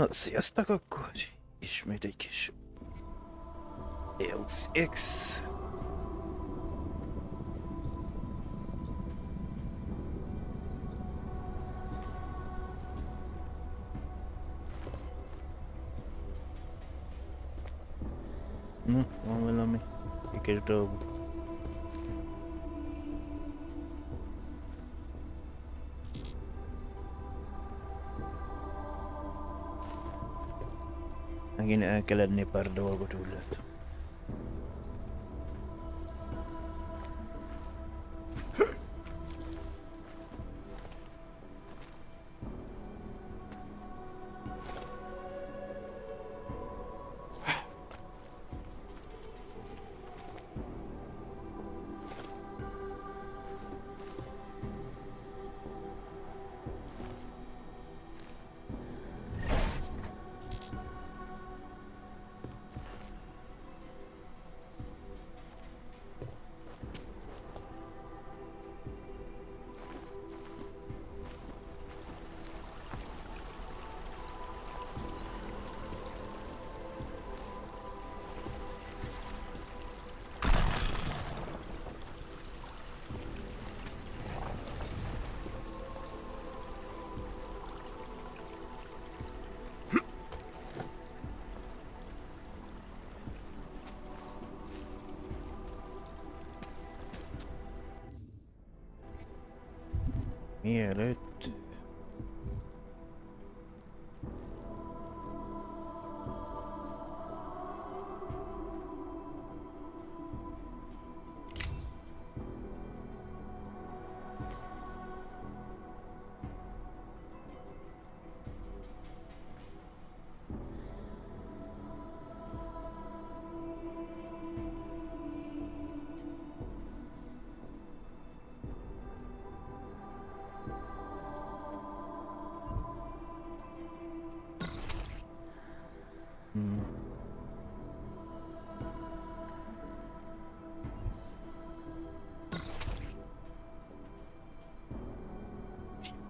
Na, sziasztok akkor! Ismét egy kis Deus Ex. Van valami kis dolgok. Megint el kell adni pár dolgot, úgy lett. Mielőtt...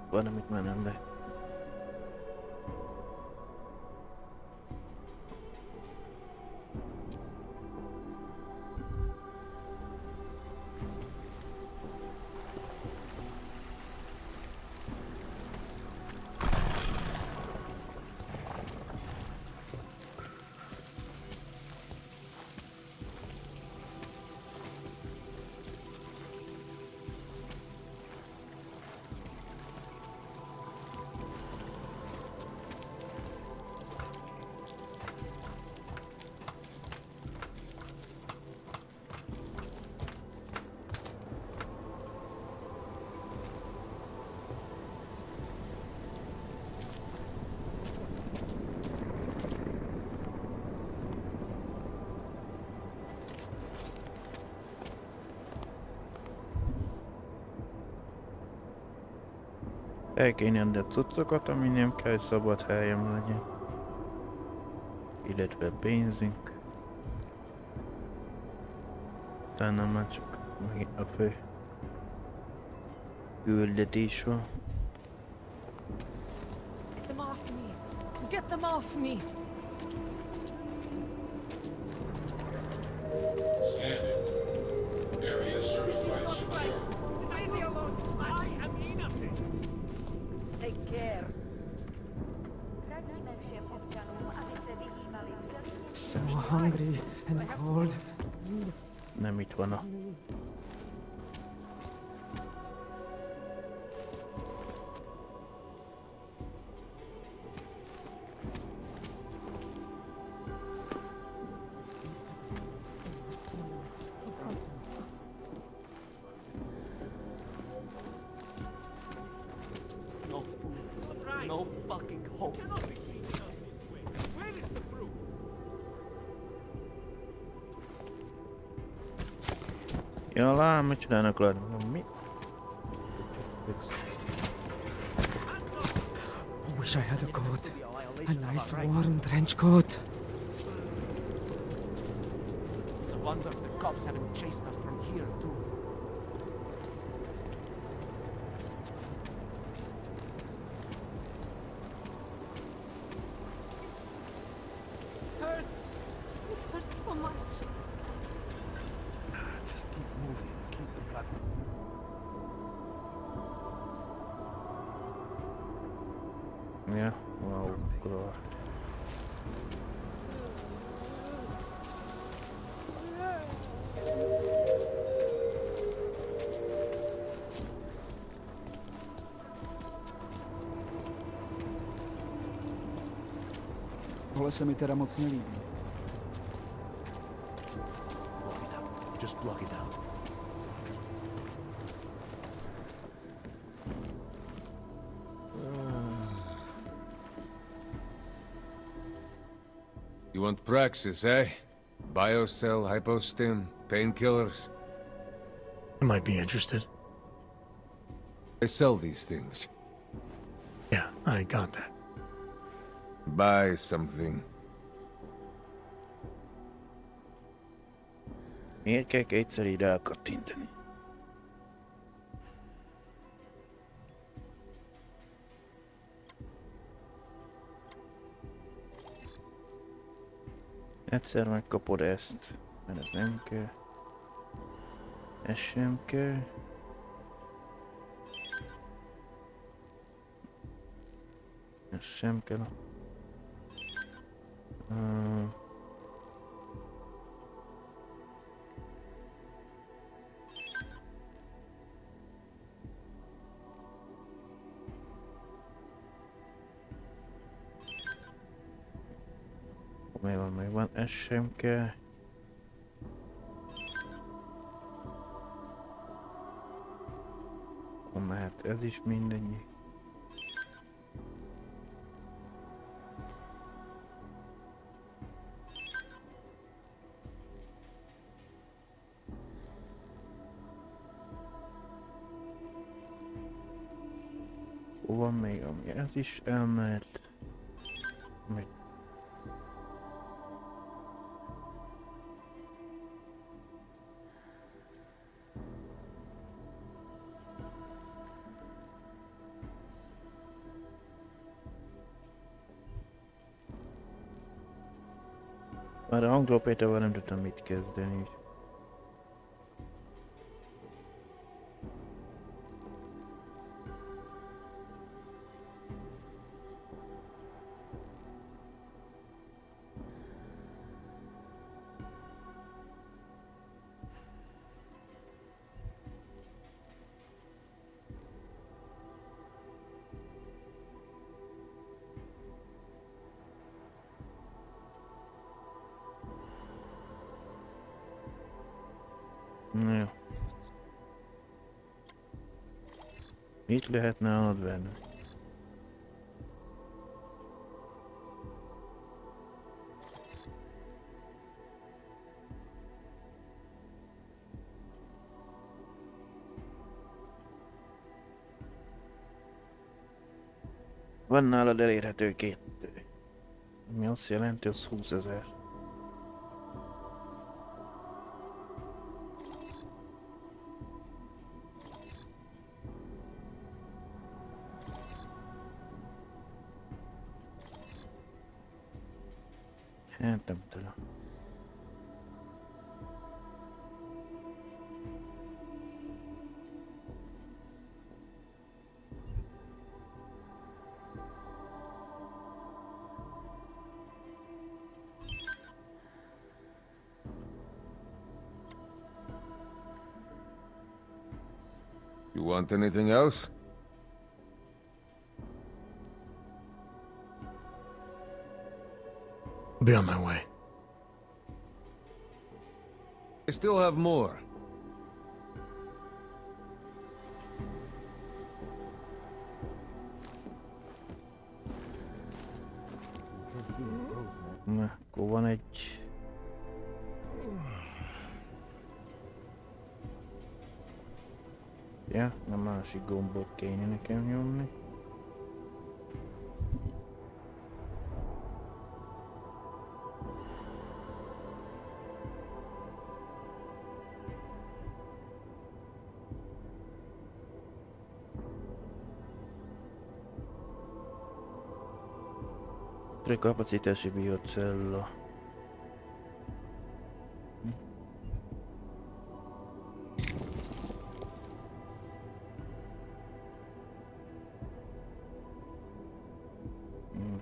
Valamit már nem be. El kéne adni a cuccokat, ami nem kell, szabad helyem legyen. Illetve pénzünk. Utána már csak megint a fő küldetés van. Get them off me! Get them off me! Standing. Area certified secure. Leave me alone! I am innocent! Take care! So hungry and cold. Nem itt van a... No food, no fucking hope. Where is the fruit? Ja lám, mit csinálnak le? Mi? I wish I had a coat. A nice warm trench coat. It's a wonder the cops haven't chased us from here, too. tohle se mi teda moc nelíbí. Block it out. Just block it out. You want praxis, eh? Biocell, hypostim, painkillers. I might be interested. I sell these things. Yeah, I got that. Buy something. Miért kell egyszer így rákattintani? Egyszer megkapod ezt, mert ez nem kell. Ez sem kell. Ez sem kell. Megvan, ez sem kell. Mehet ez is mindennyi. Van még, ami ez is elmehet. Meg már a hangdrópétával nem tudtam mit kezdeni. Na jó. Mit lehetne advenni? Van nálad elérhető 2. Mi azt jelenti, az 20 000. Hát nem tudom. You want anything else? Be on my way. I still have more. Na, akkor van egy... Ja, a másik gombot kéne nekem nyomni. Kapacitási biocella.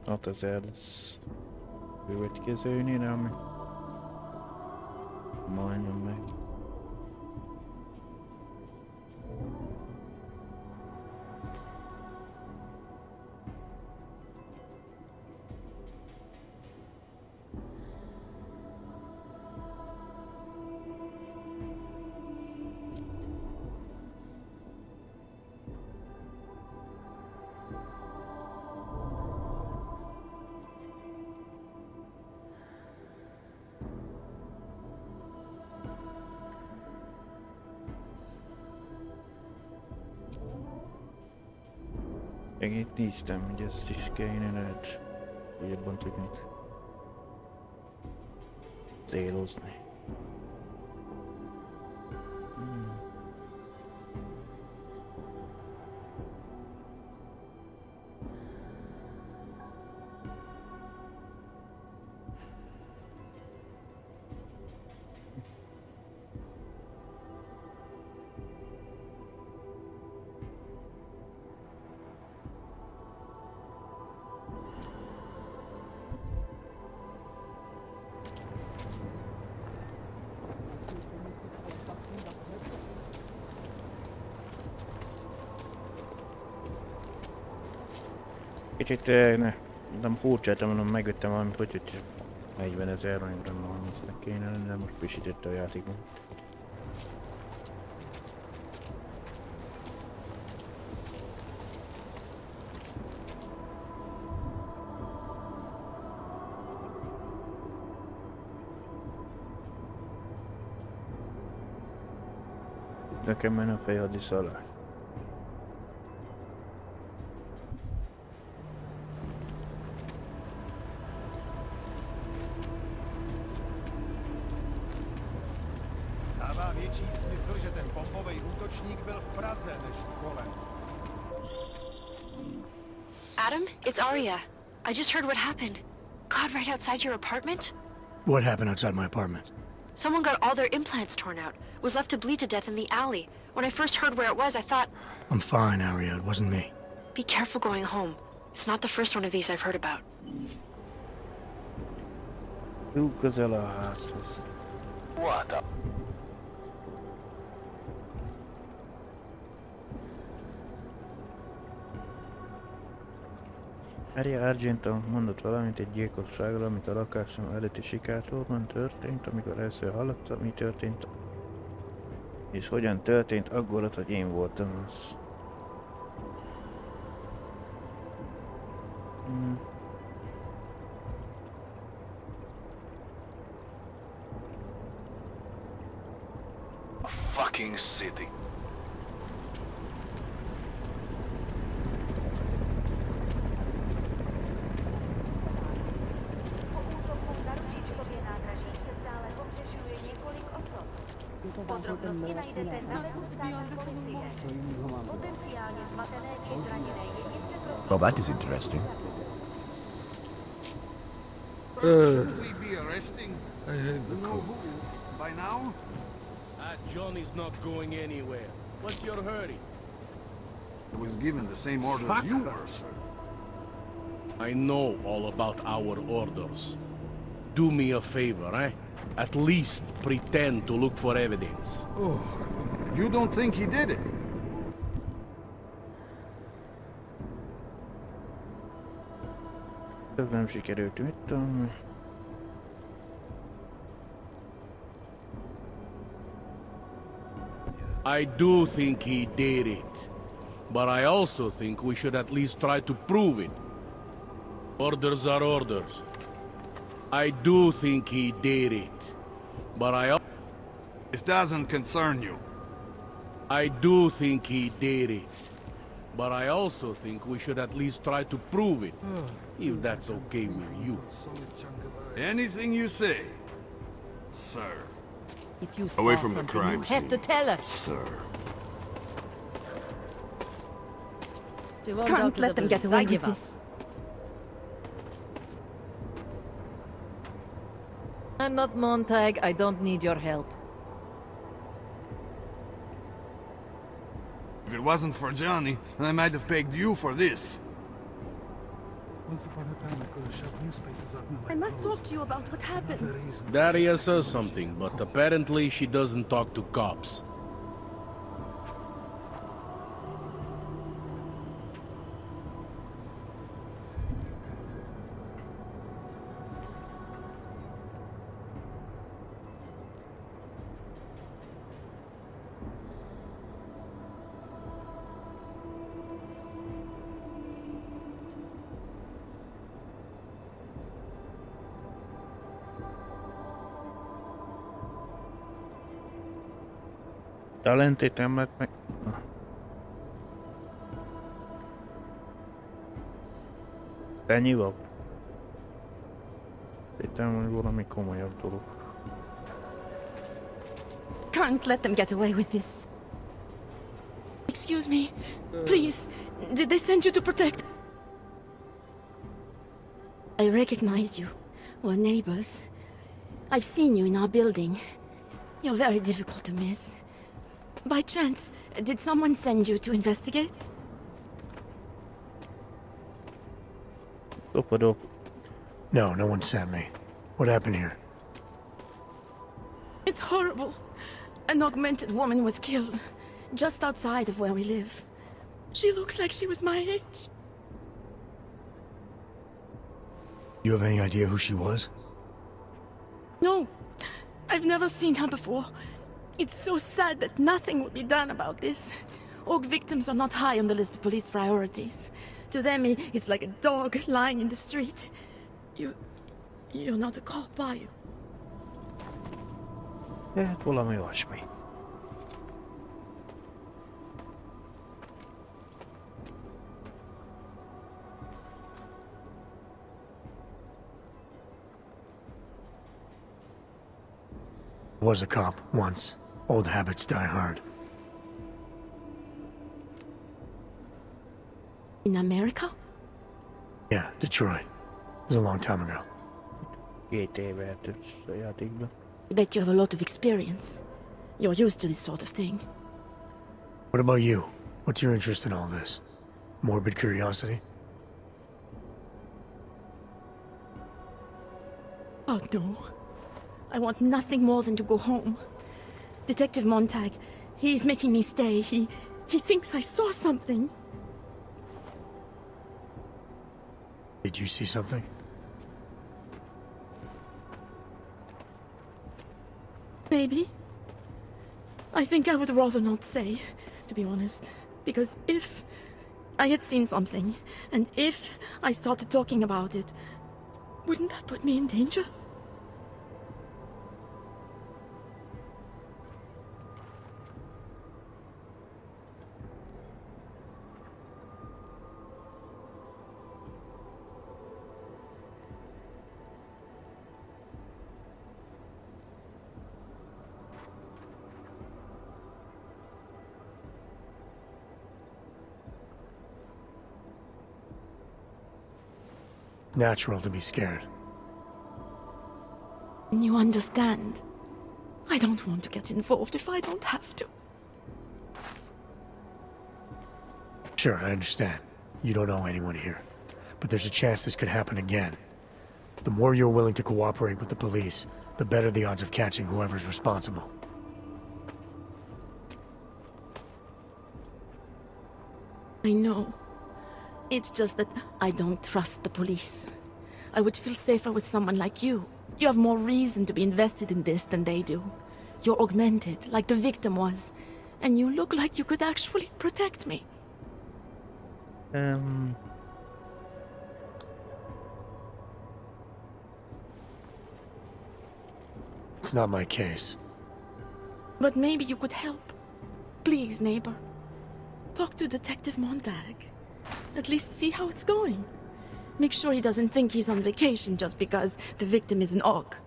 Hát az ez következőnél, ami majdnem meg. Meg itt néztem, hogy ezt is kéne lehet jobban tudjuk célozni. Kicsit nem furcsáltam, mondom, megvettem valamit, hogy 40 000 aranyra valamisznek kéne lenni, de most frissítette a játékban. Nekem menj a fejhadiszalá. Dává větší smysl, že ten bombový útočník byl v Praze než v Kole. Adam, it's Arya. I just heard what happened. God, right outside your apartment? What happened outside my apartment? Someone got all their implants torn out. Was left to bleed to death in the alley. When I first heard where it was, I thought... I'm fine, Arya. It wasn't me. Be careful going home. It's not the first one of these I've heard about. Túl közel a házhoz. What a... Maria Argento mondott valamit egy gyilkosságról, amit a lakásom előtti sikátorban történt, amikor először hallotta, mi történt, és hogyan történt, aggódott, hogy én voltam az. A fucking city. Podrobnosti najdete na webu státní policie. Potenciálně zmatené či zraněné jedince prosím... Well, that is interesting. Should we be arresting? I had the cold. By now? Johnny's not going anywhere. What's your hurry? I was given the same orders you were, sir. I know all about our orders. Do me a favor, eh? At least pretend to look for evidence. Oh. You don't think he did it? Ez nem sikerült, mit tudom. I do think he did it. But I also think we should at least try to prove it. Orders are orders. I do think he did it. But This doesn't concern you. I do think he did it. But I also think we should at least try to prove it. If that's okay with you. Anything you say, sir. If you Away saw from the something, crime you have to scene. tell us. Sir. Can't let them get away with this. I'm not Montag. I don't need your help. If it wasn't for Johnny, I might have pegged you for this. I must talk to you about what happened. Daria says something, but apparently she doesn't talk to cops. Talentét nem lett meg... Ennyi van? Hittem, hogy valami komolyabb dolog. Can't let them get away with this. Excuse me, please. Did they send you to protect? I recognize you. We're neighbors. I've seen you in our building. You're very difficult to miss. By chance, did someone send you to investigate? Dopadop. No, no one sent me. What happened here? It's horrible. An augmented woman was killed, just outside of where we live. She looks like she was my age. You have any idea who she was? No, I've never seen her before. It's so sad that nothing will be done about this. Orc victims are not high on the list of police priorities. To them, it's like a dog lying in the street. You're not a cop, are you? Hát valami olyasmi. Was a cop once. Old habits die hard. In America? Yeah, Detroit. It was a long time ago. 2 éve eltűnt a játékban. I bet you have a lot of experience. You're used to this sort of thing. What about you? What's your interest in all this? Morbid curiosity? Oh no. I want nothing more than to go home. Detective Montag, he's making me stay. He thinks I saw something. Did you see something? Maybe. I think I would rather not say, to be honest. Because if I had seen something, and if I started talking about it, wouldn't that put me in danger? Natural to be scared. And you understand. I don't want to get involved if I don't have to. Sure, I understand. You don't know anyone here. But there's a chance this could happen again. The more you're willing to cooperate with the police, the better the odds of catching whoever's responsible. I know. It's just that I don't trust the police. I would feel safer with someone like you. You have more reason to be invested in this than they do. You're augmented, like the victim was. And you look like you could actually protect me. It's not my case. But maybe you could help. Please, neighbor. Talk to Detective Montag. At least see how it's going. Make sure he doesn't think he's on vacation just because the victim is an orc.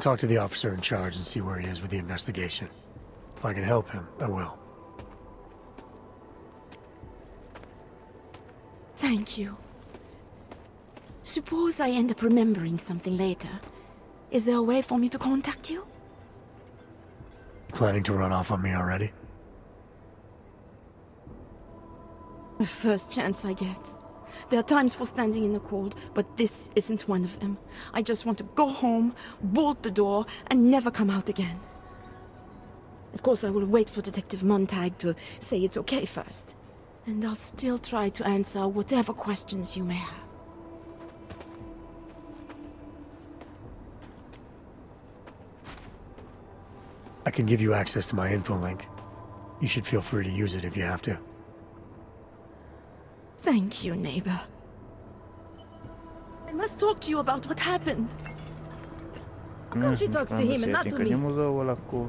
Talk to the officer in charge and see where he is with the investigation. If I can help him, I will. Thank you. Suppose I end up remembering something later. Is there a way for me to contact you? Planning to run off on me already? The first chance I get. There are times for standing in the cold, but this isn't one of them. I just want to go home, bolt the door, and never come out again. Of course, I will wait for Detective Montag to say it's okay first. And I'll still try to answer whatever questions you may have. I can give you access to my info link. You should feel free to use it if you have to. Thank you, neighbor. I must talk to you about what happened. How come she talks to him and not to A me? nyomozóval, akkor...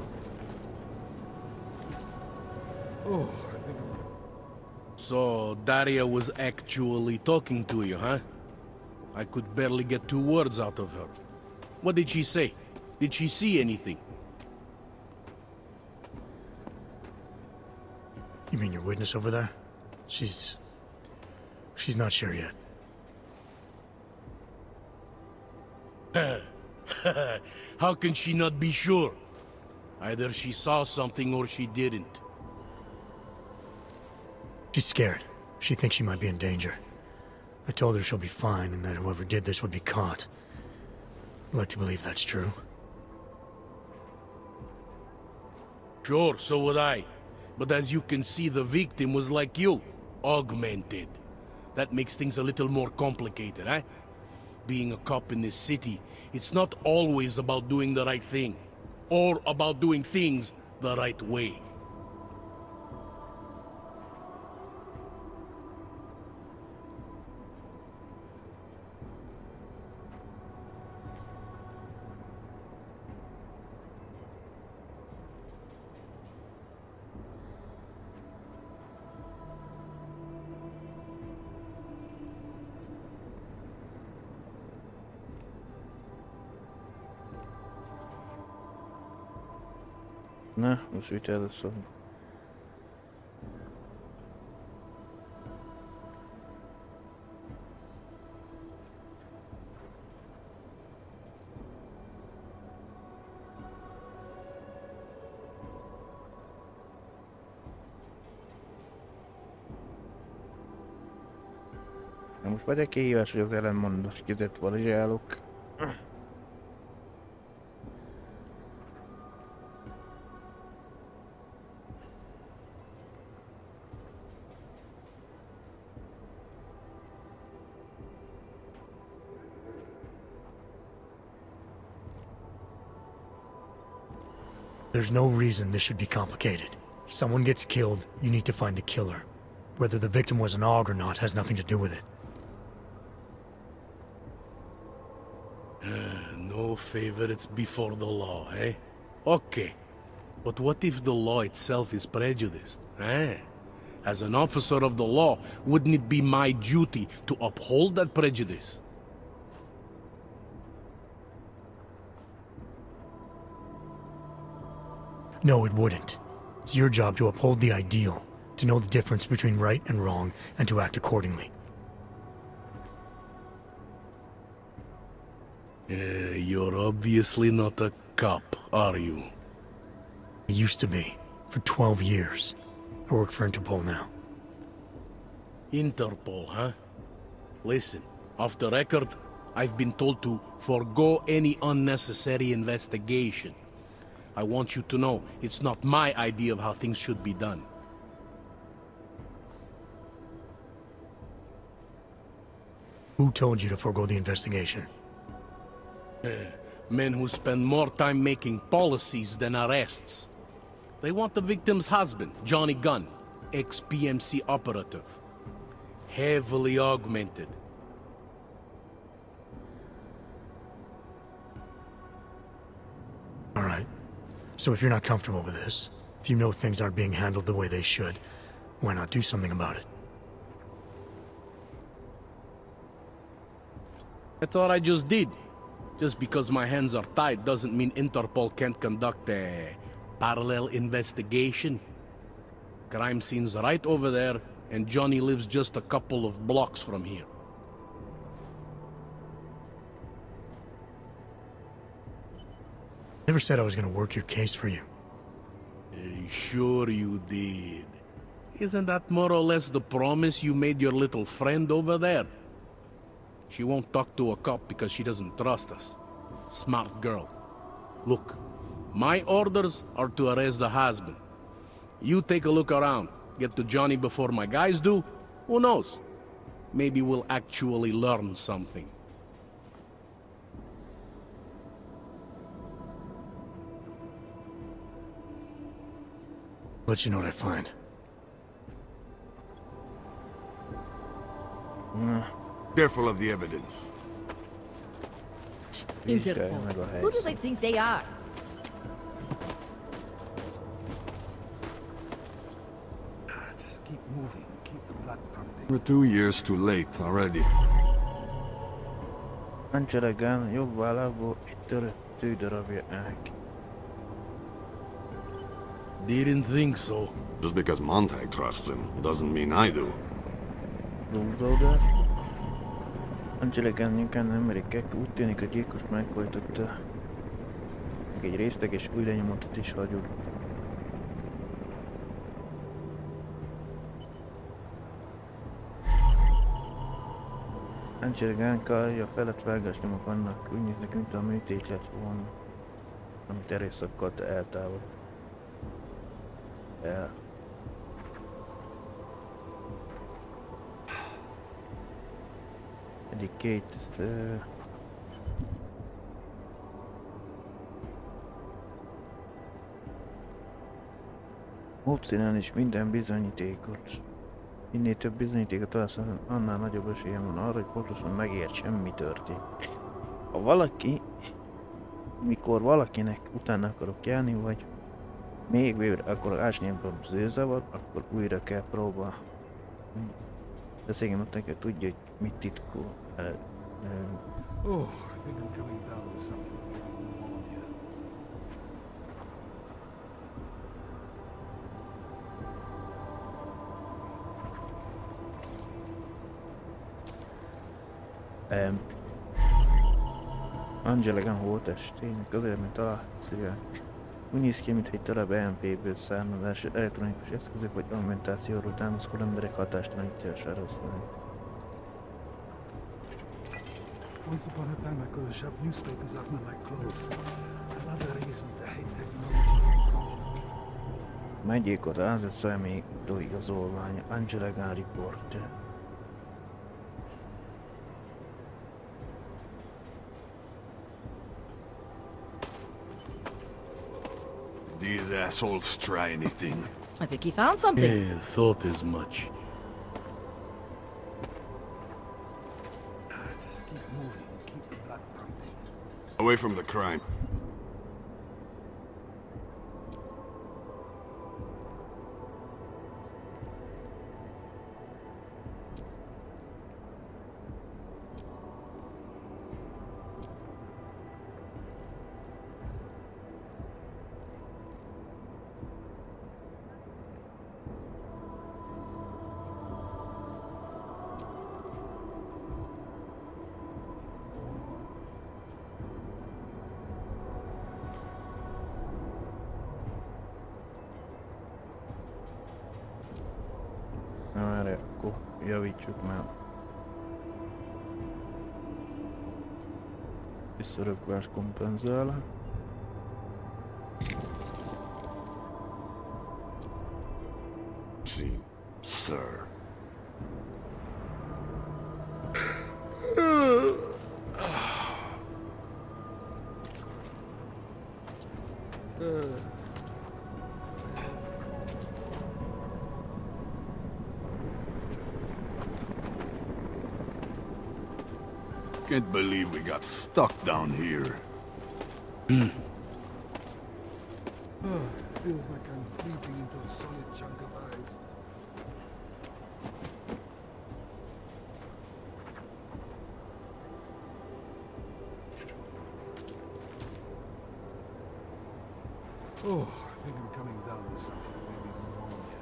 So, Daria was actually talking to you, huh? I could barely get 2 words out of her. What did she say? Did she see anything? You mean your witness over there? She's not sure yet. How can she not be sure? Either she saw something or she didn't. She's scared. She thinks she might be in danger. I told her she'll be fine and that whoever did this would be caught. I'd like to believe that's true. Sure, so would I. But as you can see, the victim was like you. Augmented. That makes things a little more complicated, eh? Being a cop in this city, it's not always about doing the right thing. Or about doing things the right way. Na, most vitt először. Na most vagy egy kihívás, hogy az ellenmondást kizett valizsálok. There's no reason this should be complicated. Someone gets killed, you need to find the killer. Whether the victim was an AUG or not has nothing to do with it. No favorites before the law, eh? Okay. But what if the law itself is prejudiced, eh? As an officer of the law, wouldn't it be my duty to uphold that prejudice? No, it wouldn't. It's your job to uphold the ideal, to know the difference between right and wrong, and to act accordingly. You're obviously not a cop, are you? I used to be, for 12 years. I work for Interpol now. Interpol, huh? Listen, off the record, I've been told to forego any unnecessary investigation. I want you to know, it's not my idea of how things should be done. Who told you to forego the investigation? Men who spend more time making policies than arrests. They want the victim's husband, Johnny Gunn, ex-PMC operative. Heavily augmented. All right. So if you're not comfortable with this, if you know things aren't being handled the way they should, why not do something about it? I thought I just did. Just because my hands are tied doesn't mean Interpol can't conduct a parallel investigation. Crime scene's right over there, and Johnny lives just a couple of blocks from here. Never said I was gonna work your case for you. Sure you did. Isn't that more or less the promise you made your little friend over there? She won't talk to a cop because she doesn't trust us. Smart girl. Look, my orders are to arrest the husband. You take a look around. Get to Johnny before my guys do. Who knows? Maybe we'll actually learn something. Let you know what I find. Na, Careful of the evidence. vizsgálja meg a Who do they helyszínt. think they are? Just keep moving. Keep the blood pumping. We're 2 years too late already. Ancseregán jobb vállából egy törött tűdarabja áll ki. Didn't think so. Just because Montag trusts him doesn't mean I do. Lúzódás. Ancseregán nyilván nem merik, úgy tűnik a gyilkos megfojtotta. Meg egy részleges új lenyomatot is hagyott. Ancseregán karja felett vágásnyomok vannak, úgy néznek, mint a műtét lett volna, amit erőszakkal eltávol. El. Egyik két... Módszeren is minden bizonyítékot. Minél több bizonyítékot találsz, annál nagyobb esélyem van arra, hogy pontosan megértsem, mi történt. Ha valaki... Mikor valakinek utána akarok járni, vagy még végre akarok ásni ebben a zűrzavar, akkor újra kell próbálni. Beszélgem ott neked tudja, hogy mit titkol. Oh, I think I'm coming down with something. Angelagan holttestének azért, mint találszívják. Úgy néz ki, mintha egy darab EMP-ből származás elektronikus eszközök vagy augmentációról támaszkodó emberek hatástalanítására használni. Once upon a time I could have shoved newspapers up my clothes. Another reason to hate technology. Meggyilkolt az személytó igazolványa, Angelagan Reporter. These assholes try anything. I think he found something. Yeah, thought as much. Just keep moving. Keep the blood pumping. Away from the crime. Na várj, akkor javítsuk már. Visszarökvás kompenzál. See, sir. Can't believe we got stuck down here. Feels like I'm creeping into a solid chunk of ice. Oh, I think I'm coming down with something, maybe pneumonia.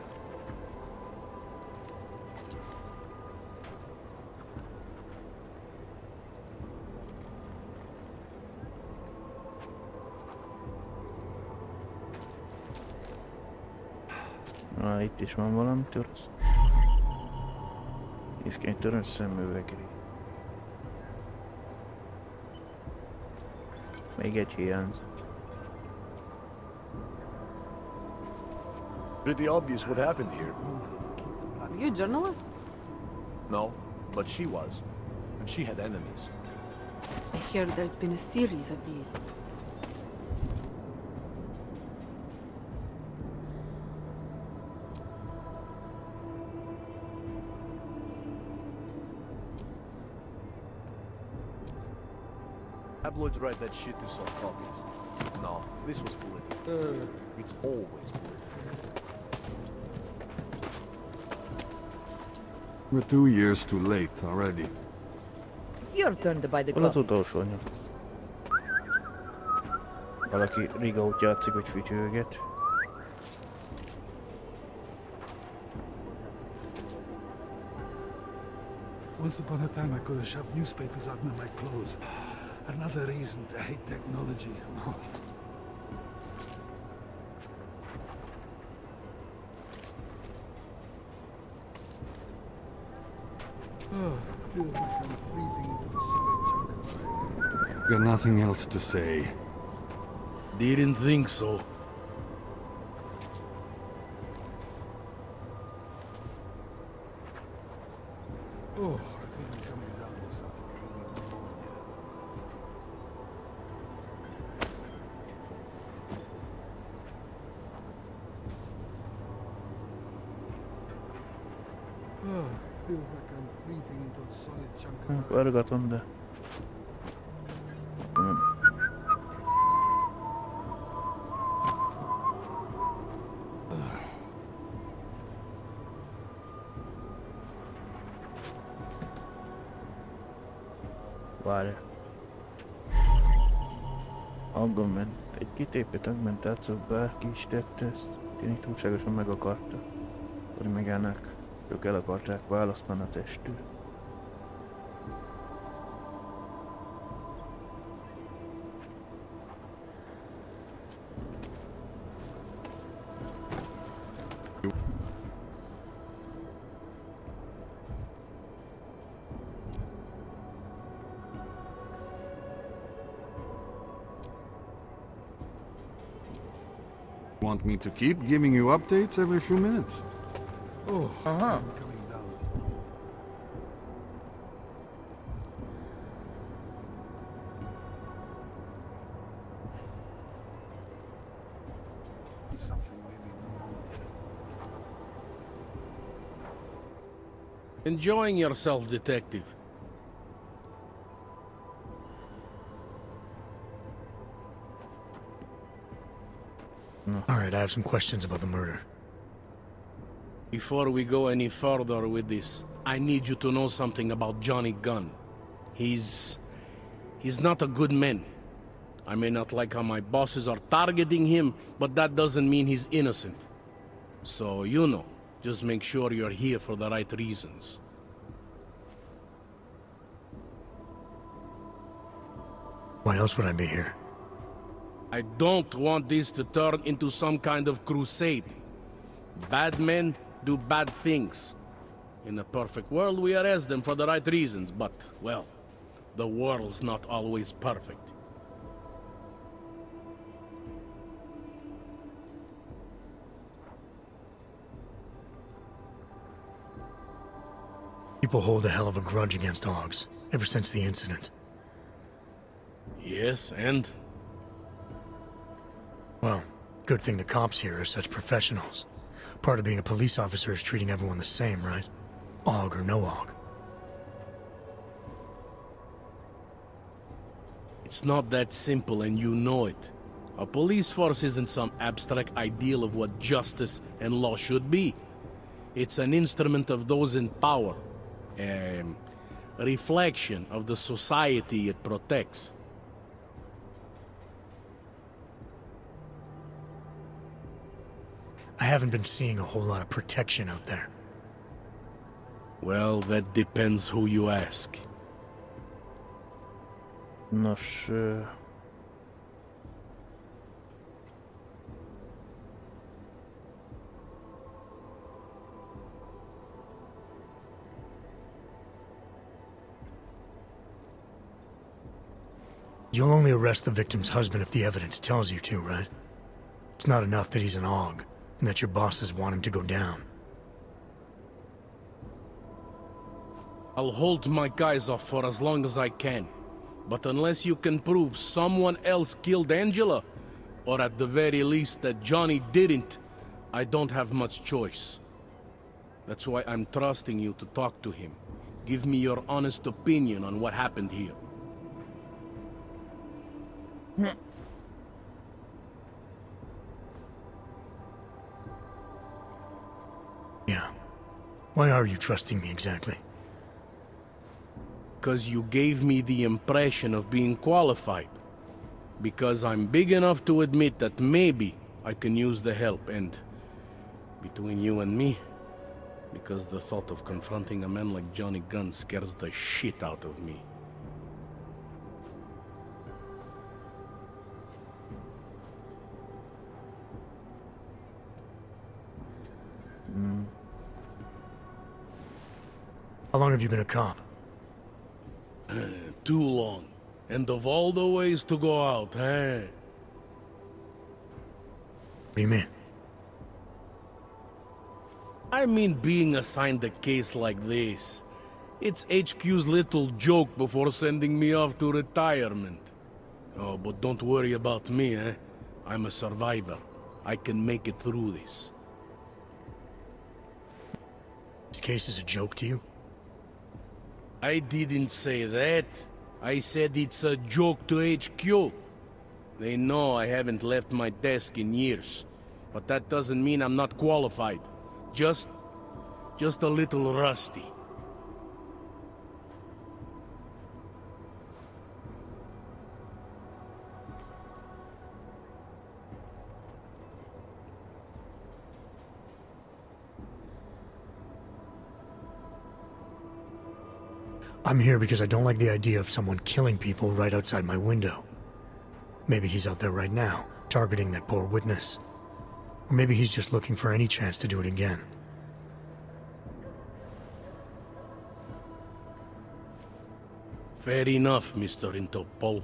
Itt is van valami törös. Nézd ki, egy törös szemüvegre. Még egy hiányzik. Pretty obvious what happened here. Are you a journalist? No, but she was. And she had enemies. I hear there's been a series of these. tabloids write that shit to sell copies. No, this was political. It's always political. We're 2 years too late already. It's your turn to buy the Hol az coffee. utolsó nyom? Valaki Rigaut játszik, hogy fütyülget. Once upon a time I could have shoved newspapers under my clothes. Another reason to hate technology. Oh, feels like I'm freezing into a solid chunk of ice. Got nothing else to say. Didn't think so. Oh, I think I'm coming down with something really pneumonia. Oh, feels like I'm freezing into a solid chunk of ice. Vargatom, de... Várj. Hangon ment. Egy kitépő tankment átszó, bárki is tette ezt. Tényleg túlságosan meg akarta. Hogy megállnak. Ők el akarták választani a testű. Want me to keep giving you updates every few minutes? Oh, I'm coming down. Something maybe pneumonia. Enjoying yourself, detective. Alright, I have some questions about the murder. Before we go any further with this, I need you to know something about Johnny Gunn. He's not a good man. I may not like how my bosses are targeting him, but that doesn't mean he's innocent. So, you know, just make sure you're here for the right reasons. Why else would I be here? I don't want this to turn into some kind of crusade. Bad men do bad things. In a perfect world, we arrest them for the right reasons, but, well, the world's not always perfect. People hold a hell of a grudge against Augs, ever since the incident. Yes, and? Well, good thing the cops here are such professionals. Part of being a police officer is treating everyone the same, right? Aug or no Aug. It's not that simple, and you know it. A police force isn't some abstract ideal of what justice and law should be. It's an instrument of those in power. A reflection of the society it protects. I haven't been seeing a whole lot of protection out there. Well, that depends who you ask. Nos... You'll only arrest the victim's husband if the evidence tells you to, right? It's not enough that he's an Aug, and that your bosses want him to go down. I'll hold my guys off for as long as I can. But unless you can prove someone else killed Angela, or at the very least that Johnny didn't, I don't have much choice. That's why I'm trusting you to talk to him. Give me your honest opinion on what happened here. Yeah. Why are you trusting me exactly? Because you gave me the impression of being qualified. Because I'm big enough to admit that maybe I can use the help, and between you and me, because the thought of confronting a man like Johnny Gunn scares the shit out of me. How long have you been a cop? Too long. And of all the ways to go out, eh? What do you mean? I mean being assigned a case like this. It's HQ's little joke before sending me off to retirement. Oh, but don't worry about me, eh? I'm a survivor. I can make it through this. This case is a joke to you? I didn't say that. I said it's a joke to HQ. They know I haven't left my desk in years. But that doesn't mean I'm not qualified. Just a little rusty. I'm here because I don't like the idea of someone killing people right outside my window. Maybe he's out there right now, targeting that poor witness. Or maybe he's just looking for any chance to do it again. Fair enough, Mr. Interpol.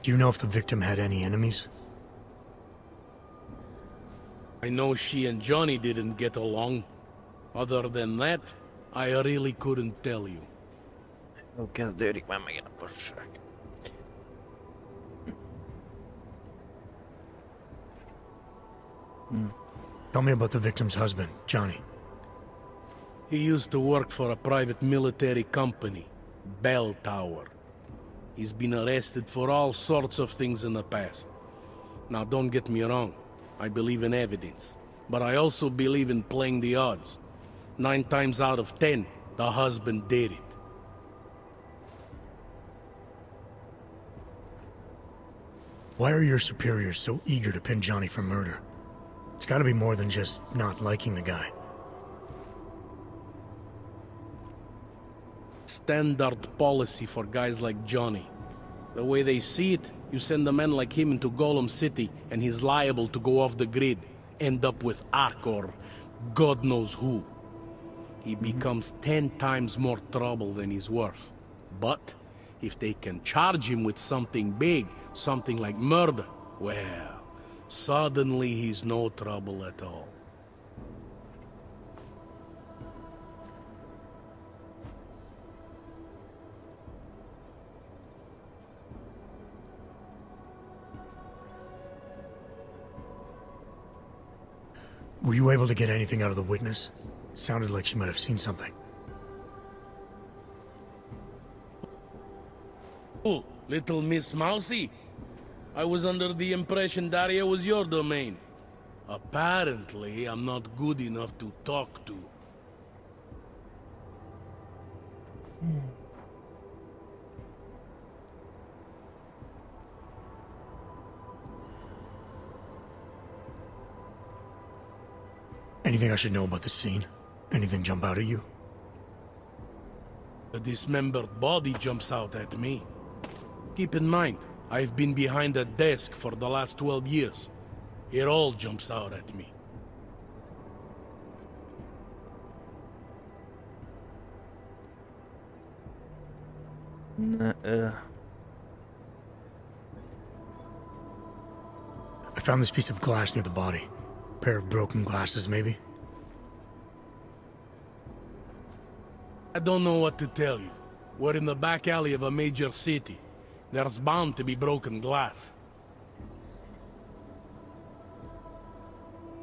Do you know if the victim had any enemies? I know she and Johnny didn't get along. Other than that, I really couldn't tell you. Kezdődik már megint a passág. Tell me about the victim's husband, Johnny. He used to work for a private military company, Bell Tower. He's been arrested for all sorts of things in the past. Now don't get me wrong, I believe in evidence. But I also believe in playing the odds. 9 times out of 10, the husband did it. Why are your superiors so eager to pin Johnny for murder? It's gotta be more than just not liking the guy. Standard policy for guys like Johnny. The way they see it, you send a man like him into Golem City and he's liable to go off the grid, end up with Ark or God knows who. He becomes 10 times more trouble than he's worth. But if they can charge him with something big, something like murder, well, suddenly he's no trouble at all. Were you able to get anything out of the witness? Sounded like she might have seen something. Oh, little Miss Mousy. I was under the impression Daria was your domain. Apparently, I'm not good enough to talk to. Anything I should know about the scene? Anything jump out at you? A dismembered body jumps out at me. Keep in mind, I've been behind a desk for the last 12 years. It all jumps out at me. I found this piece of glass near the body. Pair of broken glasses, maybe? I don't know what to tell you. We're in the back alley of a major city. There's bound to be broken glass.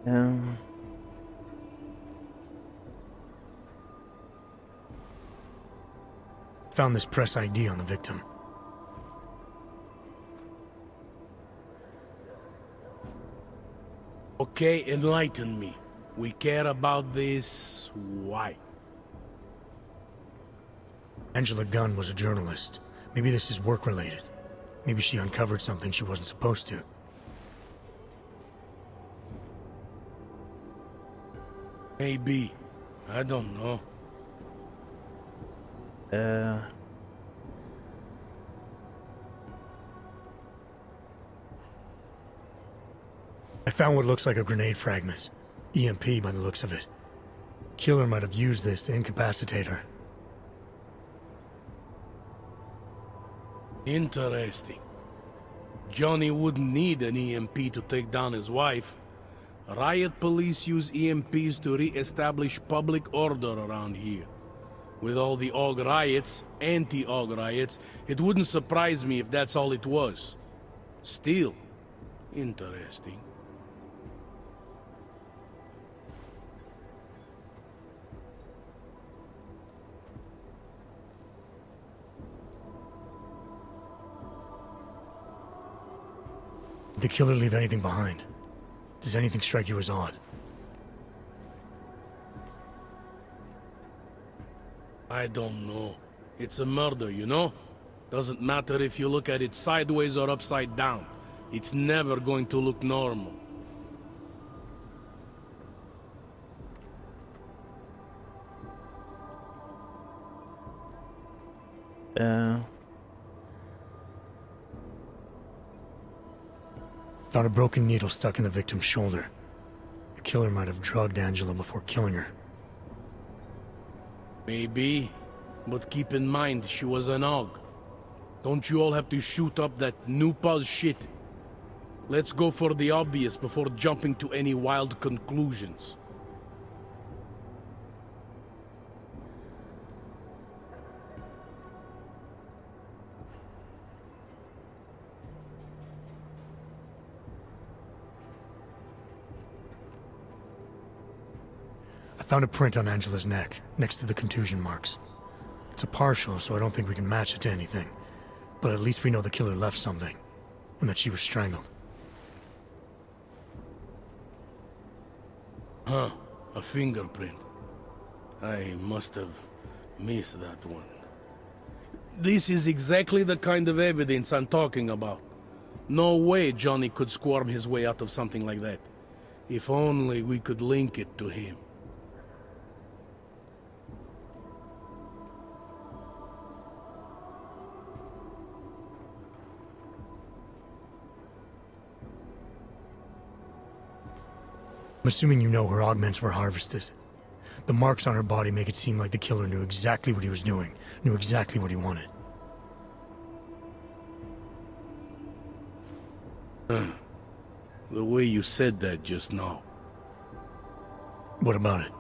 Um, Found this press ID on the victim. Okay, enlighten me. We care about this... why? Angela Gunn was a journalist. Maybe this is work-related. Maybe she uncovered something she wasn't supposed to. Maybe. I don't know. I found what looks like a grenade fragment. EMP by the looks of it. Killer might have used this to incapacitate her. Interesting. Johnny wouldn't need an EMP to take down his wife. Riot police use EMPs to re-establish public order around here. With all the AUG riots, anti-AUG riots, it wouldn't surprise me if that's all it was. Still, interesting. Did the killer leave anything behind? Does anything strike you as odd? I don't know. It's a murder, you know? Doesn't matter if you look at it sideways or upside down. It's never going to look normal. Found a broken needle stuck in the victim's shoulder. The killer might have drugged Angela before killing her. Maybe, but keep in mind she was an AUG. Don't you all have to shoot up that new pause shit? Let's go for the obvious before jumping to any wild conclusions. I found a print on Angela's neck, next to the contusion marks. It's a partial, so I don't think we can match it to anything. But at least we know the killer left something, and that she was strangled. Huh, a fingerprint. I must have missed that one. This is exactly the kind of evidence I'm talking about. No way Johnny could squirm his way out of something like that. If only we could link it to him. I'm assuming you know her augments were harvested. The marks on her body make it seem like the killer knew exactly what he was doing, knew exactly what he wanted. The way you said that just now. What about it?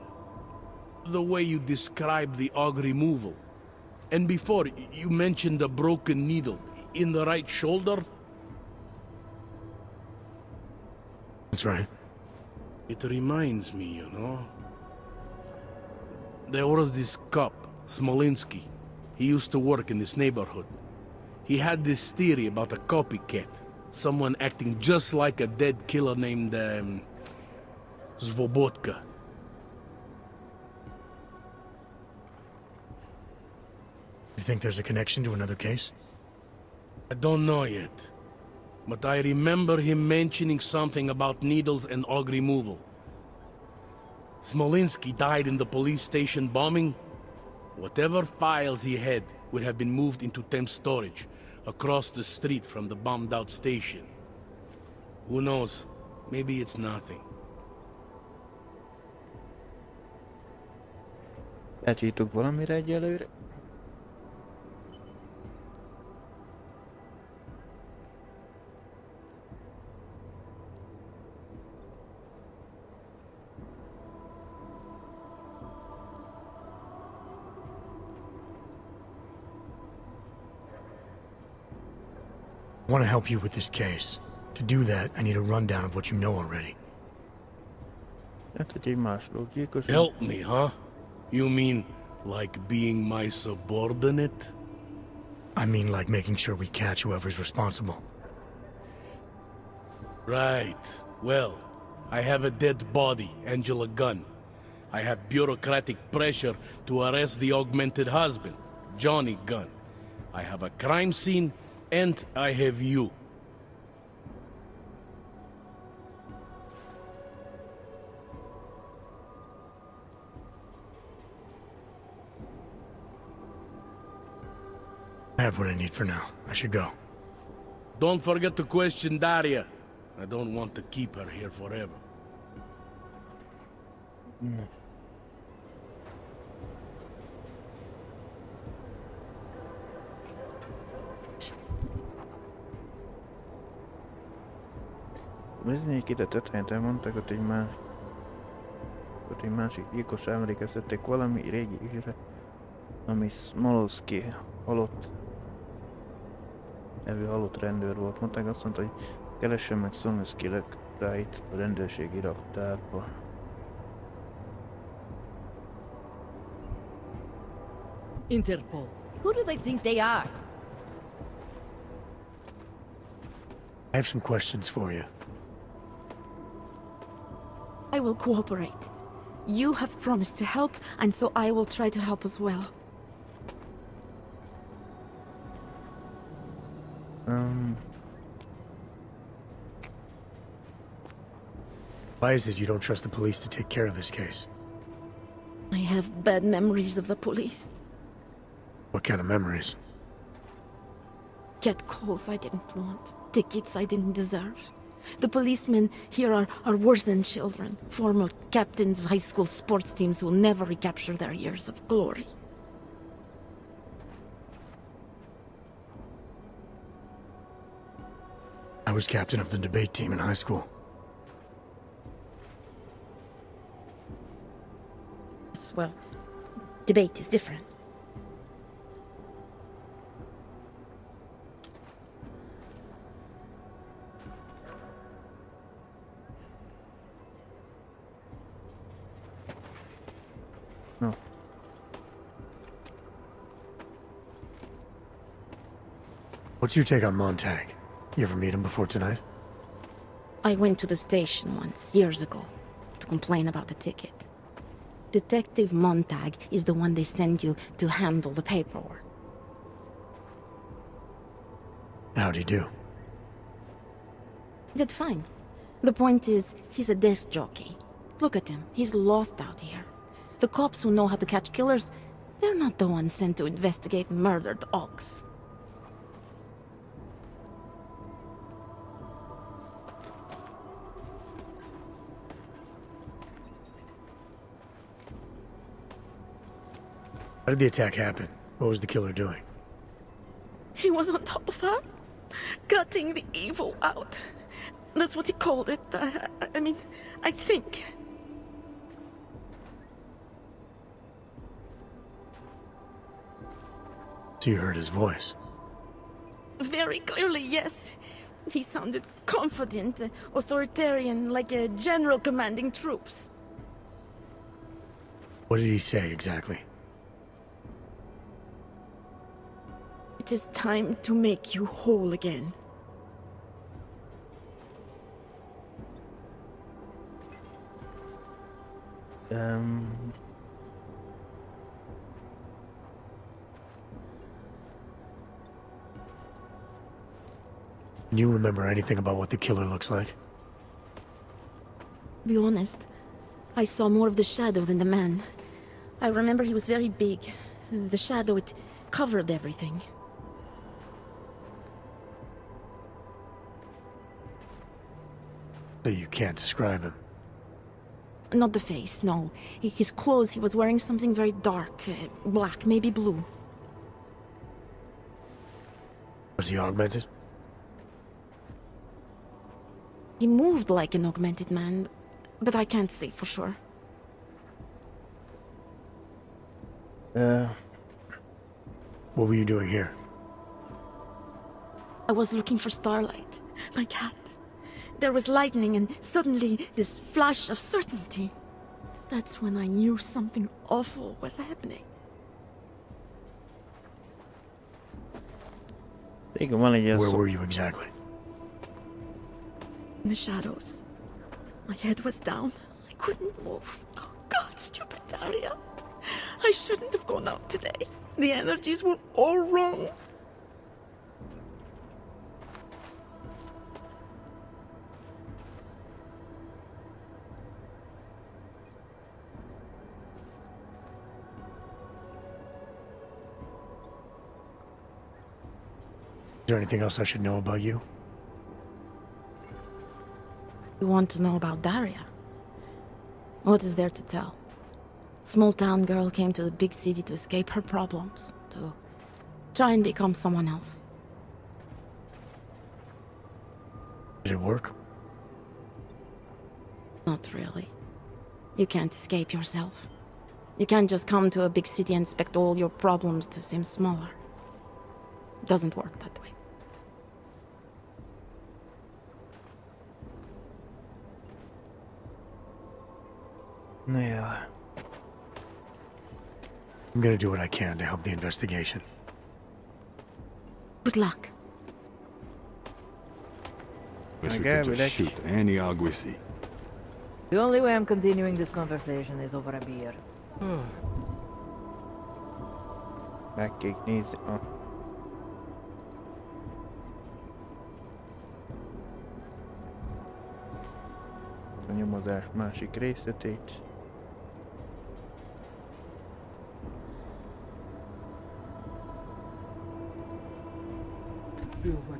The way you described the AUG removal. And before, you mentioned a broken needle in the right shoulder? That's right. It reminds me, you know. There was this cop, Smolinski. He used to work in this neighborhood. He had this theory about a copycat. Someone acting just like a dead killer named, Svobotka. You think there's a connection to another case? I don't know yet. But I remember him mentioning something about needles and AUG removal. Smolinski died in the police station bombing. Whatever files he had would have been moved into temp storage, across the street from the bombed-out station. Who knows? Maybe it's nothing. Elcsítok valamire egyelőre? I want to help you with this case. To do that, I need a rundown of what you know already. Hát, hogy egy másoló gyilkos. Help me, huh? You mean like being my subordinate? I mean like making sure we catch whoever's responsible. Right. Well, I have a dead body, Angela Gunn. I have bureaucratic pressure to arrest the augmented husband, Johnny Gunn. I have a crime scene, and I have you. I have what I need for now. I should go. Don't forget to question Daria. I don't want to keep her here forever. Bizonyos ide tetején elmondták, hogy egy másik gyilkos emlékeztették valami régi ügyre, ami Smolowski halott nevű halott rendőr volt. Mondták, azt mondta, hogy keressen meg Smolowski lektáit a rendőrségi raktárba. Interpol. Who do they think they are? I have some questions for you. I will cooperate. You have promised to help, and so I will try to help as well. Why is it you don't trust the police to take care of this case? I have bad memories of the police. What kind of memories? Get calls I didn't want, tickets I didn't deserve. The policemen here are worse than children, former captains of high school sports teams who will never recapture their years of glory. I was captain of the debate team in high school. Well, debate is different. No. What's your take on Montag? You ever meet him before tonight? I went to the station once, years ago, to complain about the ticket. Detective Montag is the one they send you to handle the paperwork. How'd he do? He did fine. The point is, he's a desk jockey. Look at him, he's lost out here. The cops who know how to catch killers, they're not the ones sent to investigate murdered ox. How did the attack happen? What was the killer doing? He was on top of her, cutting the evil out. That's what he called it. I mean, I think. So you heard his voice? Very clearly, yes. He sounded confident, authoritarian, like a general commanding troops. What did he say exactly? It is time to make you whole again. Can you remember anything about what the killer looks like? To be honest, I saw more of the shadow than the man. I remember he was very big. The shadow, it covered everything. So you can't describe him? Not the face, no. His clothes, he was wearing something very dark, black, maybe blue. Was he augmented? He moved like an augmented man, but I can't say for sure. What were you doing here? I was looking for Starlight, my cat. There was lightning and suddenly this flash of certainty. That's when I knew something awful was happening. Igen, van egy ilyen Where szó. were you exactly? In the shadows. My head was down. I couldn't move. Oh God, stupid Daria. I shouldn't have gone out today. The energies were all wrong. Is there anything else I should know about you? You want to know about Daria? What is there to tell? Small town girl came to the big city to escape her problems, to try and become someone else. Did it work? Not really. You can't escape yourself. You can't just come to a big city and expect all your problems to seem smaller. It doesn't work that way. Yeah. I'm gonna do what I can to help the investigation. Good luck. Wish we Okay, could just relax. shoot any Alguisi. The only way I'm continuing this conversation is over a beer. Meg kell nézni a nyomozás másik részletét.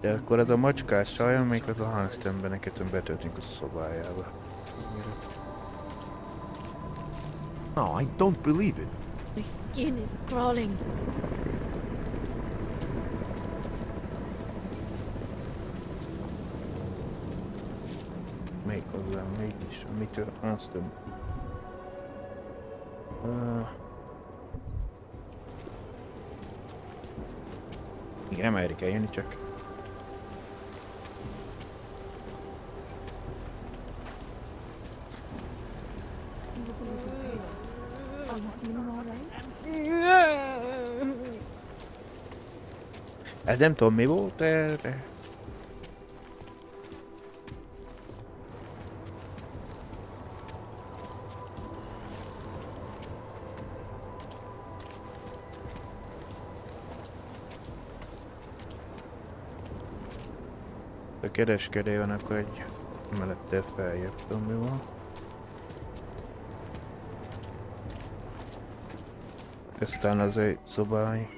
De akkor az a macskás sajjon, még az a hangsztemben neked betöltünk a szobájába. No, I don't believe it. My skin is crawling. Még hozzá mégis, mitől hangsztem. Igen, nem erre kell jönni, csak ez nem tudom mi volt, de... A kereskedő van, akkor egy mellette feljebb, tudom mi van. Aztán az egy szobály.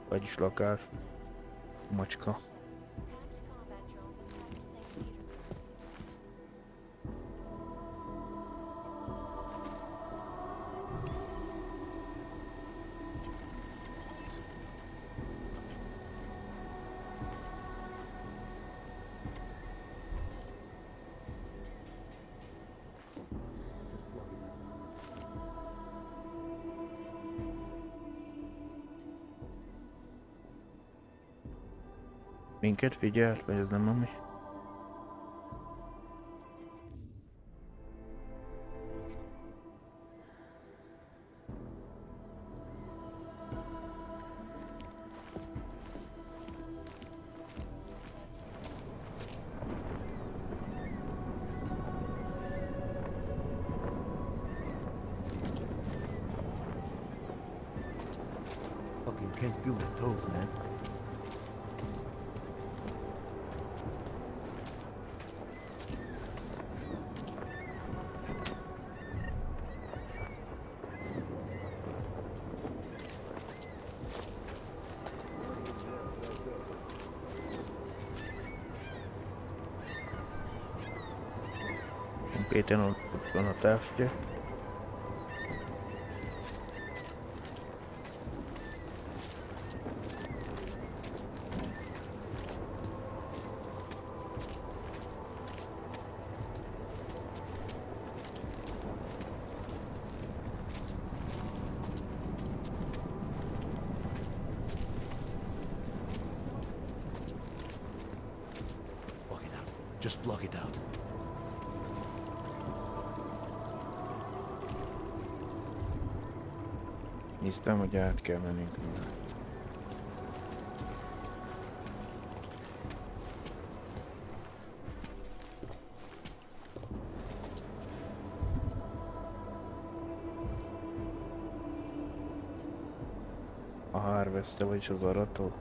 Vagyis lakás. Macska. Minket figyelt, vagy ez nem ami? Fucking can't feel my toes, man. Péter ott van a távfje. Block it out. Just block it out. Hiszem, hogy át kell mennünk. A harveste, vagyis az arató.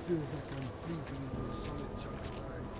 Feels like I'm freezing into a solid chunk of ice.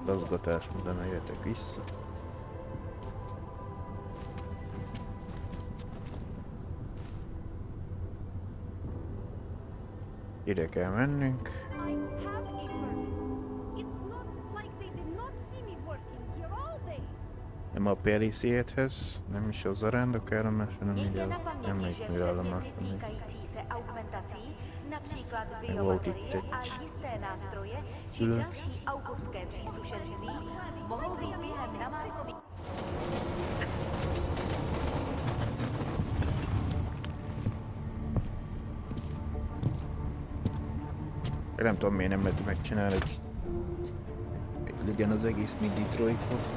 Gazgatás, utána jöttek vissza. Ide kell mennünk. Nem a Pelisziéthez, nem is az arándokállomása, hanem így nem megy műállomásra még. Meg volt itt egy külön. Nem tudom, miért nem lehet megcsinálni, hogy legyen az egész, mint Detroit volt.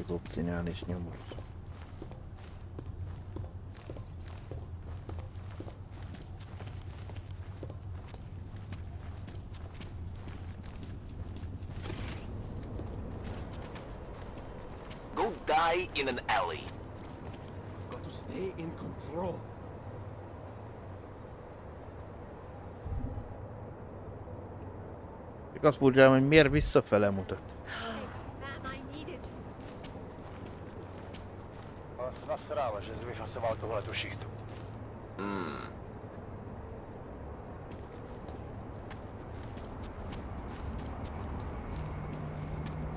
Az opcionális nyomor. Go die in an alley. Got to stay in control. Csak azt mondjam, hogy miért visszafele mutat. srála, že jsi vyfasoval tuhletu šichtu.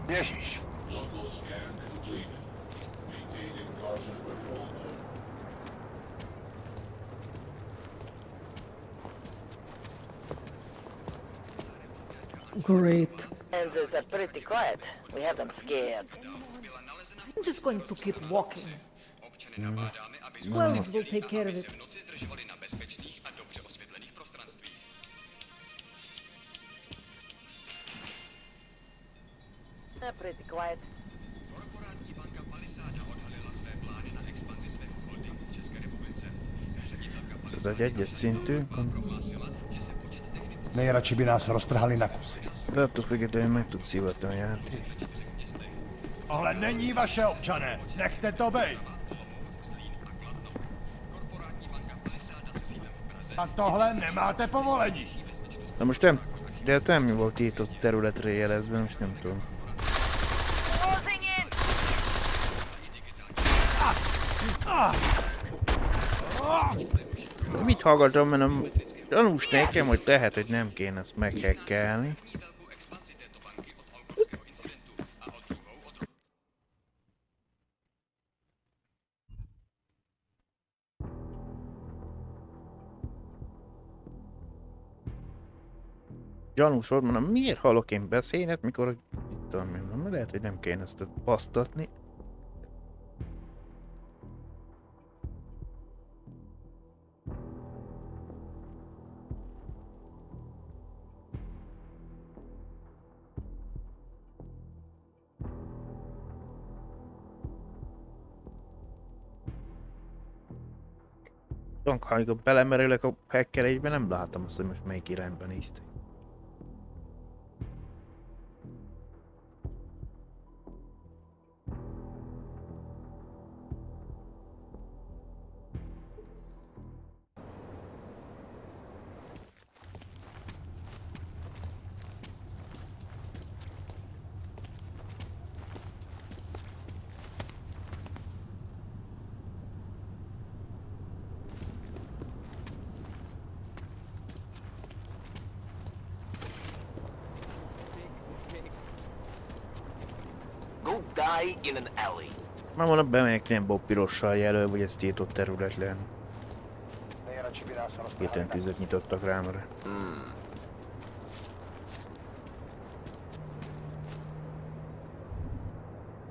Ježíš. Great. Kansas are pretty quiet. We have them scared. I'm just going to keep walking. 12 will take care of it. They're pretty quiet. Ez egy egyes szintű. Nejradši by nás roztrhali na kusy. De attól függetlenül meg tud szivatni a játék. Ale není vaše, občané! Nechte to bejt! A tohle nemáte povolení! Na most nem, de ez nem volt tiltott területre jelezve, most nem tudom. Mit hallgatom, mert nem gyanús nekem, hogy lehet, hogy nem kéne ezt meghekkelni. Gyanús volt, mondom, miért hallok én beszédet, mikor, itt tudom én, mondom, lehet, hogy nem kéne ezt basztatni. Tudom, ha amikor belemerülök a hackerésbe, nem látom azt, hogy most melyik irányban néztek. In an alley. Már mondom, bemegyek ilyen pirossal jelöl, hogy ez tiltott terület lenne. Kéten tüzet nyitottak rám rá.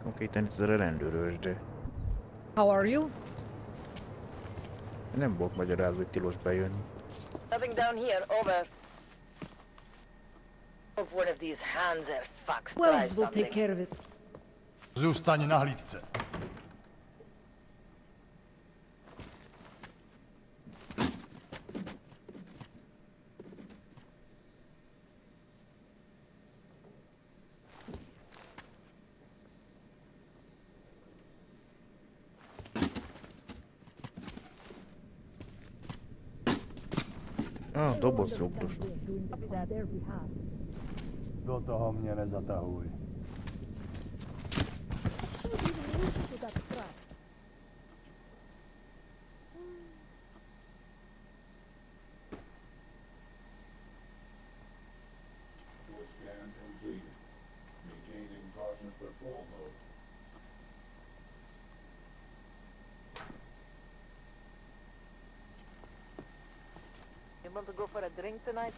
Konkrétan ez a rendőrös, de... How are you? Nem volt magyarázó, hogy tilos bejönni. Nothing down here, over. Hope one of these Hanser fucks tries 12 will something. take care of it. Zůstaň na hlídce. Doboz rúgdos. Do toho mě nezatahuj. You want to go for a drink tonight?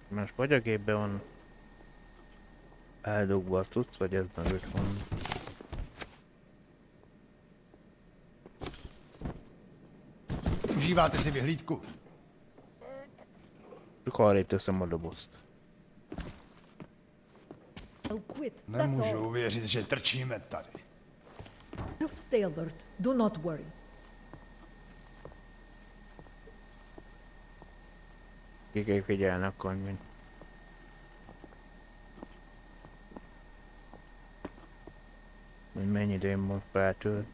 Most vagy a gépben van eldugva a cucc, vagy ez mögött van. Užíváte si vyhlídku? Csak arrébb teszem a dobozt. I'll quit. That's Nemůžu all. uvěřit, že trčíme tady. I'll stay alert. Do not worry. Ki kell figyelni akkor, mint... Hogy mennyi idején van feltölt.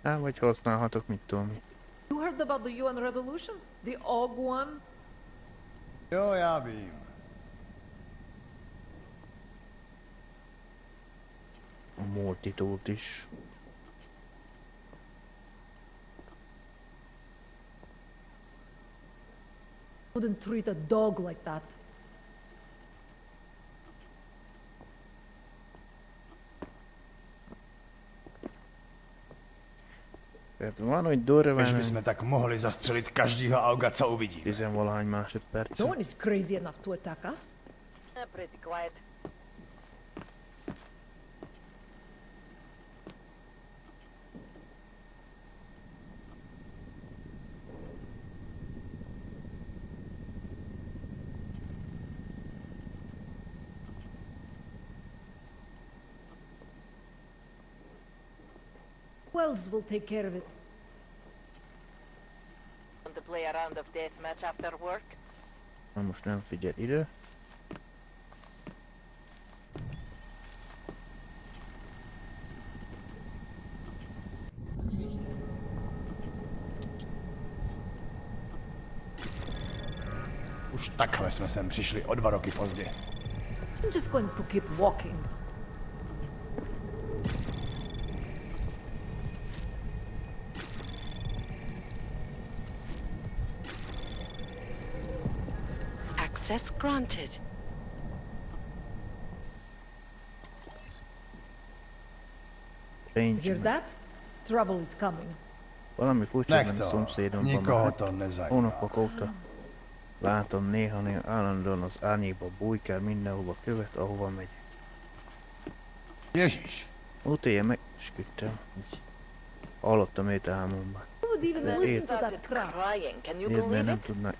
Vagy használhatok, mit tudom. You heard about the UN resolution? The OG one? Jo, já vím. a multitót is. Wouldn't treat a dog like that. Van, hogy durván... Když bychom tak mohli zastřelit každýho auga, co uvidíme. 10-valahány másodperc. No one is crazy enough to attack us. Pretty quiet. Wells will take care of it. Want to play a round of deathmatch after work? Na most nem figyel ide. Už takhle jsme sem přišli o 2 roky pozdě. I'm just going to keep walking. Access granted. Hear that? Trouble is coming. Valami furcsa, mert a szomszédomban Nikoho to nezajímá. hónapok óta látom néha állandóan az árnyékba bújkál mindenhova követ, ahova megy. Ježíš. Múlt éjjel megesküdtem, így hallottam őt álmomban. Who would even De listen to that crap? Crying, can you miért believe nem it? tudná,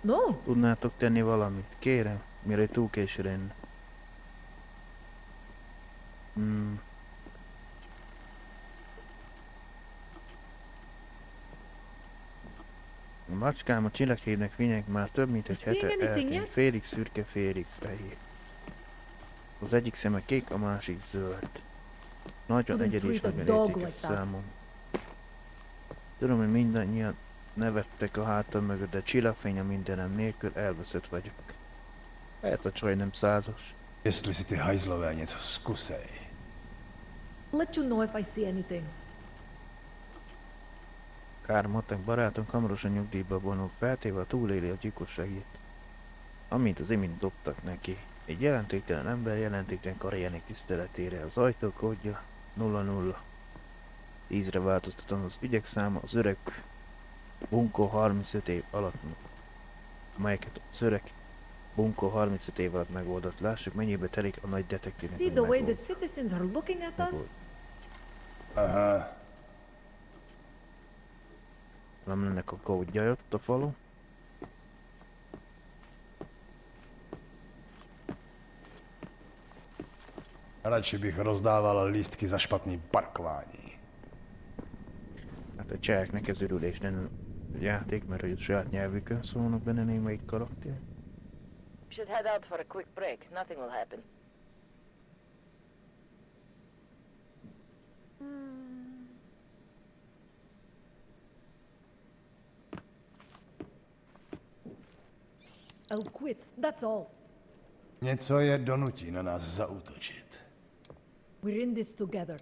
No. tudnátok tenni valamit? Kérem, mielőtt túl késő lenne. A macskám a csillaghívnek vinyek már több mint egy hete eltűnt. Félig szürke, félig fehér. Az egyik szeme kék, a másik zöld. Nagyon egyedi és nagyon értékes számom. Tudom, hogy mindannyian nevettek a hátam mögött, de csillagfény a mindenem nélkül elveszett vagyok. Lehet a csaj nem százas. Jestli si ty hajzlové něco zkusej. Let you know if I see anything. Kármatek barátom hamarosan nyugdíjba vonul, feltéve a túléli a gyilkosságét. Amint az imént dobtak neki. Egy jelentéktelen ember jelentéktelen karriernek tiszteletére. Az ajtókódja 00. 10-re változtatom az ügyek száma, az öreg bunkó 35 év alatt, amelyeket az öreg bunkó 35 év alatt megoldott. Lássuk, mennyibe telik a nagy detektívnek, See the way the citizens are looking at us? Aha. Nem lennek a kódja ott a falu. Radši bych rozdával lístky za špatný parkování. Hát a cseheknek ez örülés lenne a játék, mert hogy a saját nyelvükön szólnak benne némelyik karakter. We should head out for a quick break. Nothing will happen. I'll quit, that's all. Něco je donutí na nás zaútočit. We're in this together.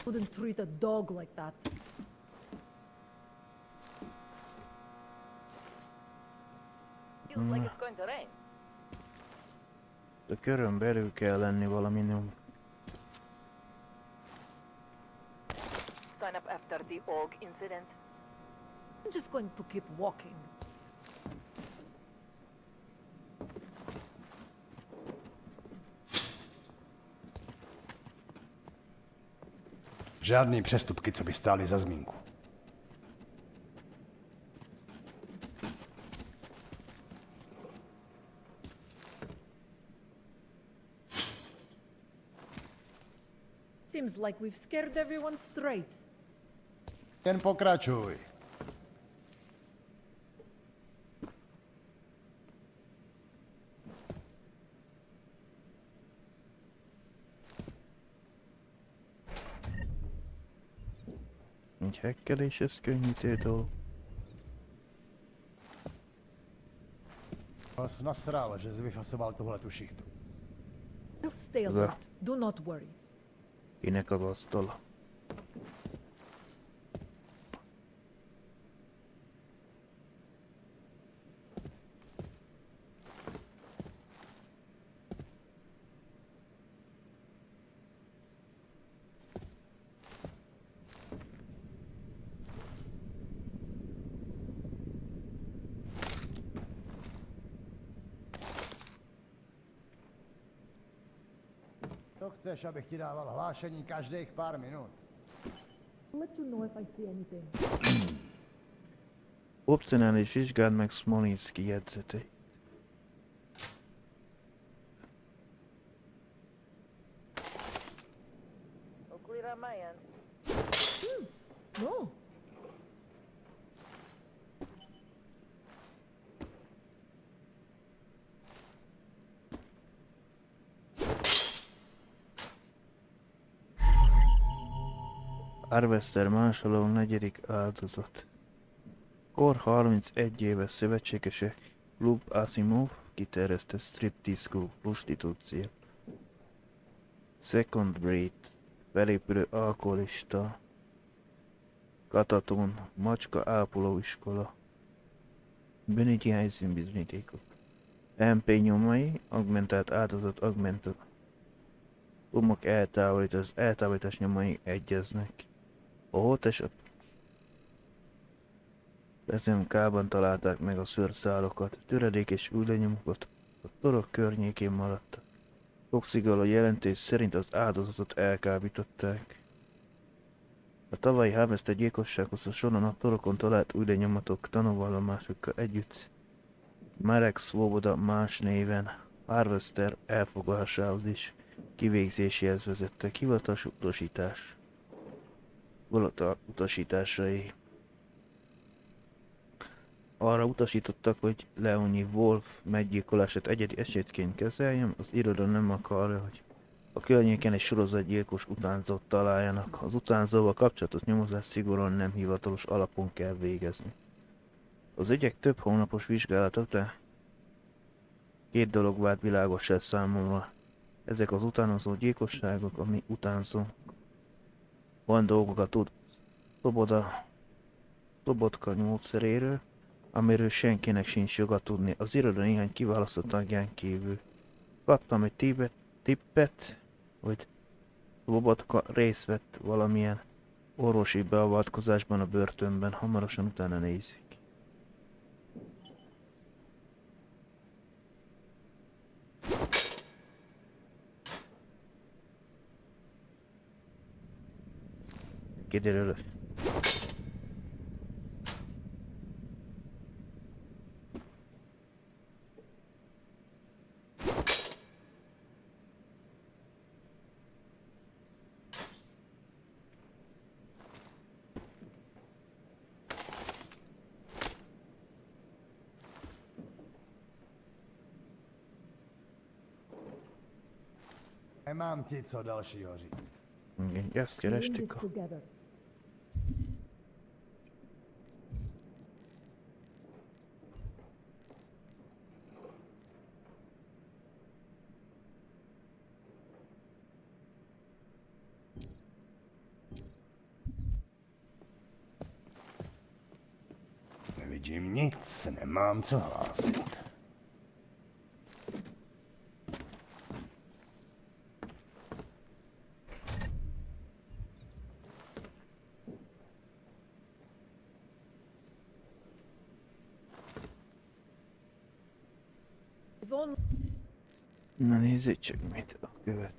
Wouldn't treat a dog like that. Feels like it's going to rain. A körön belül kell lenni valami nyom. Sign up after the Og incident. I'm just going to keep walking. Žádný přestupky, co by stály za zmínku. Seems like we've scared everyone straight. Jen pokračuj. Egy hekkelés, ez könnyítő dolog. Azt nasrala, že jsi vyfasoval tuhle tu šichtu. We'll stay alert. Do not worry. Kinek az asztala? To chceš, abych ti dával hlášení každých pár minut? I'll let you know if I see anything. Opcionális vizsgáld meg Smolinski jegyzeteit. No clear on my end. No. Harvester másoló negyedik áldozat. Kor 31 éves szövetségesek. Klub Asimov kiterjesztett striptease klub prostitúció. Second Breed felépülő alkoholista. Kataton macska ápolóiskola. Bűnügyi helyszínbizonyítékok. MP nyomai, augmentált áldozat, augmentált. Umok eltávolítás nyomai egyeznek. A holteset SMK-ban találták meg a szőrszálokat, töredék és új lenyomokat a torok környékén maradtak. Toxikoló jelentés szerint az áldozatot elkábították. A tavalyi Harvester gyilkossághoz hasonlóan a torokon talált új lenyomatok tanúvallomásokkal együtt Marek Svoboda más néven Harvester elfogásához is kivégzéséhez vezettek. Hivatalos utasításai arra utasítottak, hogy Leonyi Wolf meggyilkolását egyedi esetként kezeljem, az iroda nem akarja, hogy a környéken egy sorozatgyilkos utánzót találjanak. Az utánzóval kapcsolatos nyomozást szigorúan nem hivatalos alapon kell végezni. Az ügyek több hónapos vizsgálat után két dolog vált világossá számomra. Ezek az utánozó gyilkosságok, ami utánzók. Van dolgokat tud Szobodka módszeréről, amiről senkinek sincs joga tudni, az iroda néhány kiválasztott tagján kívül. Kaptam egy tippet, hogy Szobodka részt vett valamilyen orvosi beavatkozásban a börtönben, hamarosan utána nézik. Kiderül. Nemám ti co dalšího říct. Igen, ezt kerestik a... Nevidím nic, nemám co hlásit. Na nézzük csak mit a követ.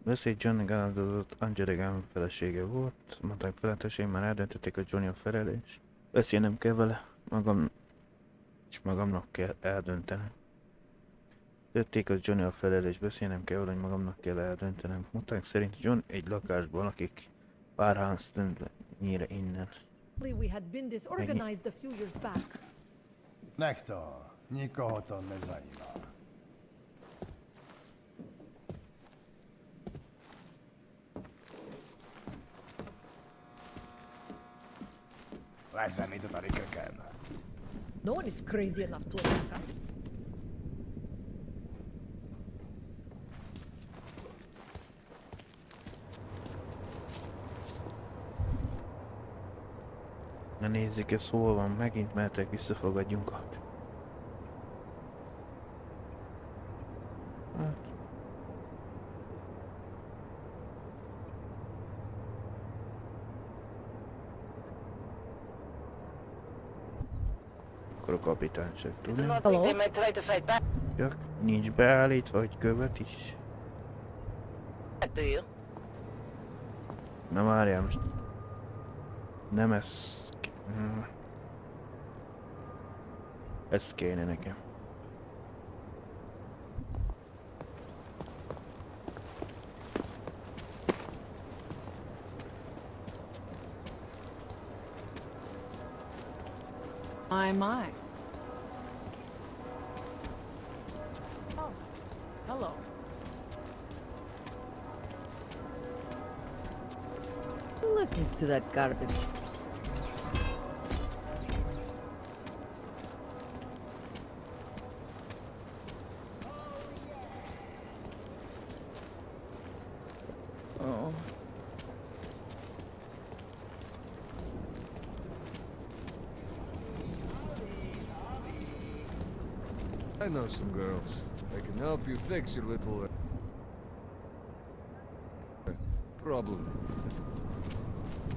Beszéd Johnny áldozott Angela felesége volt. Mondták feletteség, már eldöntötték, hogy Johnny a felelős. Beszélnem kell vele, magamnak kell eldöntenem. Tették, hogy Johnny a felelős, beszélnem kell vele, hogy magamnak kell eldöntenem. Mondták szerint John egy lakásban lakik pár háztömbnyire innen. We had been disorganized a few years back. Nech to, nikoho to nezajímá. Leszámítod köken. No one is crazy enough to attack us. Na nézzük, ez hol van, megint mehetek, visszafogadjunk át. Hát. Akkor a kapitány sem tudja. Ja, nincs beállítva, hogy követ is. Na várjál most. Nem ez... Ez kéne nekem. My. Oh, hello. Who listens to that garbage? Oh. I know some girls. They can help you fix your little problem.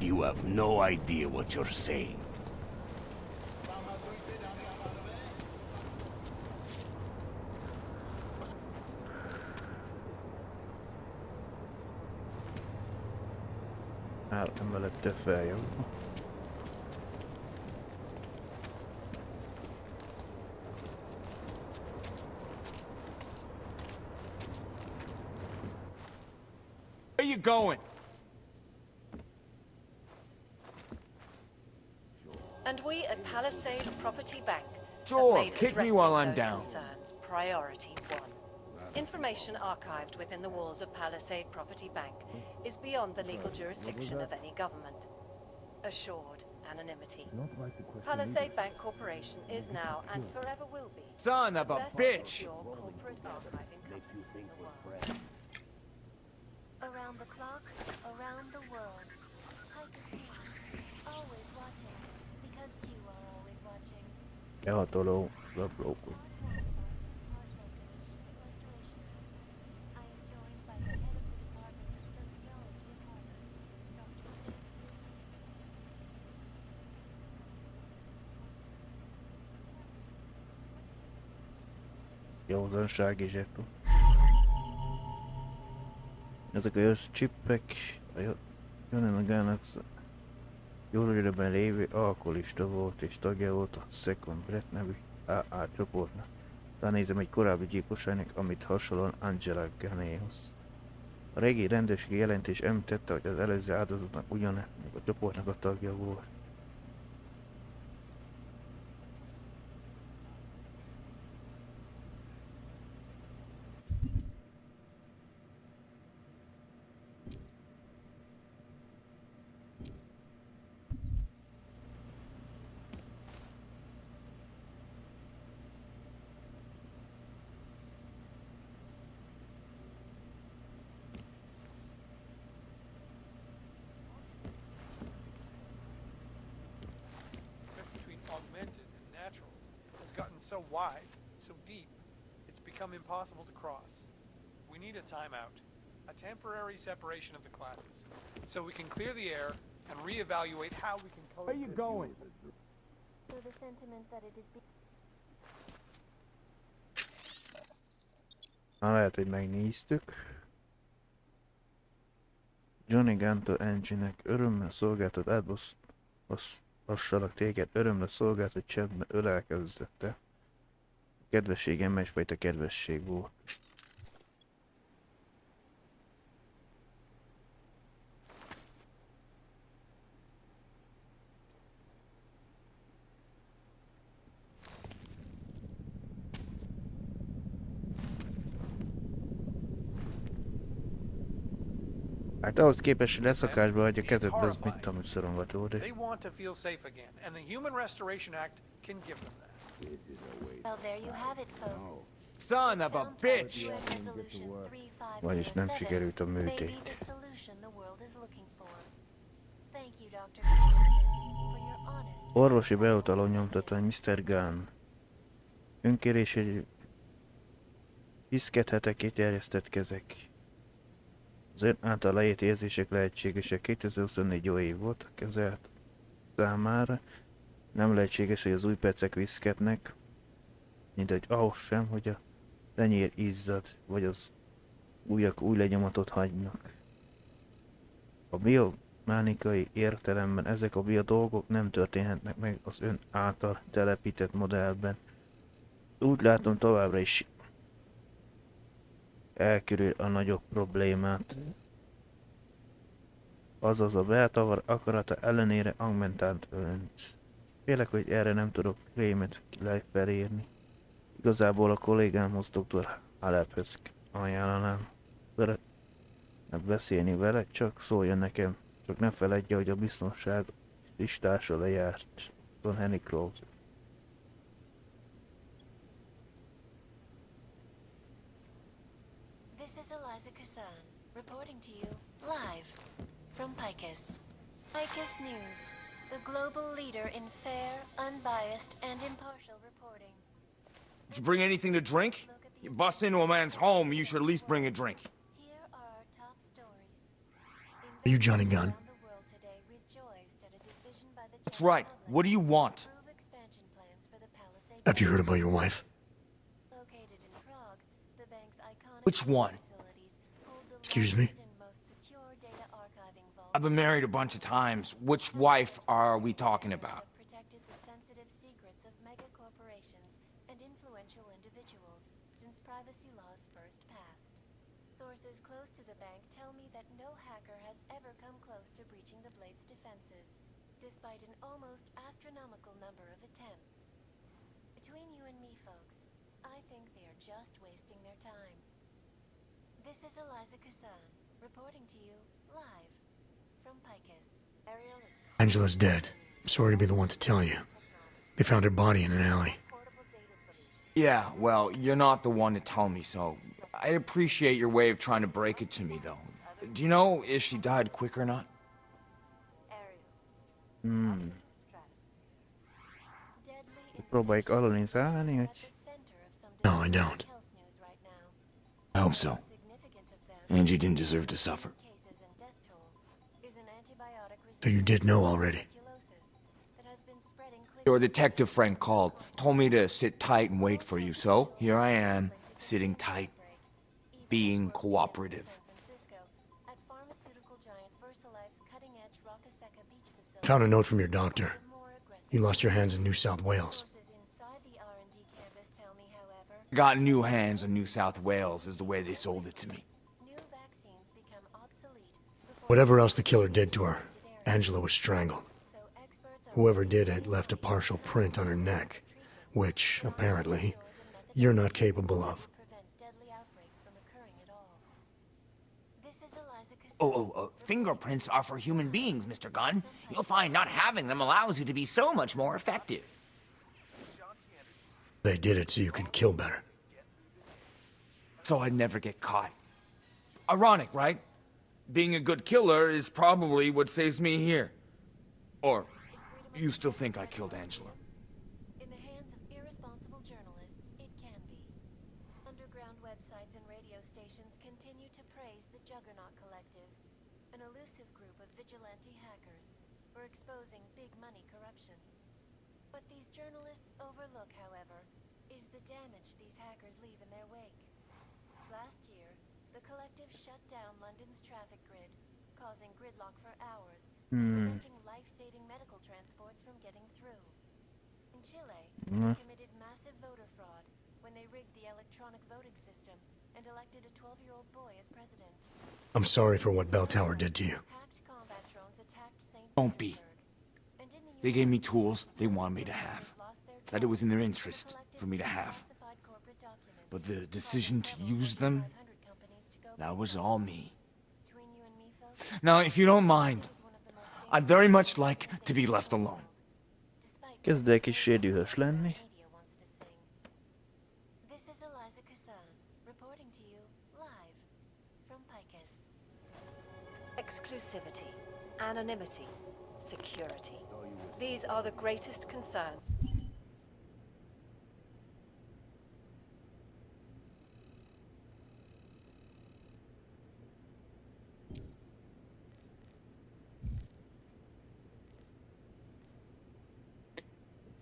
You have no idea what you're saying. Emellette feljön. Where you going? And we at Palisade Property Bank Sure, have made kick me addressing while I'm those down. concerns priority one. Information archived within the walls of Palisade Property Bank is beyond the legal jurisdiction of any government. Assured anonymity. Palisade Bank Corporation is now and forever will be Son of the a best bitch! secure corporate archiving company in the world. Around the clock, around the world. Always watching, because you are always watching. Elhatoló laplókod. Józanság és ekkor. Ezek a jössz csippek, jönne magának jólőrben lévő alkoholista volt és tagja volt a Second Breath nevű AA csoportnak. Talán nézem egy korábbi gyilkosságnak, amit hasonlóan Angela Ganéhoz. A régi rendőrségi jelentés említette, hogy az előző áldozatnak ugyanek a csoportnak a tagja volt. So wide, so deep, it's become impossible to cross. We need a timeout, a temporary separation of the classes, so we can clear the air and reevaluate how we can coexist. Where you going? So the sentiment that it is Lehet, hogy megnéztük. Johnny Ganto Engine-nek örömmel szolgáltat átbaszlassalak téged, örömmel szolgált, hogy csendben ölelkezette. Kedvességem egyfajta kedvesség volt. Hát ahhoz képest, hogy leszakásba hagyja kezed, de az mit tudom, hogy szorongató, de... They want to feel safe again, and the Human Restoration Act can give them that. Well, there you have it, folks. Son of a bitch! Vagyis nem sikerült a műtét. Maybe the solution the world is looking for. Thank you, Dr. for your honest... Orvosi beutaló nyomtatvány, Mr. Gunn. Önkérésé viszkethetek kiterjesztett kezek. Az ön által leírt érzések lehetségesek. 2024 jó év volt a kezelt számára. Nem lehetséges, hogy az új percek viszketnek, mint egy ahhoz sem, hogy a tenyér izzad, vagy az újak új lenyomatot hagynak. A biománikai értelemben ezek a biodolgok nem történhetnek meg az ön által telepített modellben. Úgy látom, továbbra is elkerül a nagyobb problémát. Azaz a beltavar akarata ellenére augmentált önt. Félek, hogy erre nem tudok krémet felírni. Igazából a kollégámhoz, dr. Halephez ajánlanám. Szeretnék beszélni vele, csak szóljon nekem. Csak ne feledje, hogy a biztonság listása lejárt. Don Henry Close. Reporting to you live from Picus. Picus News, the global leader in fair, unbiased, and impartial reporting. Did you bring anything to drink? You bust into a man's home, you should at least bring a drink. Here are our top stories. Are you Johnny Gunn? That's right. What do you want? Have you heard about your wife? Which one? Excuse me? I've been married a bunch of times. Which wife are we talking about? Protected the sensitive secrets of megacorporations and influential individuals since privacy laws first passed. Sources close to the bank tell me that no hacker has ever come close to breaching the Blade's defenses, despite an almost astronomical number of attempts. Between you and me, folks, I think they are just wasting their time. This is Eliza Kassan, reporting to you live from Picus. Ariel is... Angela's dead. I'm sorry to be the one to tell you. They found her body in an alley. Yeah, well, you're not the one to tell me, so I appreciate your way of trying to break it to me, though. Do you know if she died quick or not? Próbáljuk alulizálni, hogy... No, I don't. I hope so. Angie didn't deserve to suffer. So you did know already. Your detective friend called, told me to sit tight and wait for you, so here I am, sitting tight, being cooperative. Found a note from your doctor. You lost your hands in New South Wales. Got new hands in New South Wales is the way they sold it to me. Whatever else the killer did to her, Angela was strangled. Whoever did it left a partial print on her neck, which, apparently, you're not capable of. Fingerprints are for human beings, Mr. Gunn. You'll find not having them allows you to be so much more effective. They did it so you can kill better. So I'd never get caught. Ironic, right? Being a good killer is probably what saves me here. Or, you still think I killed Angela? In the hands of irresponsible journalists, it can be. Underground websites and radio stations continue to praise the Juggernaut Collective, an elusive group of vigilante hackers, for exposing big money corruption. What these journalists overlook, however, is the damage these hackers leave in their wake. Last year, the collective shut down London's traffic grid, causing gridlock for hours, preventing life-saving medical transports from getting through. In Chile, they committed massive voter fraud when they rigged the electronic voting system and elected a 12-year-old boy as president. I'm sorry for what Bell Tower did to you. Hacked combat drones attacked St. Don't be. They gave me tools they wanted me to have. That it was in their interest for me to have. But the decision to use them, that was all me. Now, if you don't mind, I'd very much like to be left alone. Kezd egy kis dühös lenni. This is Eliza Kassan, reporting to you live from Picus. Exclusivity, anonymity, security. These are the greatest concerns.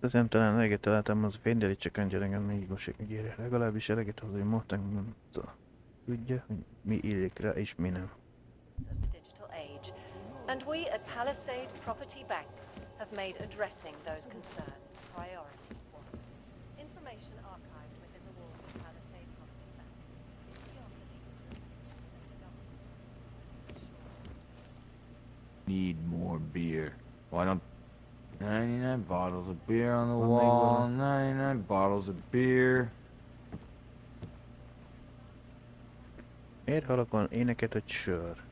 Azt hiszem talán eleget találtam az féndeli, csak annyira engem még most ígérje. Legalábbis eleget az, hogy Morten tudja, hogy mi illik rá és mi nem. Digital age. And we at Palisade Property Bank have made addressing those concerns priority one. Information archived within the walls of Palisade Property Bank is beyond the legal jurisdiction of the government. Need more beer. Why don't 99 bottles of beer on the wall, 99 bottles of beer. Miért halakon éneket, hogy sör?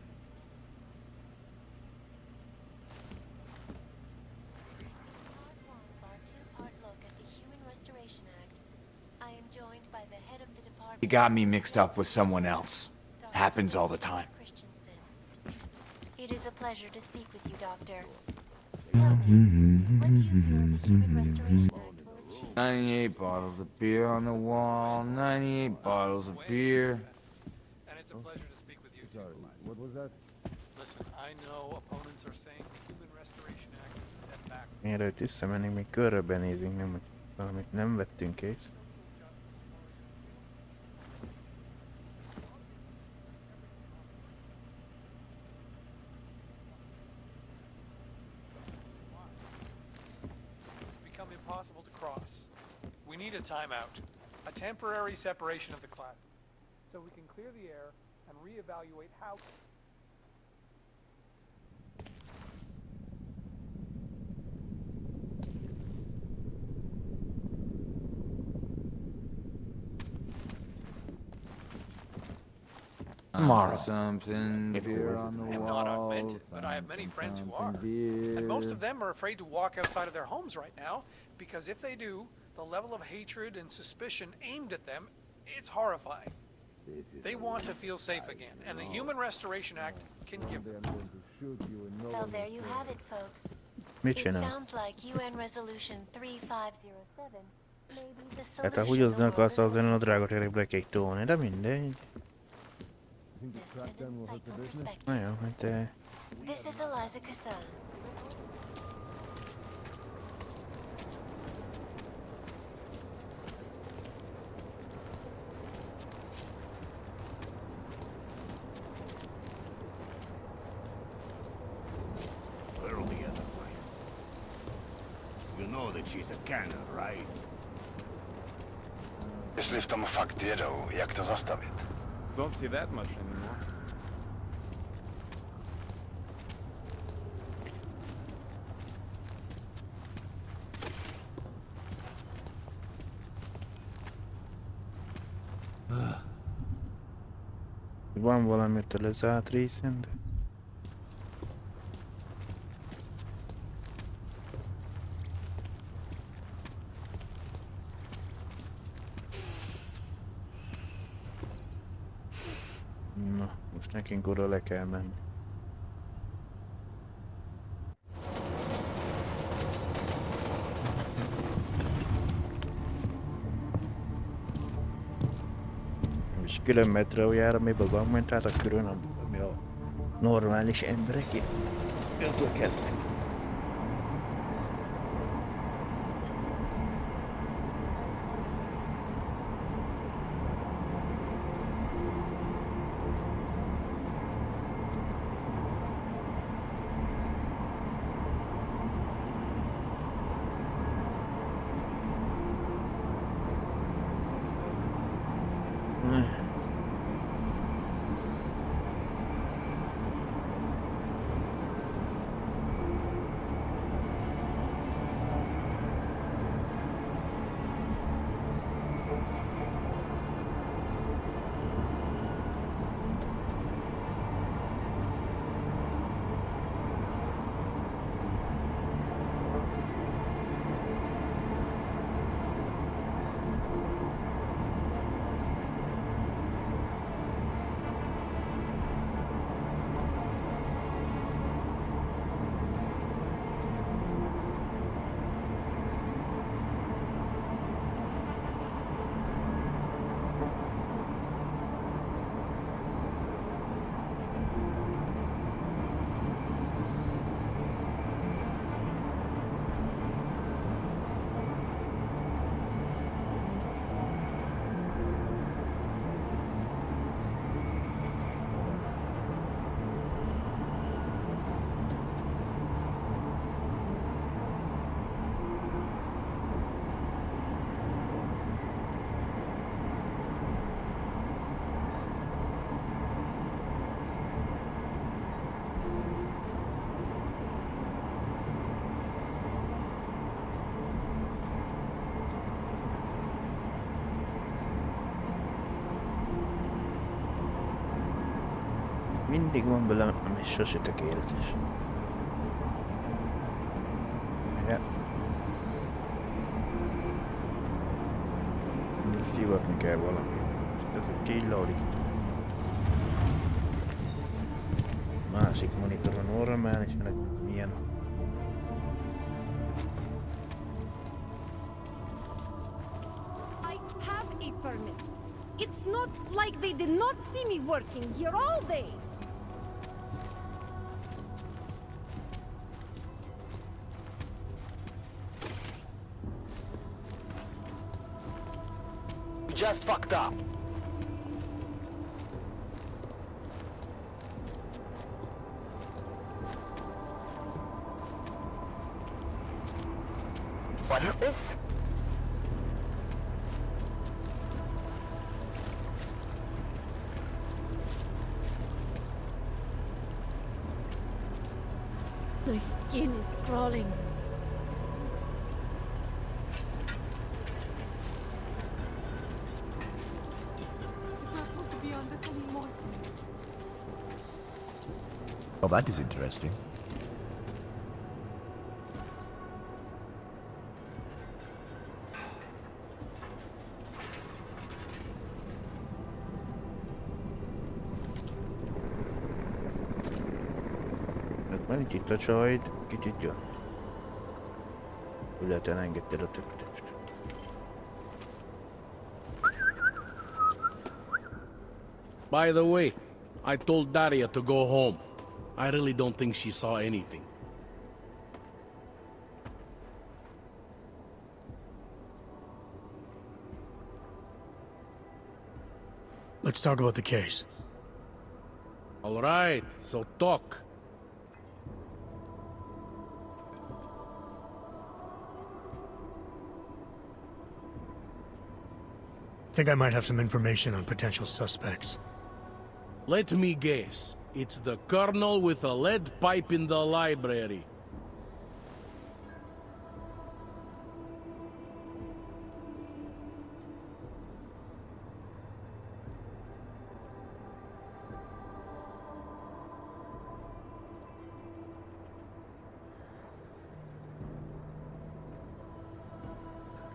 You got me mixed up with someone else. Happens all the time. It is a pleasure to speak with you, Doctor. Tell me, what do you feel the Human Restoration Act will achieve? 98 bottles of beer on the wall, 98 bottles of beer. And it's a pleasure to speak with you too, Eliza. What was that? Listen, I know opponents are saying the Human Restoration Act is a step back. Mielőtt visszamennénk, még körbe nézünk, nem, hogy valamit nem vettünk ész. Impossible to cross. We need a timeout, a temporary separation of the class, so we can clear the air and reevaluate how. Tomorrow. Something beer on the I am wall. not augmented, but I have many friends who are. And most of them are afraid to walk outside of their homes right now, because if they do, the level of hatred and suspicion aimed at them, it's horrifying. They want to feel safe again, and the Human Restoration Act can give them. Well, there you have it, folks. Mit It csinál? sounds like UN Resolution 3507 may be the Hát ha solution úgy the world akarsz, is az looking a drága tényleg be kell tolni, de mindegy. Na jó, hát This is Eliza Kassan. We're on the other way. You know that she's a cannon, right? Jestli v tom fakt jedou, jak to zastavit? Don't see that much anymore. van valamit a lezárt részen, de... Na, most nekünk oda le kell menni. És külön metrojára, amiben van ment, tehát a külön, ami a normális emberek, azok kellnek. Mindig van bele, ami sose tökéletes. Ja. De szivatni kell valami. Ez a killalik. Másik monitoron orra már, és ennek milyen. I have a permit. It's not like they did not see me working here all day. You just fucked up. What's this? My skin is crawling. Oh, that is interesting. Mert itt a csajt, kicsit jön. Ületen engedted a többtest. By the way, I told Daria to go home. I really don't think she saw anything. Let's talk about the case. All right, so talk. I think I might have some information on potential suspects. Let me guess. It's the colonel with a lead pipe in the library.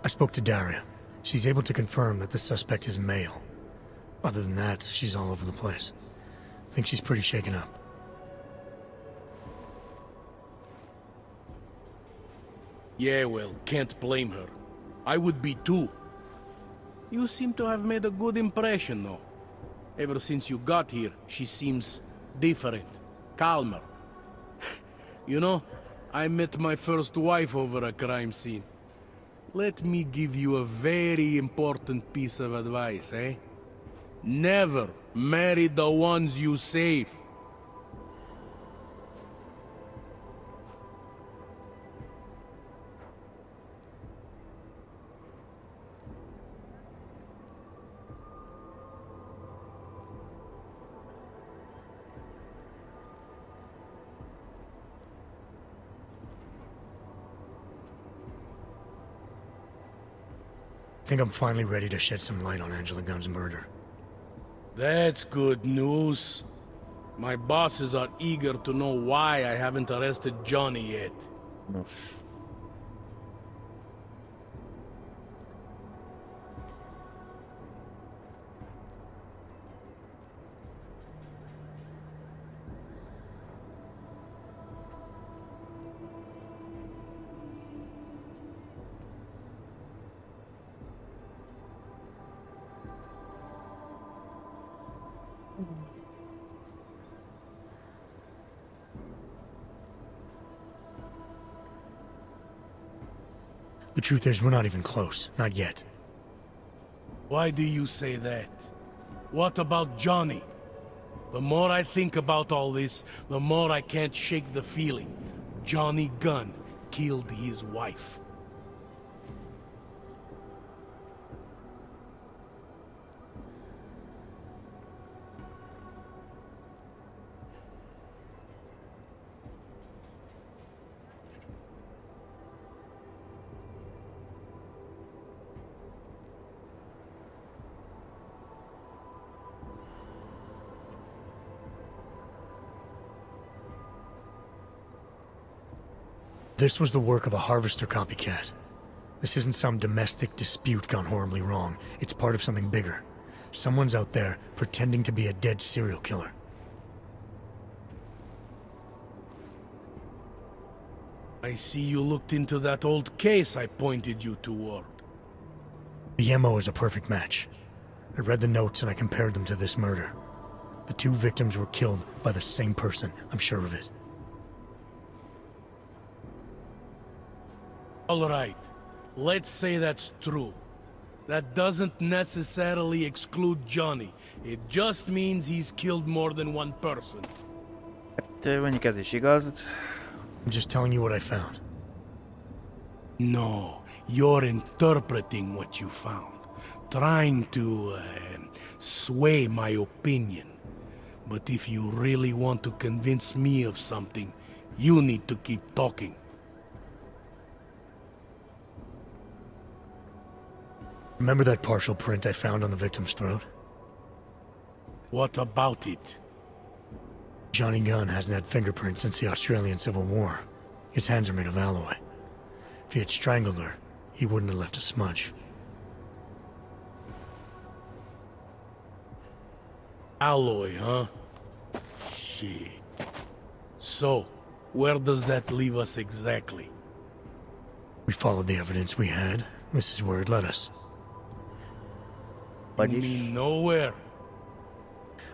I spoke to Daria. She's able to confirm that the suspect is male. Other than that, she's all over the place. I think she's pretty shaken up. Yeah, well, can't blame her. I would be too. You seem to have made a good impression, though. Ever since you got here, she seems different, calmer. You know, I met my first wife over a crime scene. Let me give you a very important piece of advice, eh? Never marry the ones you save. I think I'm finally ready to shed some light on Angela Gunn's murder. That's good news. My bosses are eager to know why I haven't arrested Johnny yet. Nos. The truth is, we're not even close. Not yet. Why do you say that? What about Johnny? The more I think about all this, the more I can't shake the feeling. Johnny Gunn killed his wife. This was the work of a harvester copycat. This isn't some domestic dispute gone horribly wrong. It's part of something bigger. Someone's out there pretending to be a dead serial killer. I see you looked into that old case I pointed you toward. The MO is a perfect match. I read the notes and I compared them to this murder. The two victims were killed by the same person, I'm sure of it. All right, let's say that's true. That doesn't necessarily exclude Johnny. It just means he's killed more than one person. Mondjuk ez is igaz. I'm just telling you what I found. No, you're interpreting what you found. Trying to sway my opinion. But if you really want to convince me of something, you need to keep talking. Remember that partial print I found on the victim's throat? What about it? Johnny Gunn hasn't had fingerprints since the Australian Civil War. His hands are made of alloy. If he had strangled her, he wouldn't have left a smudge. Alloy, huh? Shit. So, where does that leave us exactly? We followed the evidence we had. This is where it led us. You mean nowhere?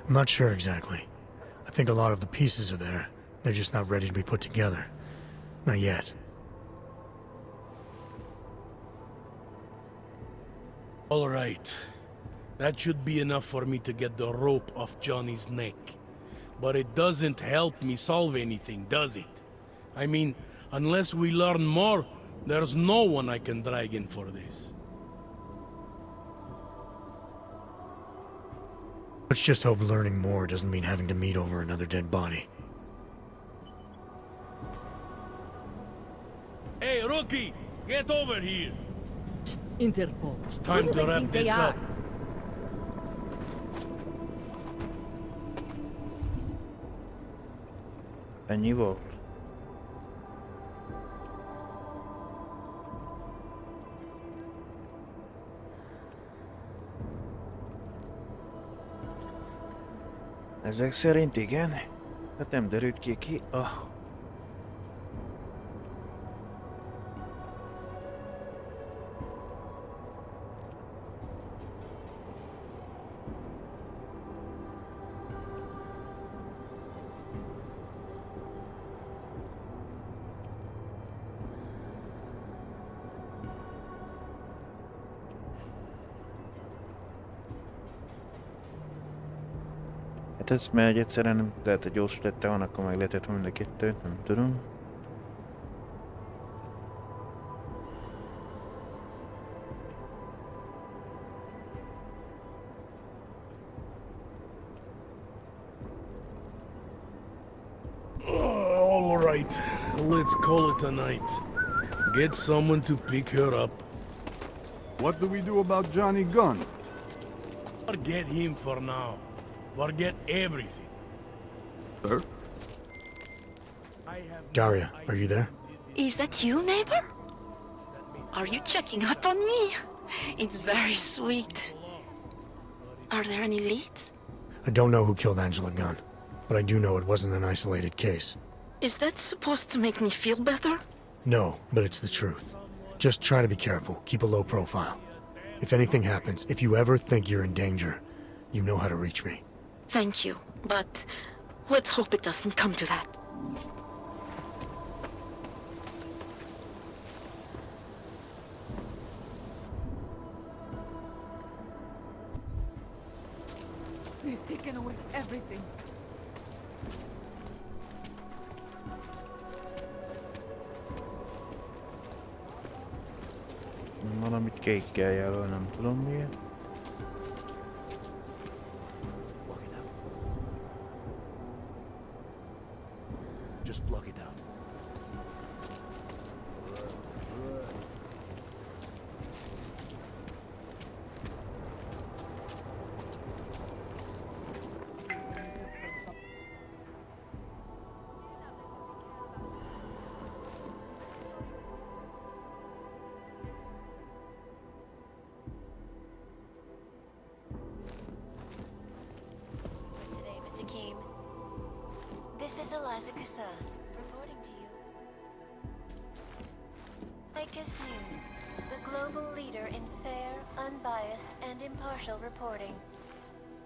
I'm not sure exactly. I think a lot of the pieces are there. They're just not ready to be put together. Not yet. All right. That should be enough for me to get the rope off Johnny's neck. But it doesn't help me solve anything, does it? I mean, unless we learn more, there's no one I can drag in for this. Let's just hope learning more doesn't mean having to meet over another dead body. Hey, rookie! Get over here! Interpol. It's time Who do to they wrap think this they up. are? Ennyi volt. Ezek szerint igen. Hát nem derült ki a... Hát ez megy egyszerűen, lehet, hogy gyors lette van, akkor meg lehetett mind a kettőt, nem tudom. All right, let's call it a night. Get someone to pick her up. What do we do about Johnny Gunn? Forget him for now. Forget everything. Sir? Daria, are you there? Is that you, neighbor? Are you checking up on me? It's very sweet. Are there any leads? I don't know who killed Angela Gunn, but I do know it wasn't an isolated case. Is that supposed to make me feel better? No, but it's the truth. Just try to be careful, keep a low profile. If anything happens, if you ever think you're in danger, you know how to reach me. Thank you, but let's hope it doesn't come to that. He's taken away everything. Valamit kékkel jelöl, nem tudom miért. Just block it out. This is Eliza Cassan, reporting to you. Vegas News, the global leader in fair, unbiased, and impartial reporting.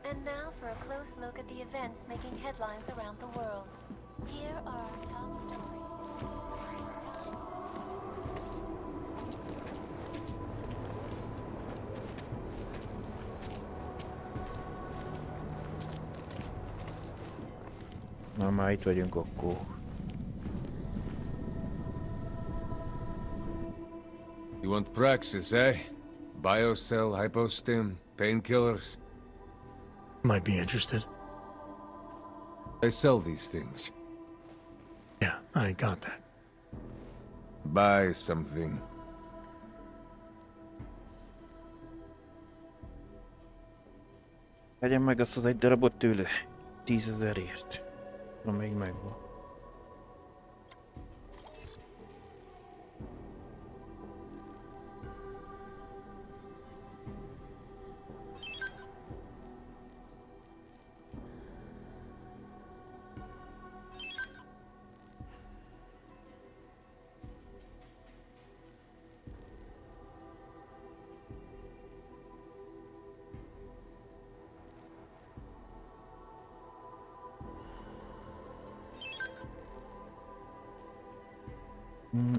And now for a close look at the events making headlines around the world. Here are our top stories. Na, már itt vagyunk akkor. You want praxis, eh? Biocell, hypostim, painkillers? Might be interested. I sell these things. Yeah, I got that. Buy something. Vegyem meg azt az egy darabot tőle. 10 000-ért. Na, még megvan.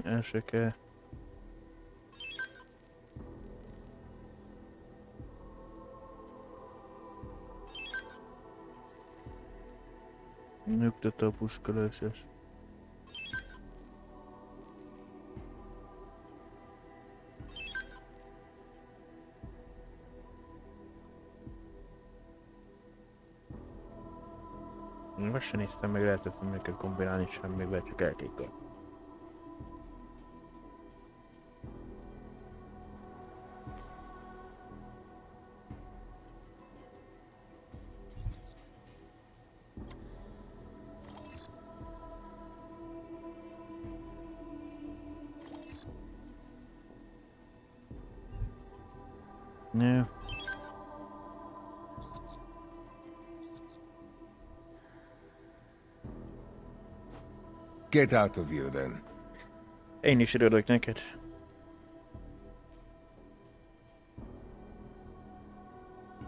Első kell. Nyugtató a puskolőses. Most sem néztem meg, lehetett, hogy meg kell kombinálni semmivel, csak elkékkel. Yeah. Get out of here then. Én is örülök neked.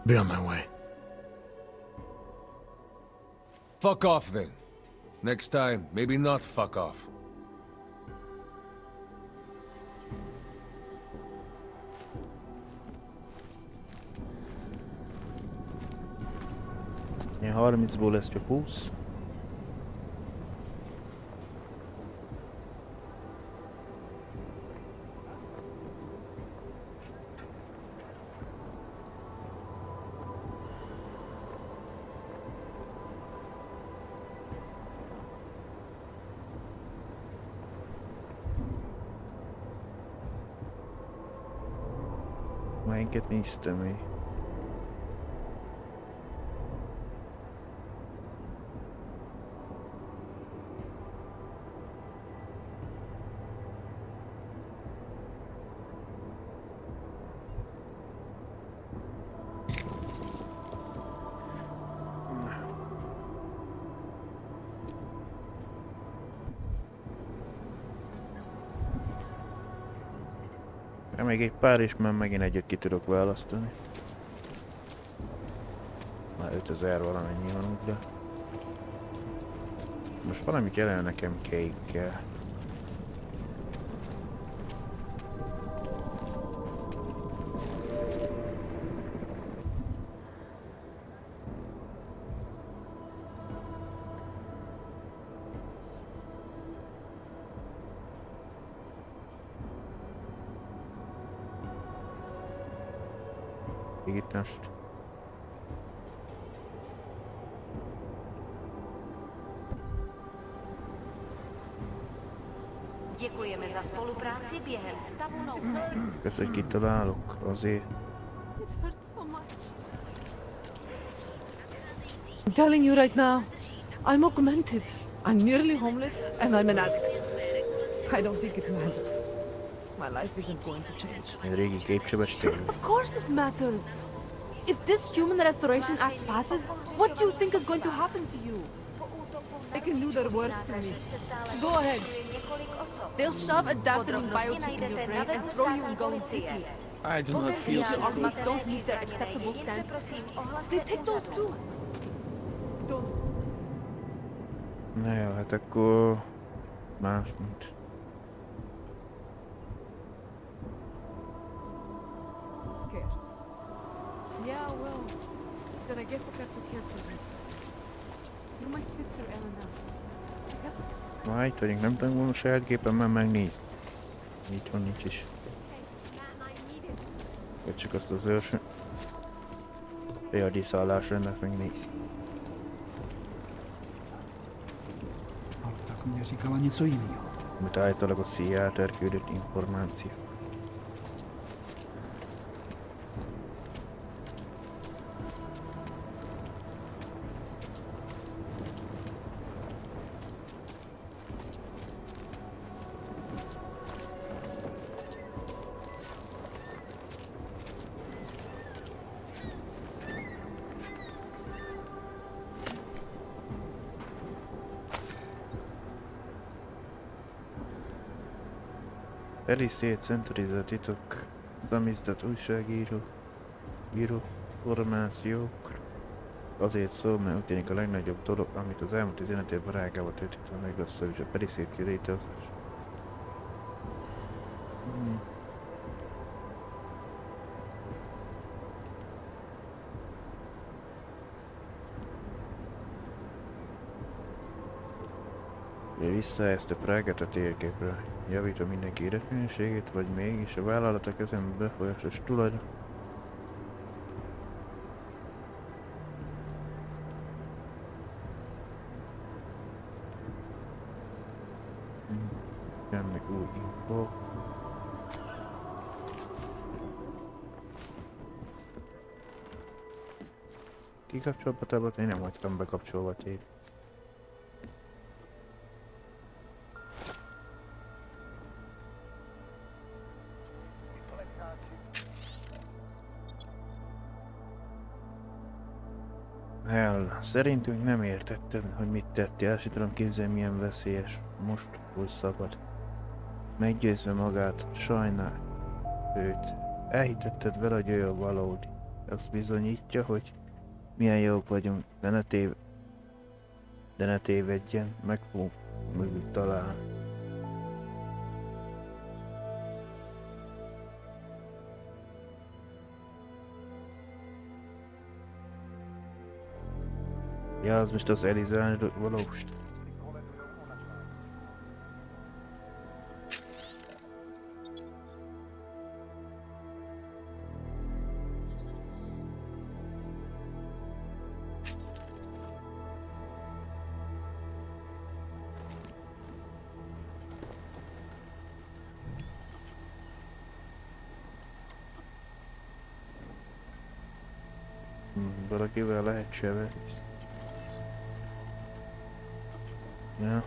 Be on my way. Fuck off then. Next time, maybe not fuck off. Ilyen 30-ból lesz csak 20. Melyiket néztem még? Még egy pár is, mert megint egyet ki tudok választani. Már 5000 valamennyi van, de... Most valamit jelent nekem kékkel. Itt most. Děkujeme za spolupráci během stavu nouze. Kösz, hogy kitalálok azért. I'm telling you right now, I'm augmented. I'm nearly homeless and I'm an addict. I don't think it matters. My life isn't going to change. Egy régi képcsöves tényleg. Of course it matters. If this Human Restoration Act passes, what do you think is going to happen to you? They can do their worst to me. Go ahead. They'll shove a deafening biochip in your brain and throw you in Gollum City. I do not feel so good. Armies don't meet their acceptable standards. They take those too. Don't. Na jó, hát akkor más mint. Care. Yeah, well, then I guess I have to care for you. You're my sister, Elena. Ma itt vagyunk, nem tudom, a saját gépemmel megnézni. Így van, nincs is. Vagy csak azt az őrsön. Szállásrendet megnézni. Ale tak mě říkala něco jiného. Amit általában a CIA által küldött információ. Elisét centralizált titok, szamizdat újságíró, formációkra. Azért szól, mert úgy tűnik a legnagyobb dolog, amit az elmúlt 15 évben rágával töltítve meg lesz, hogy a Elisét kirétezés. Visszahelyezte Prágát a térképről, javítva mindenki életminőségét, vagy mégis a vállalatok ezen befolyásos tulajdon. Semmi új info. Kikapcsolva a táblat, én nem hagytam bekapcsolva tét. Szerintünk nem értetted, hogy mit tettél, el sem tudom képzelni, milyen veszélyes most, hogy szabad. Meggyőzve magát, sajnál őt. Elhitetted vele, hogy ő a valódi. Ez bizonyítja, hogy milyen jók vagyunk, de ne tévedjen, meg fogunk mögük találni. Ja, az most az Elizánról valós. Valakivel lehet cseverni. Ja.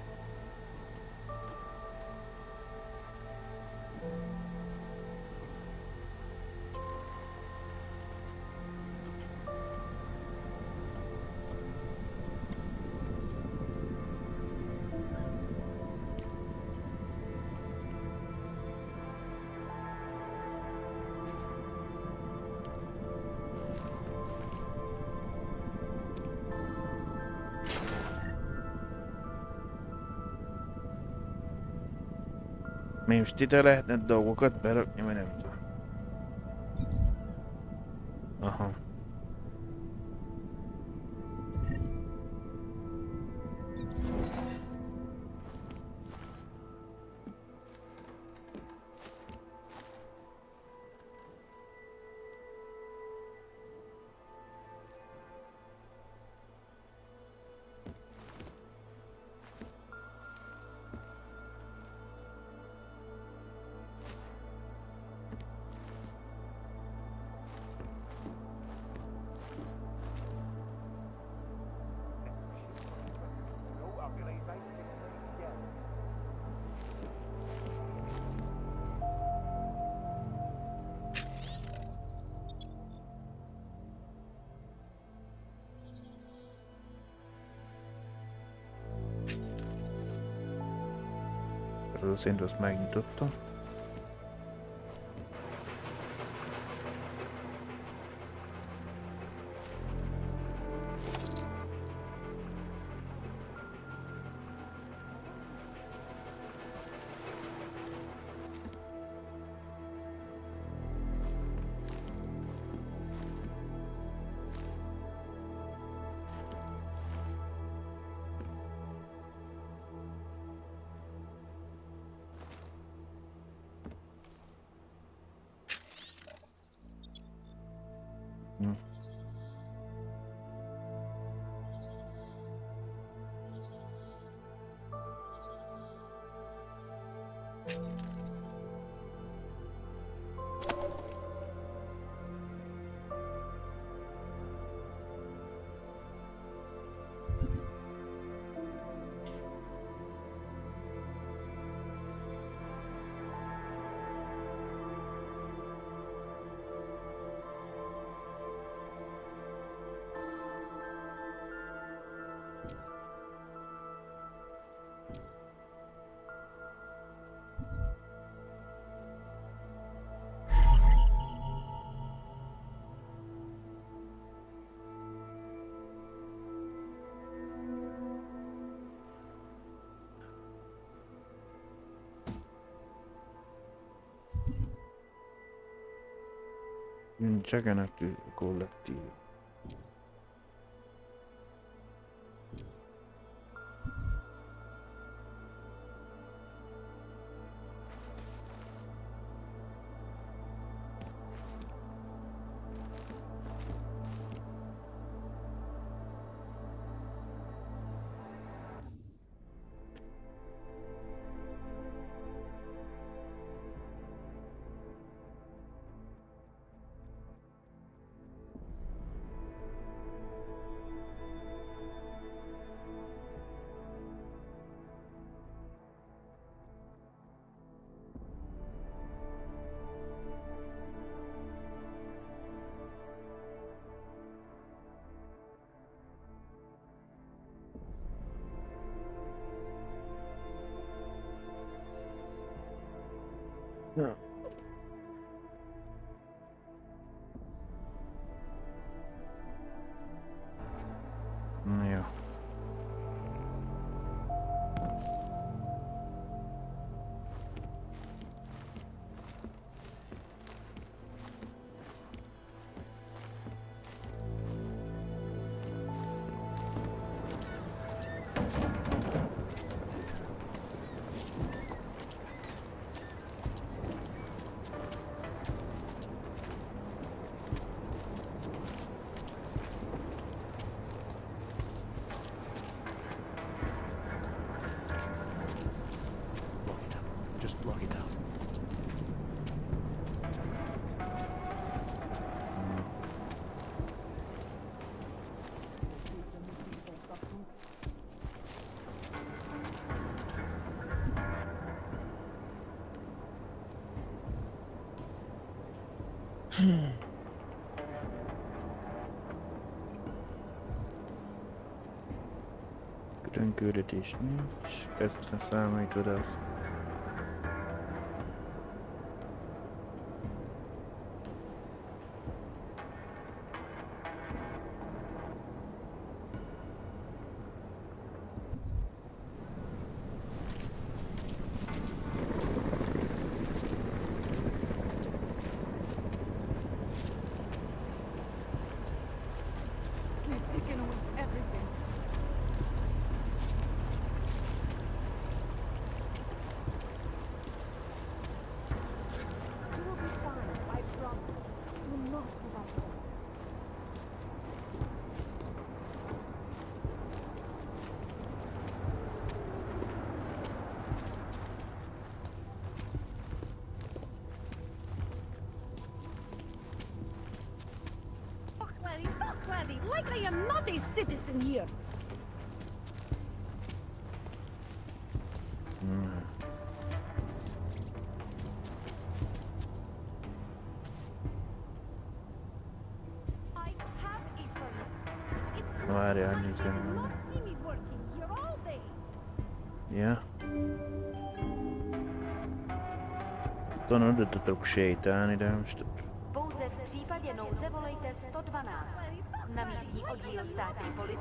Még most ide lehetne dolgokat berakni, vagy nem tudom. Aha. Az a szint azt megnyitottam. Gigantic collettivo. Ja. Ja. Just block it out. Külön küldetés nincs. Ezt a számítod az. They've taken away everything. You will be fine, I promise. You will not go back home. Talk, laddie, like I am not a citizen here. I have a permit. Várjál, You nézzem will meg. not see me working here all day. Ja. Oda tudok sétálni, de most... Pouze v případě nouze volejte 112 na místní oddíl státní policie.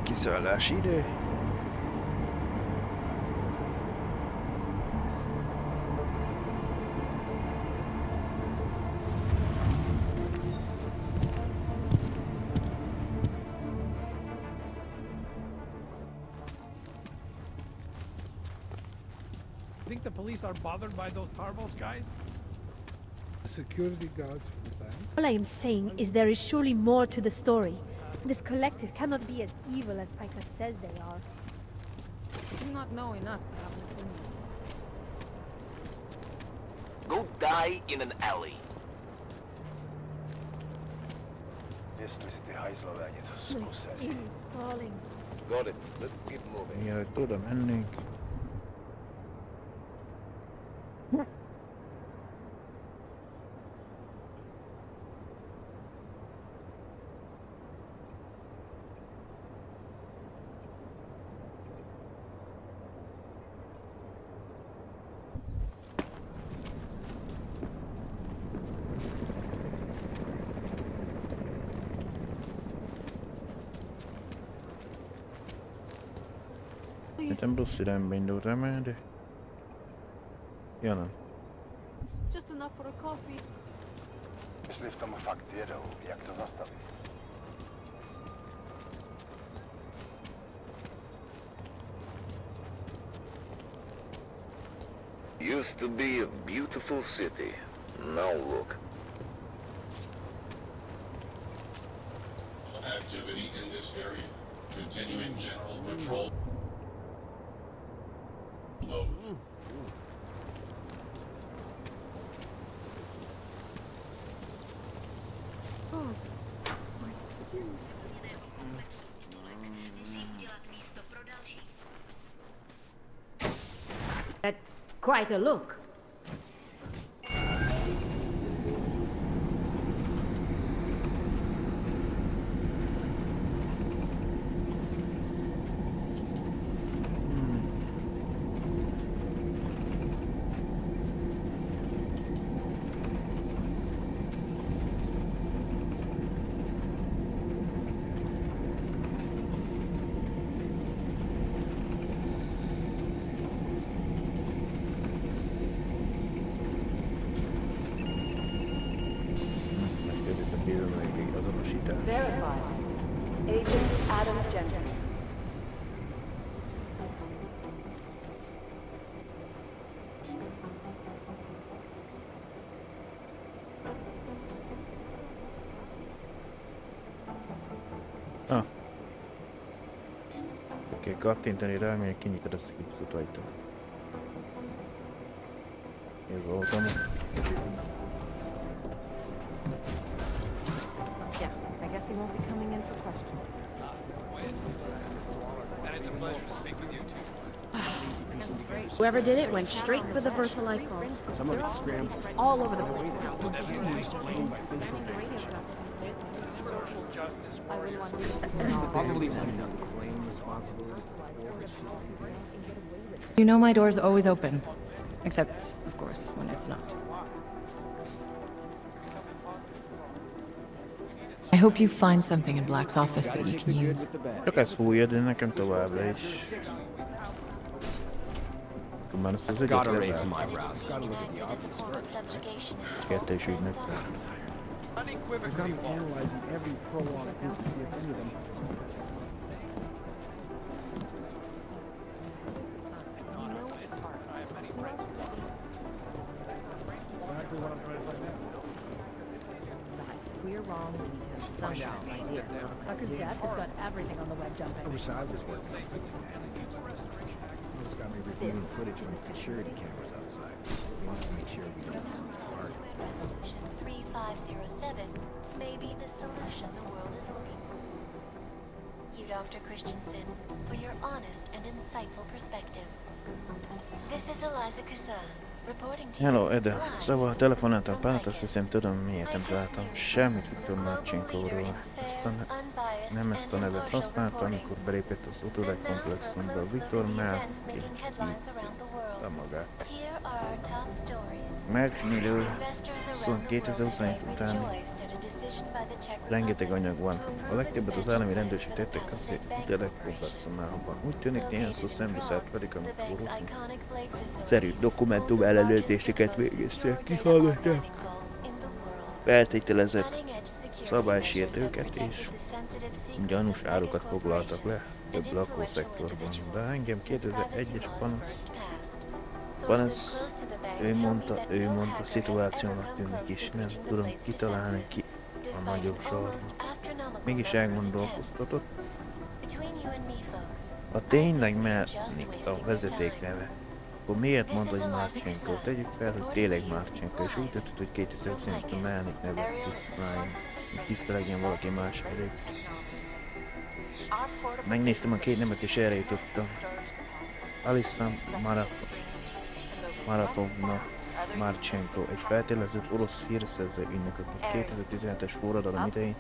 Kiszállási idő. Think the police are bothered by those Tarvos guys? Security guards for the bank. All I am saying is there is surely more to the story. This collective cannot be as evil as Pika says they are. I do not know enough to have an opinion. Go die in an alley. Jestli si ty hajzlové něco zkusili. Falling. Got it. Let's keep moving. Mielőtt oda mennénk. Szerintem rossz irányba indultam el, de... Ja nem. Just enough for a coffee. Jestli v tom fakt jedou, jak to zastavit? Used to be a beautiful city. Now look. Activity in this area. Continuing general patrol. Load. That's quite a look. Identitás. Verified. Agent Adam Jensen. Ah. Oké, kattintani rá, még kinyitod ezt a kibaszott ajtót. Ez voltam. Yeah, I guess he won't be coming in for questions. And it's a pleasure to speak with you too. Whoever did it went straight for the Versalite vault. Some of it's scrambled. It's all over the place. Social justice warriors. Probably someone doesn't claim responsibility. You know my door's always open. Except, of course, when it's not. I hope you find something in Black's office that you can use. Csak ezt fújja, de nekem továbbra is. Akkor már ezt az egyet lezárt. Kettős ügynök. Unequivocally analyzing every prologue proof to see if any of them. Exactly what I'm trying to find out. We're wrong. We need to have some idea. Tucker's death has got everything on the web dumping. I wish I was working. It's got me reviewing footage from security cameras outside. Wants to make sure we don't have to park. Resolution 3507 may be the solution the world is looking for. You, Dr. Christensen, for your honest and insightful perspective. This is Eliza Kassan, reporting to Hello, you. Ede. Szóval telefonáltam párat, azt hiszem tudom miért nem találtam semmit Viktor Marchenkoról. Nem ezt a nevet használta, amikor belépett az utódák komplexumba. Viktor Melkin hívta magát. Megmilő 2021 után rengeteg anyag van. A legtöbbet az állami rendőrség tettek az utódák komplexumában. Úgy tűnik néhány szó szembeszállt pedig, amikor szerű dokumentum ellenőrzéseket végeztek, kihallgatták feltételezett szabálysértőket és gyanús árukat foglaltak le több lakószektorban. De engem 2001-es panasz, ő mondta, szituációnak tűnik és nem tudom kitalálni ki a nagyobb sorban. Mégis elgondolkoztatott. Ha tényleg Melnik a vezeték neve, akkor miért mondta, hogy Marchenko? Tegyük fel, hogy tényleg Marchenko, és úgy döntött, hogy 2025-ben a Melnik neve tiszta legyen valaki más előtt. Megnéztem a két nevet, és erre jutottam. Alissa Maratovna Marchenko, egy feltételezett orosz hírszerző ügynök, aki 2017-es forradalom idején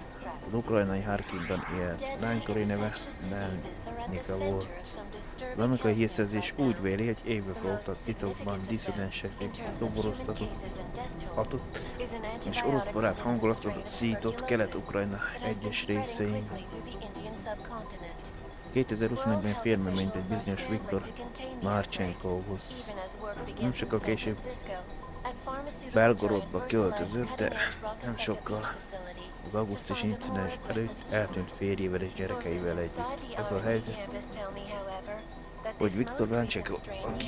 az ukrajnai Harkivban élt. Lánykori neve Melnika volt. Az amerikai hírszerzés úgy véli, hogy évek óta titokban disszidenseket toboroztatott, és orosz barát hangulatot szított Kelet-Ukrajna egyes részein. 2021-ben férjement egy bizonyos Viktor Marchenkohoz. Nem sokkal később Belgorodba költözött, de nem sokkal az augusztusi incidens előtt eltűnt férjével és gyerekeivel együtt. Ez a helyzet, hogy Viktor Marchenko, aki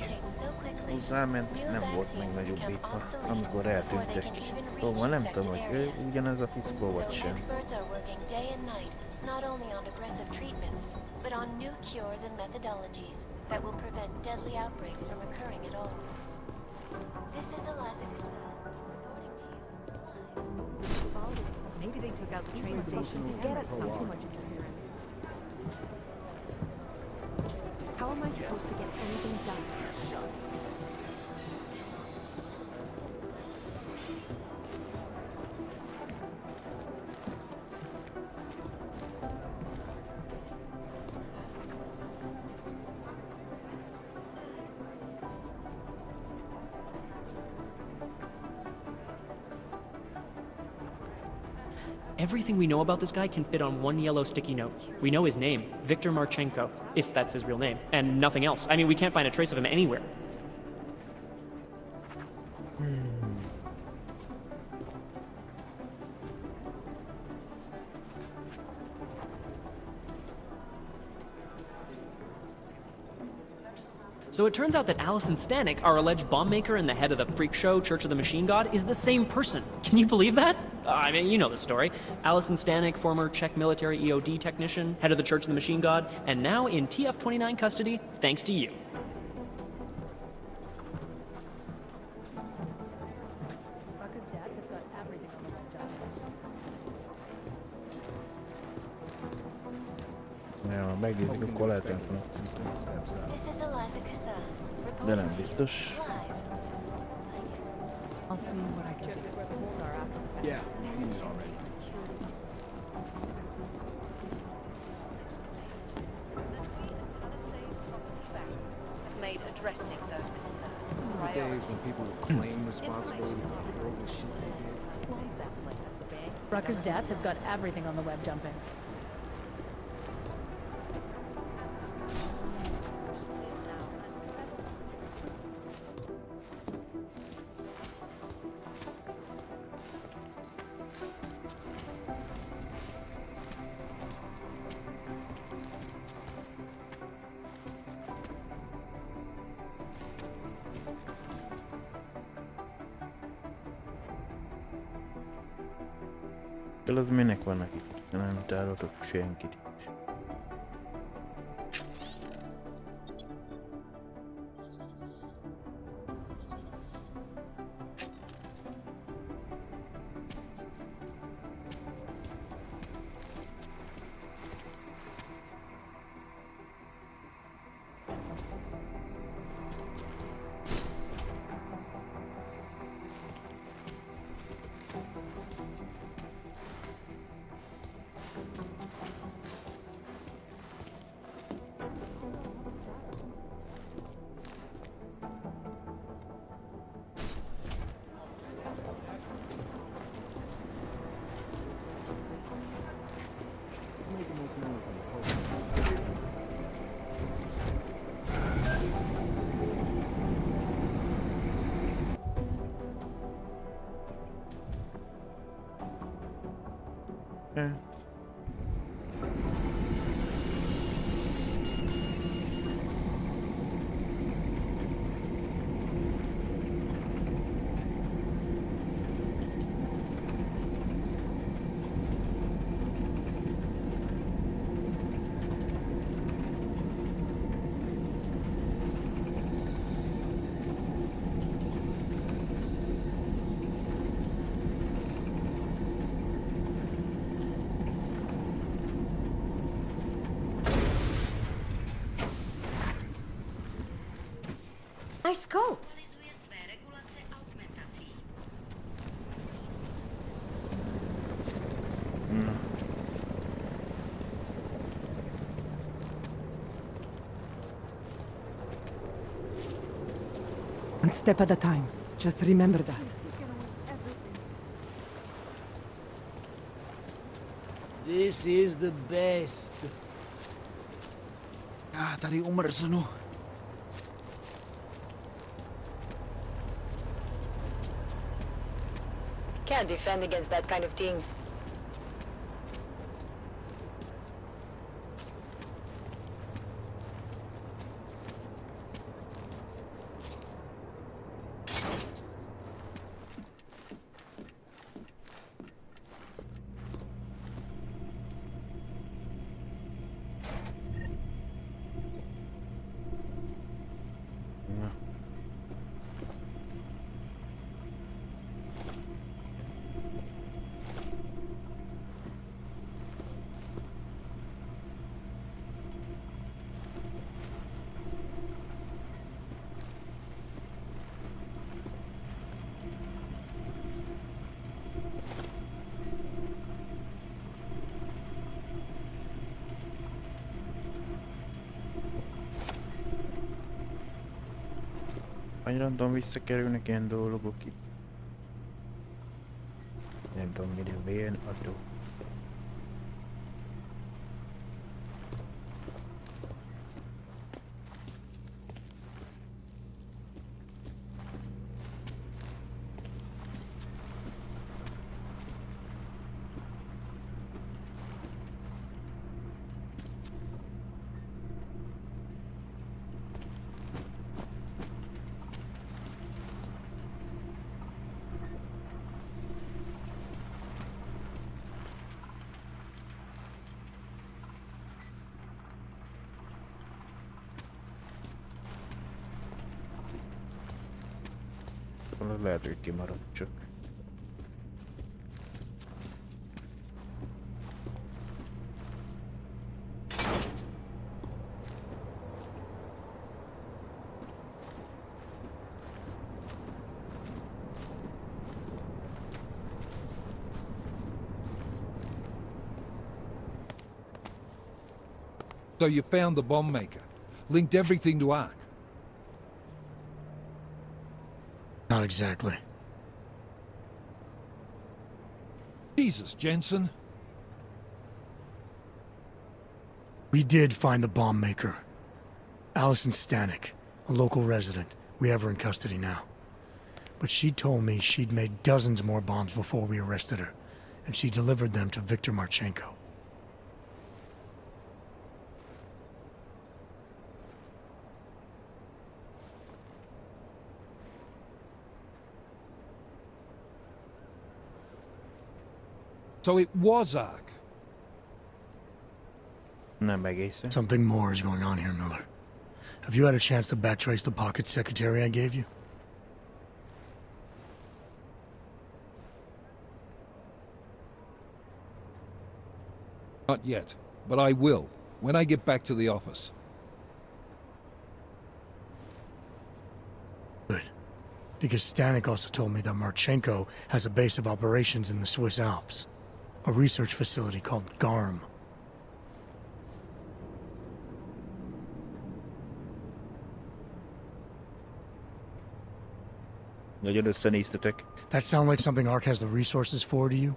hozzáment, nem volt meg nagyobbítva, amikor eltűntek. Szóval nem tudom, hogy ő ugyanez a fickó vagy sem. But on new cures and methodologies that will prevent deadly outbreaks from occurring at all. This is Eliza Kassan, reporting to you. Maybe they took out the train station to get at some too much interference. How am I supposed to get anything done? Everything we know about this guy can fit on one yellow sticky note. We know his name, Viktor Marchenko, if that's his real name, and nothing else. I mean, we can't find a trace of him anywhere. So it turns out that Allison Stanek, our alleged bomb maker and the head of the freak show Church of the Machine God, is the same person. Can you believe that? I mean, you know the story. Allison Stanek, former Czech military EOD technician, head of the Church of the Machine God, and now in TF-29 custody, thanks to you. Rucker's dad has got everything on the web Ja, megnézik, akkor lehet, hogy This is Eliza Kassan. de nem biztos. I'll see what I can do. Where the holes are after. Yeah, I've seen it already. Made addressing those concerns a Days priority. when people would claim responsibility for the horrible shit they did. Rucker's death has got everything on the web jumping. Az minek vannak itt? Nem tároltok senkit itt. Nice go. One step at a time. Just remember that. This is the best. Tady umrznu. Can't defend against that kind of thing. Annyira tudom visszakerülnek ilyen dolgok itt. Nem tudom milyen adó. lehet, hogy kimaradt csak. So you found the bomb maker, linked everything to Ark. Not exactly. Jesus, Jensen. We did find the bomb maker. Allison Stanek, a local resident. We have her in custody now. But she told me she'd made dozens more bombs before we arrested her, and she delivered them to Viktor Marchenko. So it was Ark. Nem egészen. Something more is going on here, Miller. Have you had a chance to backtrace the pocket secretary I gave you? Not yet, but I will, when I get back to the office. Good. Because Stanek also told me that Marchenko has a base of operations in the Swiss Alps. A research facility called GARM. Nagyon összenéztetek. That sound like something Ark has the resources for to you?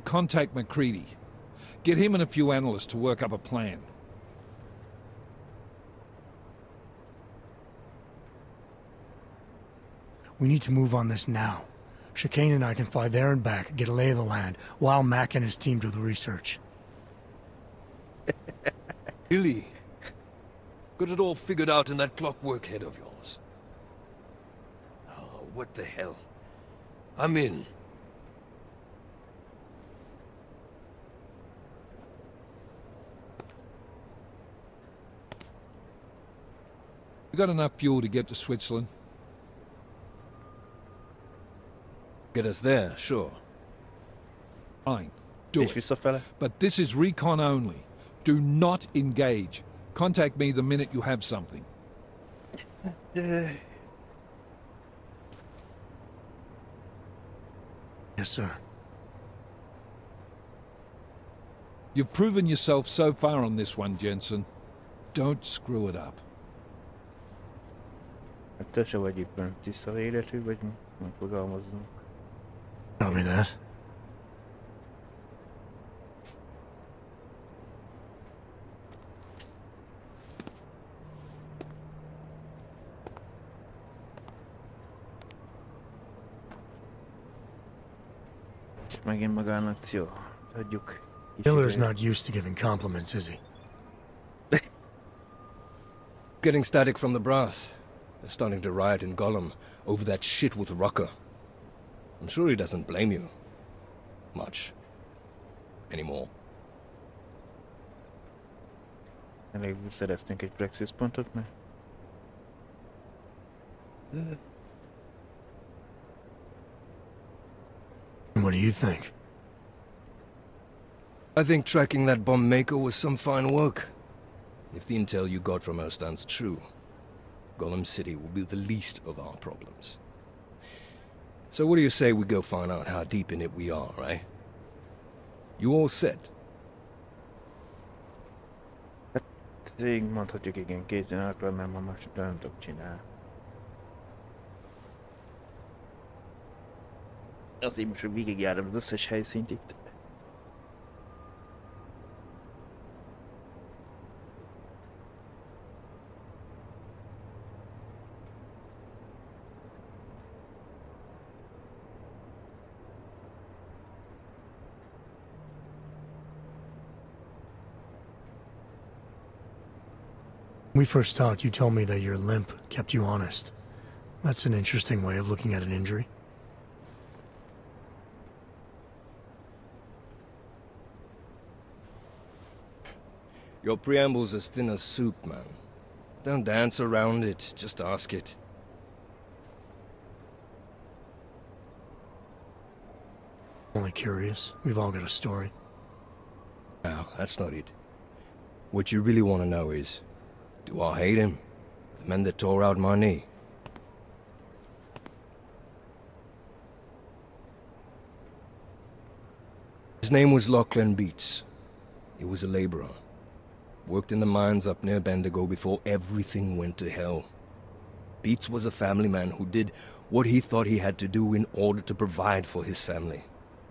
Contact McCready. Get him and a few analysts to work up a plan. We need to move on this now. Chicane and I can fly there and back, get a lay of the land, while Mac and his team do the research. Really? Got it all figured out in that clockwork head of yours? Oh, what the hell? I'm in. You got enough fuel to get to Switzerland? Get us there, sure. Fine. Do it. But this is recon only. Do not engage. Contact me the minute you have something. Yes, sir. You've proven yourself so far on this one, Jensen. Don't screw it up. Te se vagy éppen tiszta életű, vagy megfogalmazzunk. Copy that. Megint magának, jó. Hagyjuk. Miller's not used to giving compliments, is he? Getting static from the brass. They're starting to riot in Gollum over that shit with Rucker. I'm sure he doesn't blame you. Much. Anymore. Elég szereztünk egy Praxis pontot, mert... What do you think? I think tracking that bomb maker was some fine work. If the intel you got from her stands true, Gollum City will be the least of our problems. So what do you say we go find out how deep in it we are, right? You all set? Végig mondhatjuk igen, kézen akar, mert ma most nem tudok csinálni. Azért most, hogy végigjárom az összes helyszínt itt. When we first talked, you told me that your limp kept you honest. That's an interesting way of looking at an injury. Your preamble's as thin as soup, man. Don't dance around it, just ask it. Only curious. We've all got a story. No, that's not it. What you really want to know is, do I hate him? The men that tore out my knee? His name was Lachlan Beats. He was a laborer. Worked in the mines up near Bendigo before everything went to hell. Beats was a family man who did what he thought he had to do in order to provide for his family.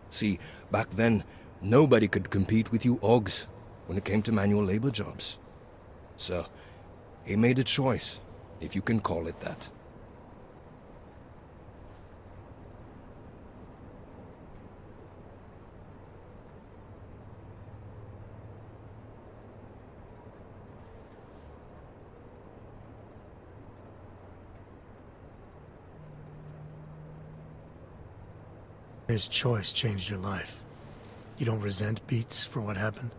See, back then, nobody could compete with you Ogs when it came to manual labor jobs. So, he made a choice, if you can call it that. His choice changed your life. You don't resent Beats for what happened?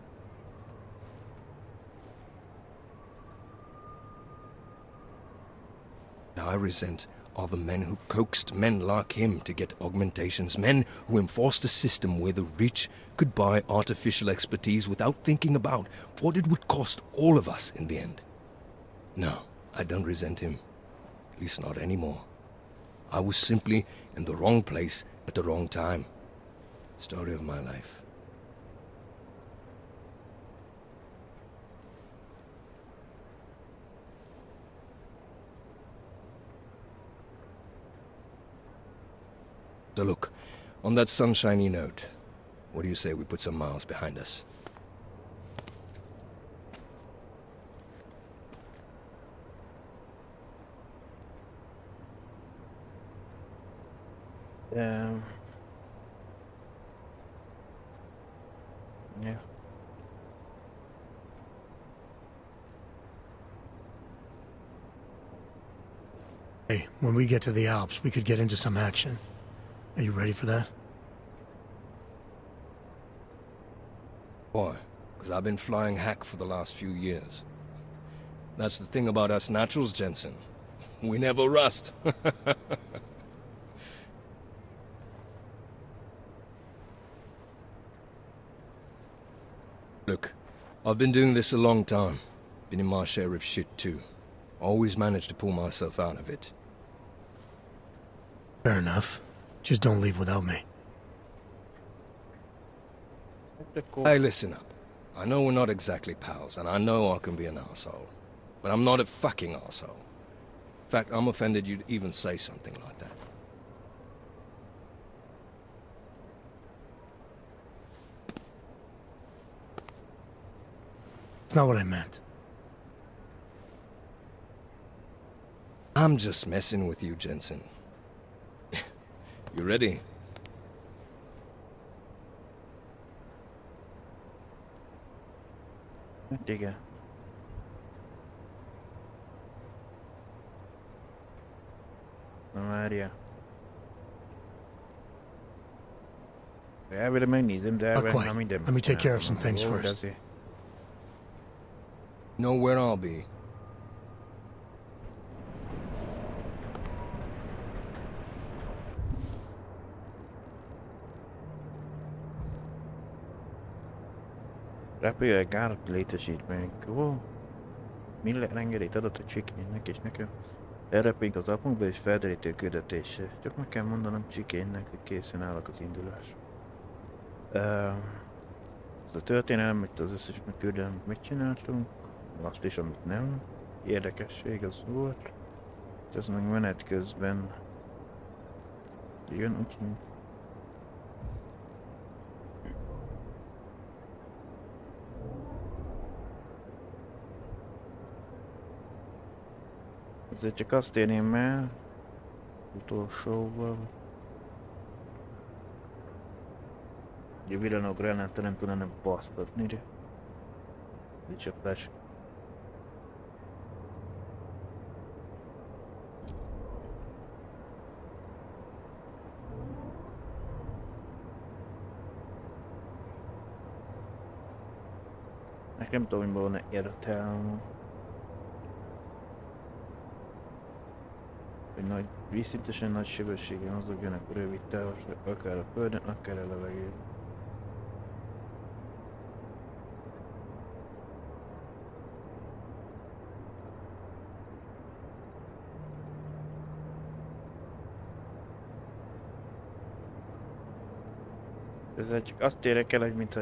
I resent are the men who coaxed men like him to get augmentations, men who enforced a system where the rich could buy artificial expertise without thinking about what it would cost all of us in the end. No, I don't resent him. At least not anymore. I was simply in the wrong place at the wrong time. Story of my life. So look, on that sunshiny note, what do you say we put some miles behind us? Yeah. Hey, when we get to the Alps, we could get into some action. Are you ready for that? Why? Because I've been flying hack for the last few years. That's the thing about us naturals, Jensen. We never rust. Look, I've been doing this a long time. Been in my share of shit too. Always managed to pull myself out of it. Fair enough. Just don't leave without me. Hey, listen up. I know we're not exactly pals, and I know I can be an asshole. But I'm not a fucking asshole. In fact, I'm offended you'd even say something like that. It's not what I meant. I'm just messing with you, Jensen. You ready? Digga. Várja. Elvileg megnézem, de Not elvileg quite. nem minden. Let me take care of some things Jó, de first. azért. Know where I'll be. Repülő gárat létesítmény. Ó. Miller engedélyt adott a Csikénynek és nekem. Elrepüljünk az apunkba és felderítő küldetésre. Csak meg kell mondanom Csikénynek, hogy készen állok az indulás. Ez a történelem, itt az összes küldem, mit csináltunk. Azt is, amit nem. Érdekesség az volt. Ez meg menet közben jön, úgyhogy ezért csak azt érném el utolsóval, hogy a villanókra ellente nem tudna basztatni, de nincs a flash. Nem tudom, hogy volna értelme. Hogy nagy, vízszintesen nagy sebességen mozogjanak rövid távolság, akár a földön, akár a levegőben. Ezzel csak azt érek el, hogy mintha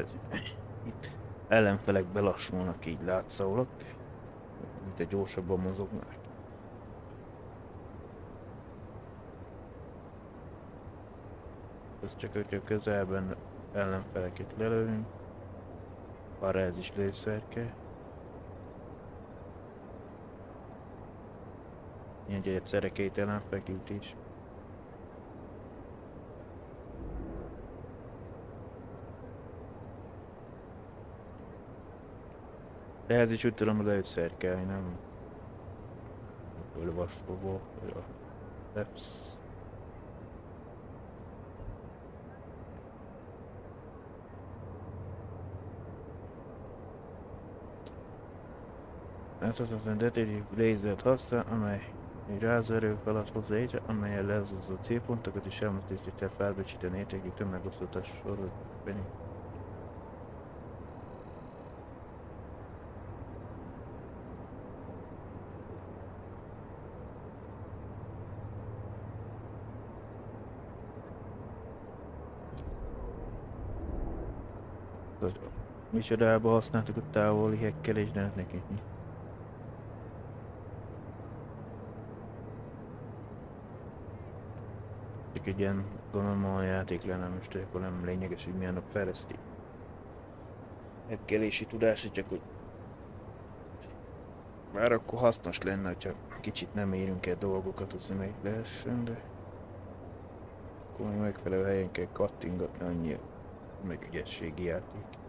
itt ellenfelek belassulnak, így látszólag, mint gyorsabban mozognak. Ez csak, hogyha közelben ellenfeleket lelövünk, arra ez is lőszer kell. Ilyen egyszerre két ellenfekült is. De ez is úgy tudom, hogy lőszer kell, nem olvasóból, vagy a Leps. Ez az a detektív lézert használ, amely egy rázerő felat hoz létre, amelyen lehozza a célpontokat és elmozdítja felbecsíteni értékű tömegosztatás sorolni. Micsodába használtuk a távoli hekkelést, de nekik mi? Csak egy ilyen gondolom a játék lenne, most akkor nem lényeges, hogy milyen nap fejleszti. Hekkelési tudása, csak hogy már akkor hasznos lenne, hogyha kicsit nem érünk el dolgokat, az meg lehessen, de akkor még megfelelő helyen kell kattingatni, annyi meg ügyességi játék.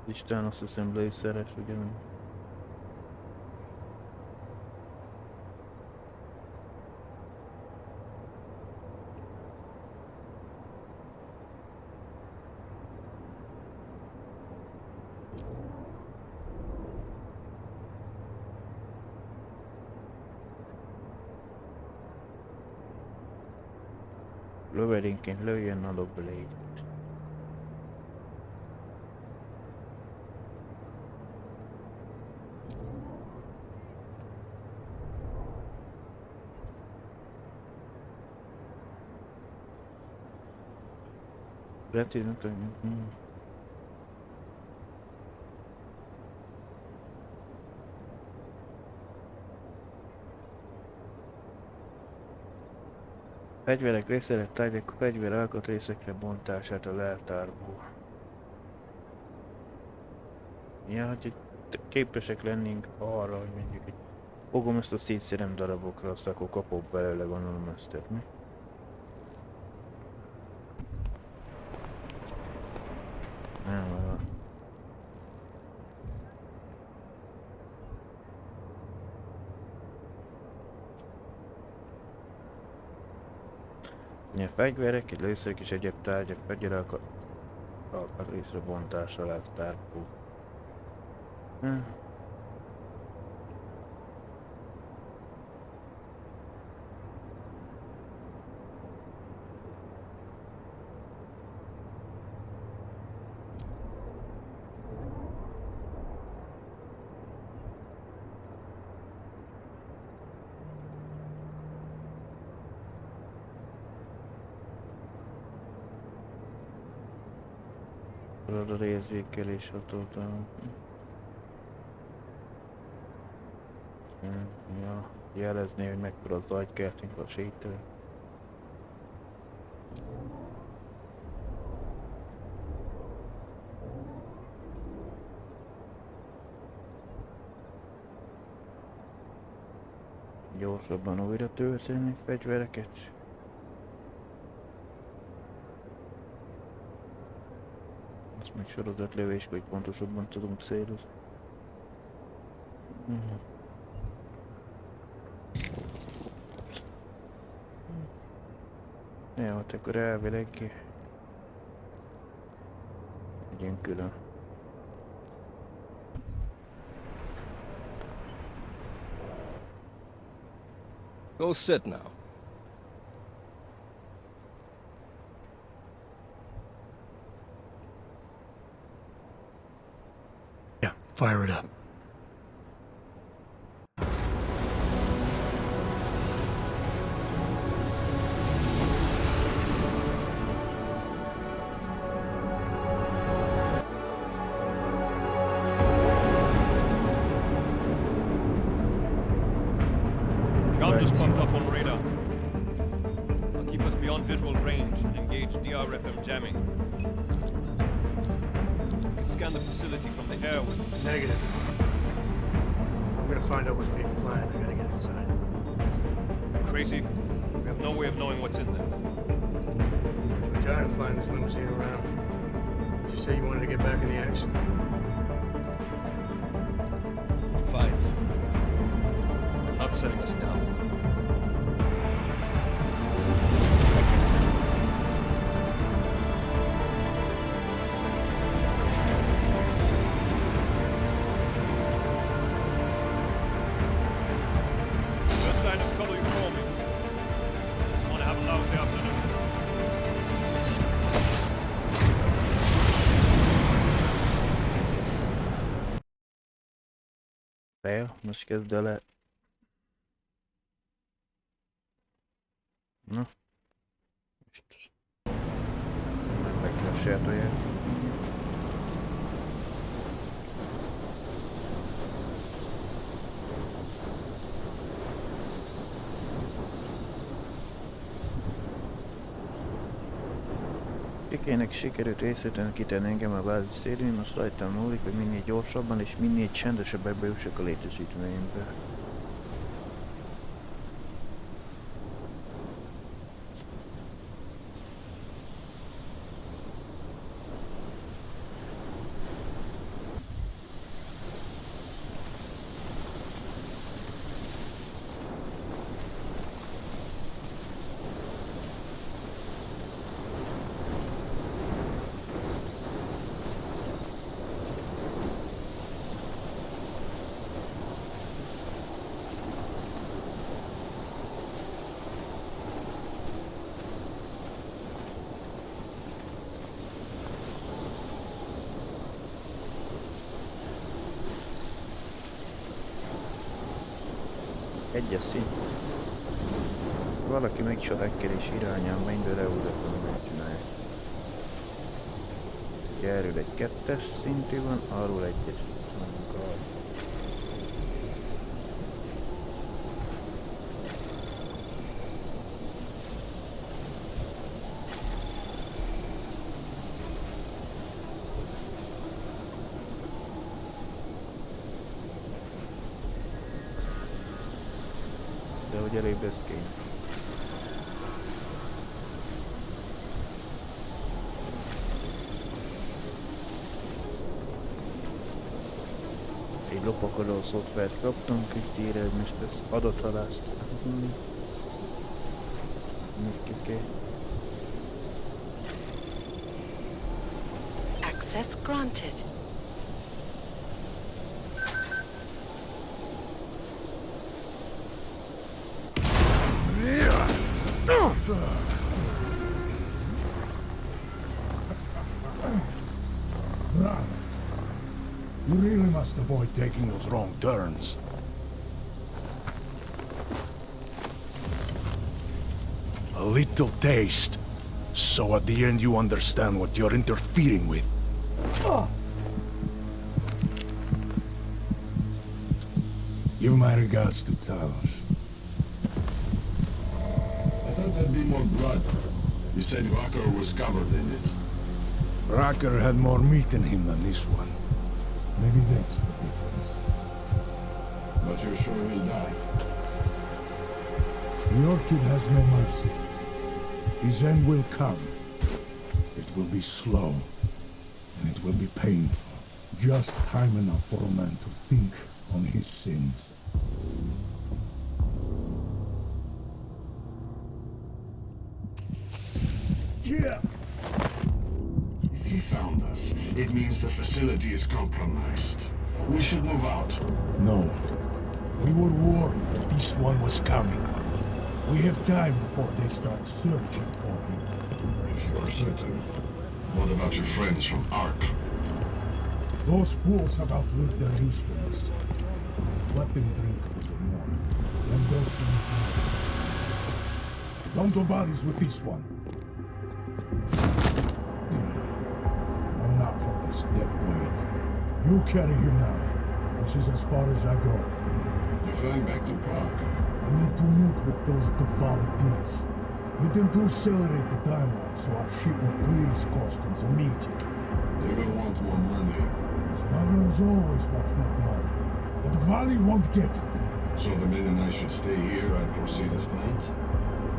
Isten, azt hiszem lőszeres, ugye? Lövedénként lőjön a blade. Precízen tudjuk. Fegyverek részére tárgyak a fegyver alkatrészekre bontását a leltárból. Ja, hogy képesek lennénk arra, hogy mondjuk, hogy fogom ezt a szétszerem darabokra, azt akkor kapok belőle, gondolom ezt, mi? Nem, a fegyverek, lőszerek és egyéb tárgyak fegyver alkatrészre bontásra lehet tárgó. A érzékelés hatótlan. Ja, jelezni, hogy mekkora az agykertünk a sétől. Gyorsabban újra tölteni fegyvereket. Azt meg sorozatlövés, hogy pontosabban tudunk célozni. Jó, hát akkor elvileg megyünk külön. Go sit now. Yeah, fire it up. Job just bumped up on radar. I'll keep us beyond visual range and engage DRFM jamming. You can scan the facility from the air with... Negative. I'm gonna find out what's being planned. I gotta get inside. Crazy? We have no way of knowing what's in there. I'm tired of flying this limousine around. Did you say you wanted to get back in the action? Fine. I'm not setting us down. Most kezd el. Na. Most. Meg kell a sértőjét. Kikének sikerült észretenni kitenni engem a bázis szélén, most rajtam múlik, hogy minél gyorsabban és minél csendesebben bejussak a létesítménybe. Egyes szint. Valaki még a hekkelés irányán megy, de leújtatlan megcsinálja. Erről egy kettes szintű van, arról egyes. De hogy elég beszkény. Egy lopakodó szoftvert kaptunk, itt írja, hogy most ez adathalászt. Access granted. You really must avoid taking those wrong turns. A little taste, so at the end you understand what you're interfering with. Give my regards to Talos. I thought there'd be more blood. You said Rocker was covered in it. Rocker had more meat in him than this one. Maybe that's the difference. But you're sure he'll die? The Orchid has no mercy. His end will come. It will be slow, and it will be painful. Just time enough for a man to think on his sins. Yeah. If he found us, it means the facility is compromised. We should move out. No. We were warned that this one was coming. We have time before they start searching for him. If you are certain, what about your friends from Ark? Those fools have outlived their usefulness. Let them drink a little more, then they'll see more. Don't do bodies with this one. I'm not for this dead weight. You carry him now. This is as far as I go. You're flying back to Prague. I need to meet with those Valamits. Get them to accelerate the timeline so our ship will clear its customs immediately. They're gonna want more money. Smugglers always want more money, but the Valley won't get it. So the men and I should stay here and proceed as planned?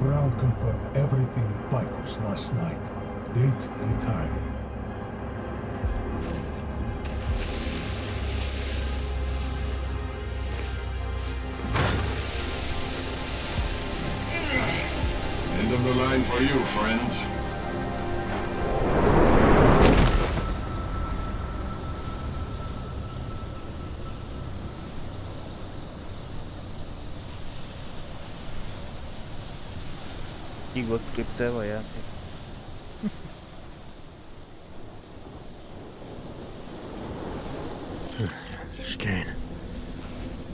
Brown confirmed everything with Picos last night. Date and time. End of the line for you, friends. Írott scriptelve a játék. Chicane.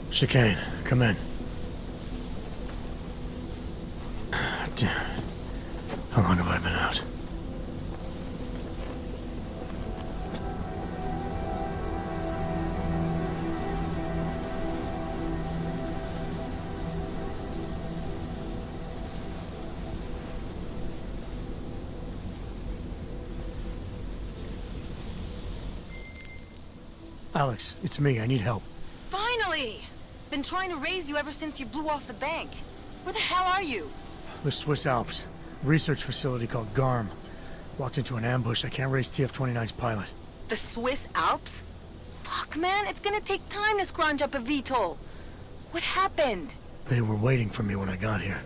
Chicane, come in. Damn. How long have I been out? Alex, it's me. I need help. Finally! Been trying to raise you ever since you blew off the bank. Where the hell are you? The Swiss Alps. Research facility called GARM. Walked into an ambush. I can't raise TF-29's pilot. The Swiss Alps? Fuck, man, it's gonna take time to scrounge up a VTOL. What happened? They were waiting for me when I got here.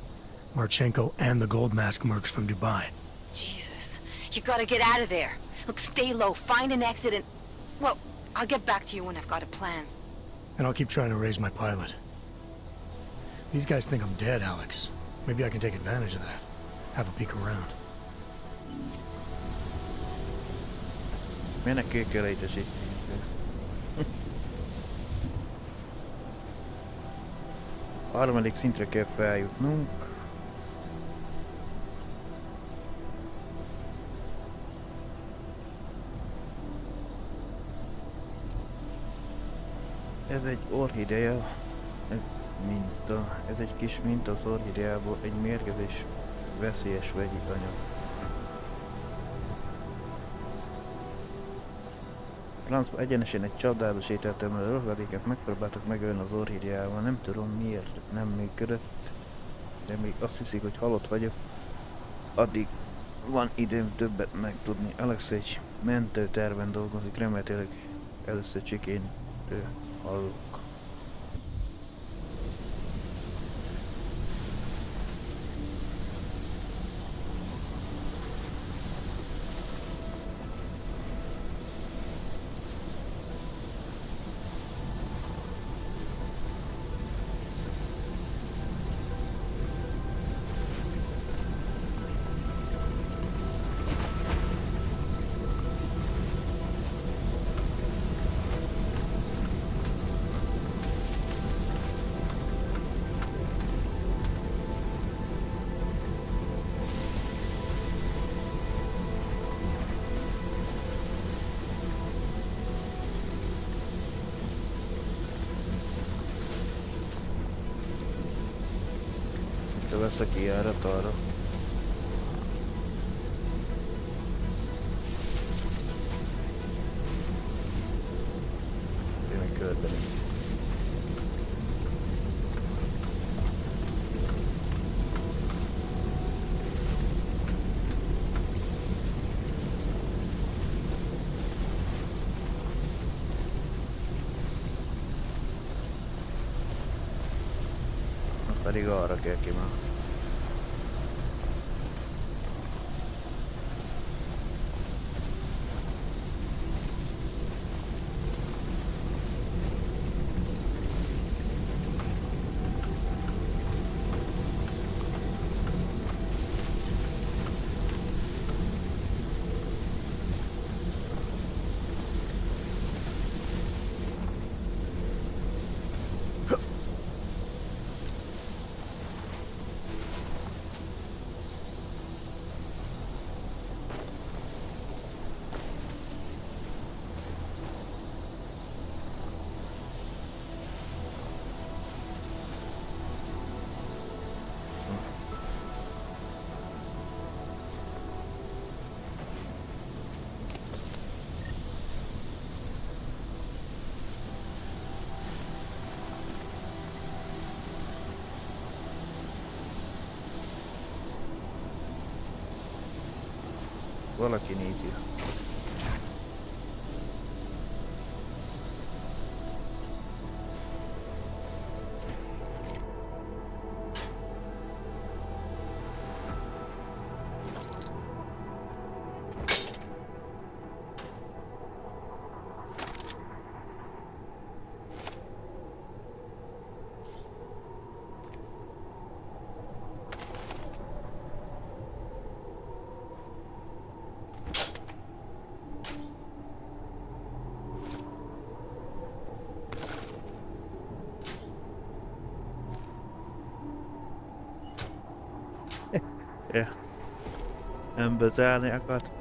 Marchenko and the Gold Mask mercs from Dubai. Jesus. You gotta get out of there. Look, stay low, find an exit and... Well, I'll get back to you when I've got a plan. And I'll keep trying to raise my pilot. These guys think I'm dead, Alex. Maybe I can take advantage of that. Have a peek around. Menekül létezik. A harmadik szintre kell feljutnunk. Ez egy orchidea, ez egy kis minta az orchideából, egy mérgezés veszélyes vegyi anyag. Francba egyenesen egy csapdába sétáltam el, a rohadéket megpróbáltak megölni az orchideával, nem tudom miért nem működött, de még azt hiszik, hogy halott vagyok, addig van időm többet megtudni. Alex egy mentőterven dolgozik, remélhetőleg először Chicane-től hallok. Lesz a kijárat arra. Én meg körbenék. Pedig arra kell kimászni. Valaki nézi. Ja. Nem bezárni akart.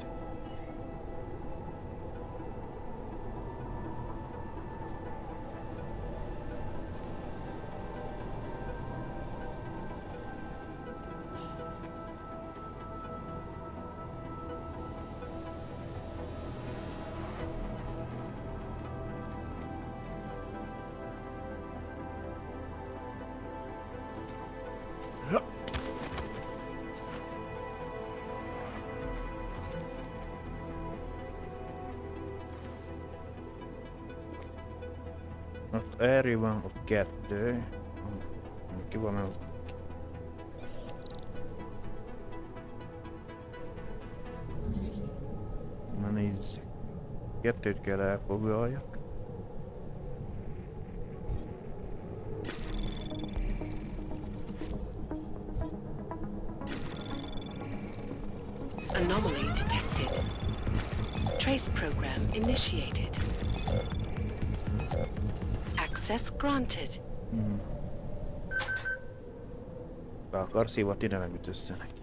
Ott erről van, ott kettő. Ki van az? Na nézzük. Kettőt kell elfoglaljak. Anomaly detected. Trace program initiated. Access granted. Ha akarsz hívat, ide megüt össze neki.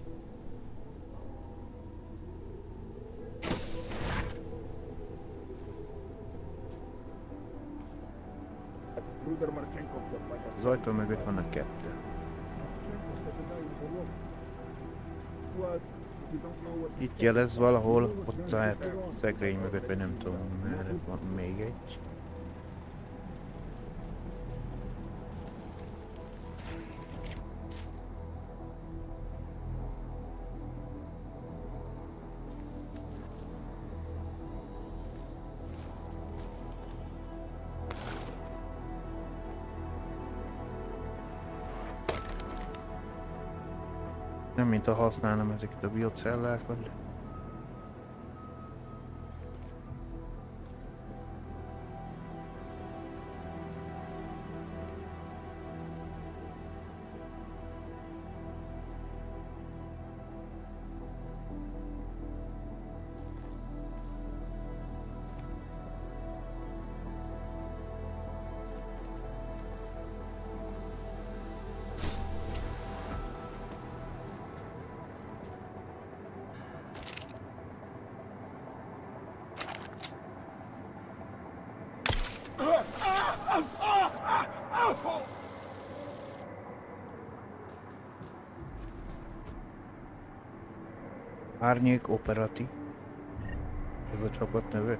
Az ajtó mögött vannak kettő. Itt jelez valahol, ott lehet szekrény mögött, vagy nem tudom, merre van még egy. Nem mintha használnám ezeket a biocellákat. Árnyék operatív. Ez a csapat neve.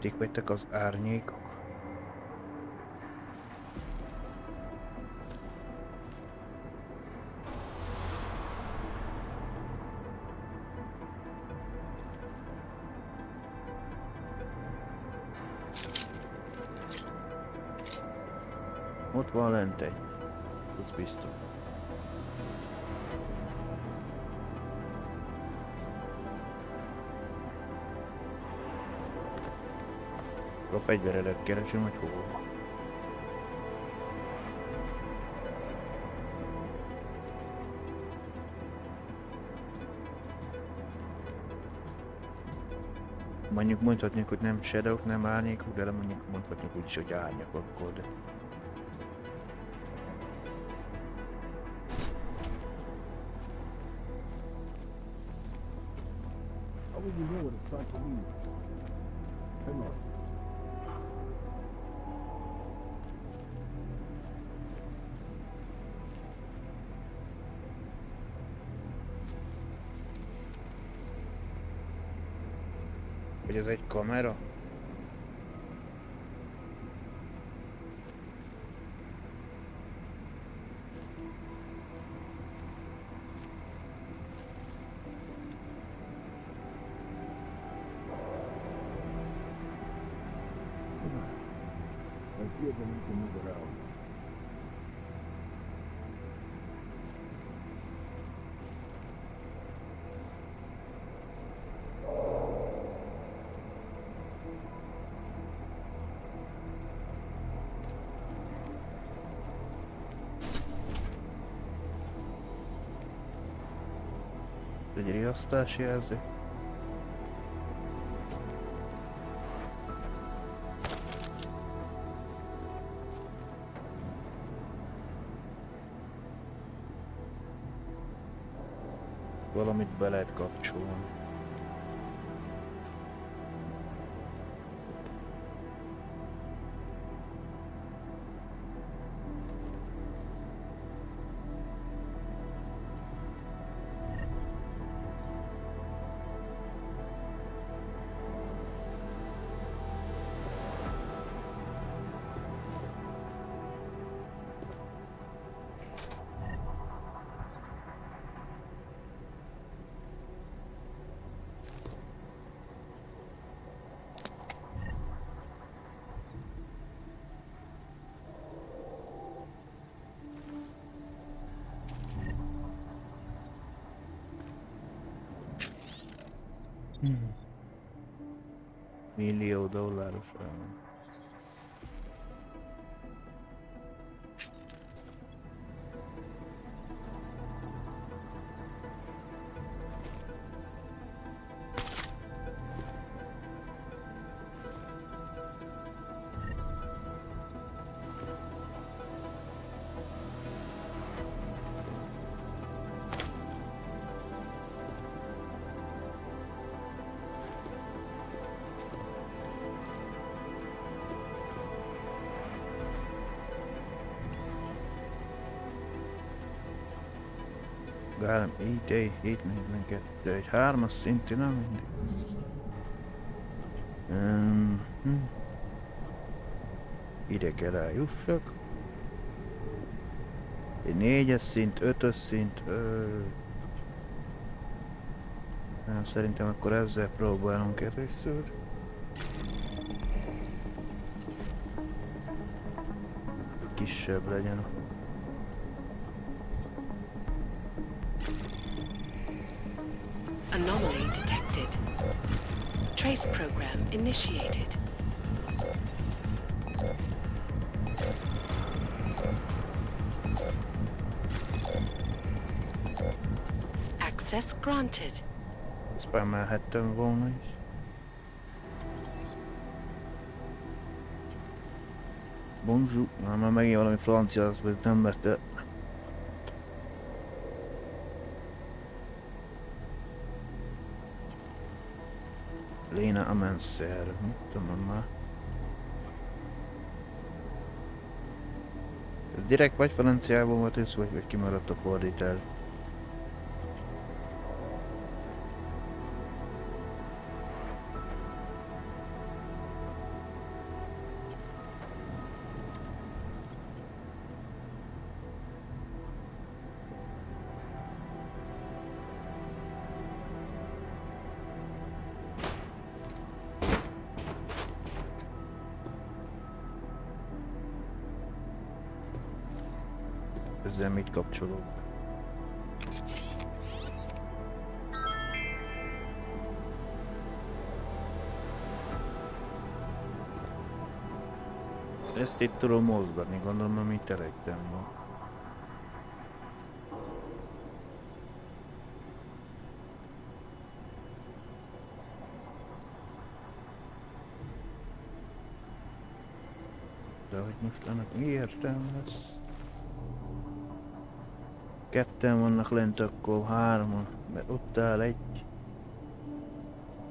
Itt vagytok az árnyékok. Ott van lent egy. Ez biztos. A fegyveredet keresem, hogy hol. Mondjuk mondhatjuk, hogy nem shadow, nem árnyékok, de mondhatjuk úgy is, hogy árnyak akkor, de... How will you know when it's time to leave? Hang on. Hogy ez egy kamera? Let's see if we can move it out. Egy riasztási jelző. Valamit be lehet kapcsolni. Millió dolláros elmen. Gálem ID 742, egy 3-as szintű, nem mindig. Ide kell eljussak. Egy 4-es szint, 5-ös szint. Szerintem akkor ezzel próbálunk először. Kisebb legyen. Anomaly detected. Trace program initiated. Access granted. Spammelhettem volna is. Bonjour. Már megint valami francia, az vagy nem, mert Léna Amenszer, mit tudom már. Ez direkt vagy franciában volt ez, vagy kimaradt a fordítás. Ezzel mit kapcsolok? Ezt itt tudom mozgatni, gondolom, ami terekben van. De hogy most ennek mi értelme lesz? Ketten vannak lent, akkor hárman, mert ott áll egy.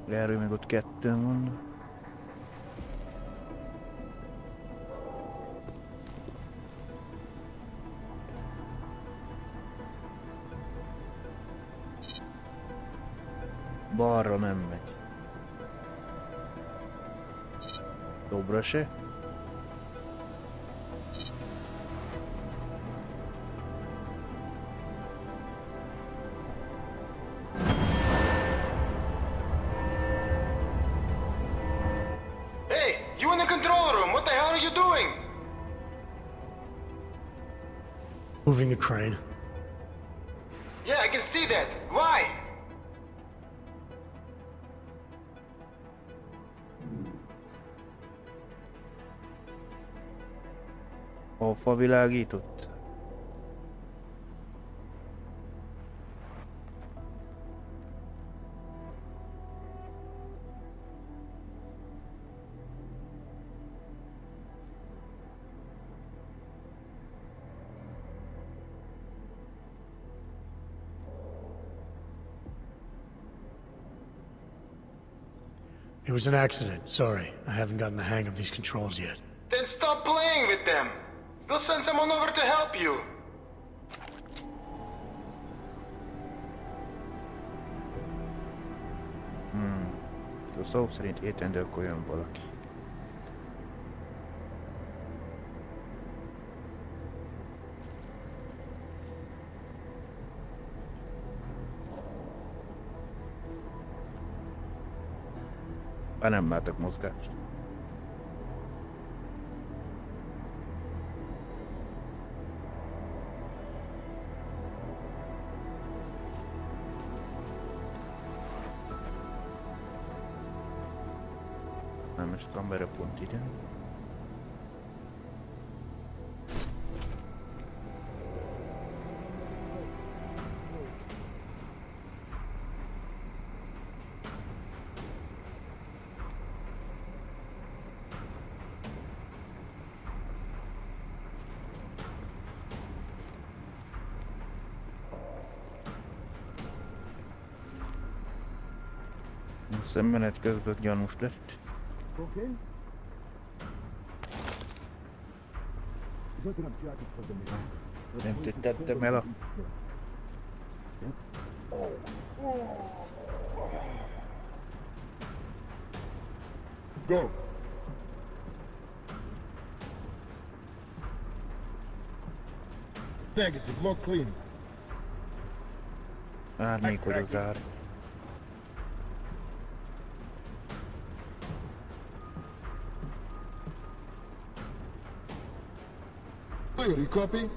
Erről meg ott ketten vannak. Balra nem megy. Jobbra se. Hey, you in the control room. What the hell are you doing? Moving the crane. Yeah, I can see that. Why? Hova világított? It was an accident. Sorry, I haven't gotten the hang of these controls yet. Then stop playing with them. We'll send someone over to help you. A szó szerint értendő, akkor jön valaki. Már nem látok mozgást. Nem, most kamera pont ide. A szemmenet közben gyanús lett. Okay? Nem tettem el a... Go. Negative, look clean. Árnyékod az ár. Clear, you copy?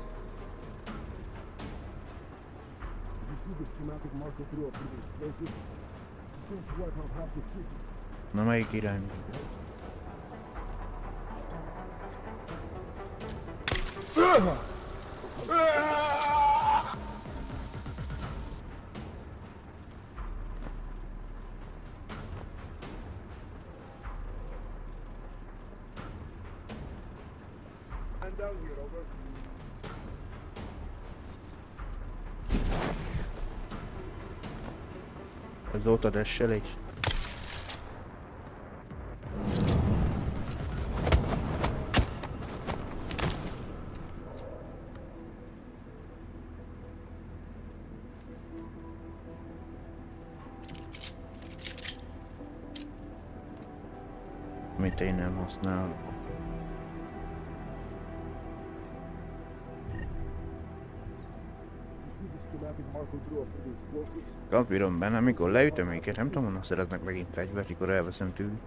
Na melyik irány? Azóta dessel egy. Amit én nem használom. Kapírom benne, amikor leütöm őket, nem tudom, honnan szeretnek megint fegyvert, mikor elveszem tőlük.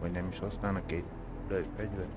Vagy nem is használnak két fegyvert.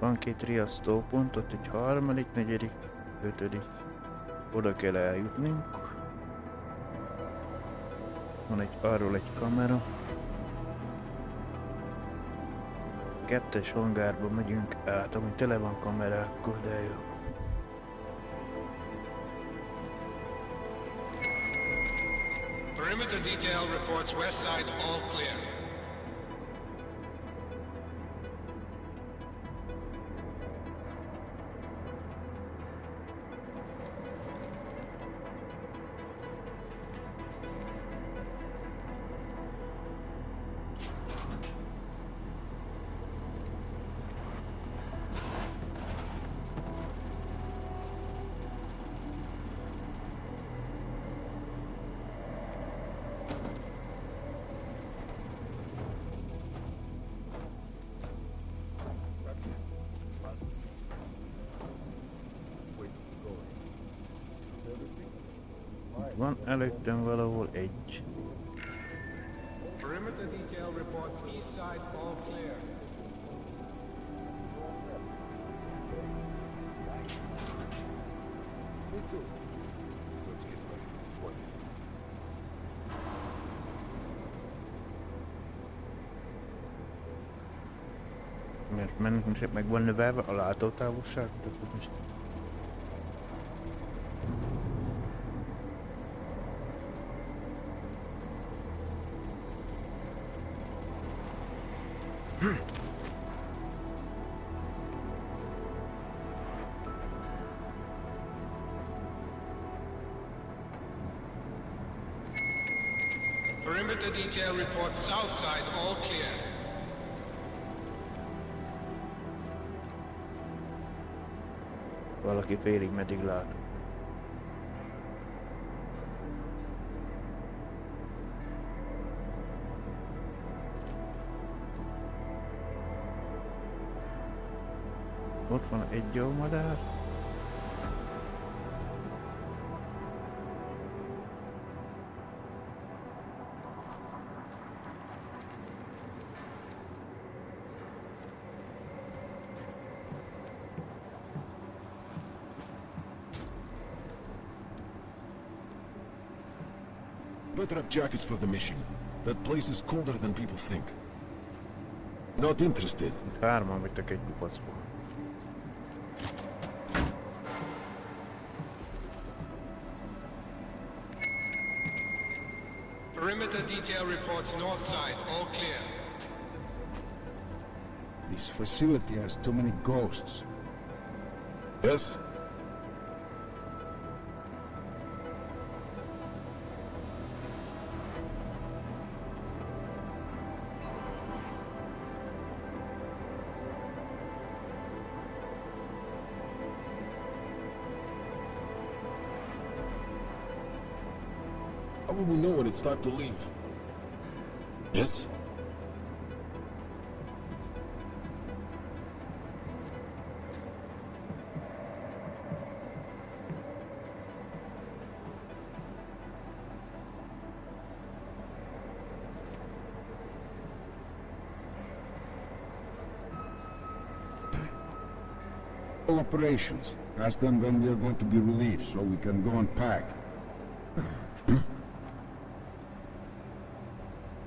Van két riasztópont, ott egy harmadik, negyedik, ötödik. Oda kell eljutnunk. Van arról egy kamera. Kettes hangárba megyünk át, ami tele van kamerákkal, de jó. Perimeter detail reports west side all clear. Van előttem valahol egy. Perimeter detail reports east side all clear. Mert meg van növelve a látótávolság, tehát most Perimeter detail reports south side all clear. valaki félig meddig lát. Ott van egy jó madár. Better have jackets for the mission. That place is colder than people think. Not interested. Hárman vagytok egy kupacból. Perimeter detail reports north side, all clear. This facility has too many ghosts. Yes? How will we know when it's time to leave? Yes? Special Operations. Ask them when we are going to be relieved so we can go and pack.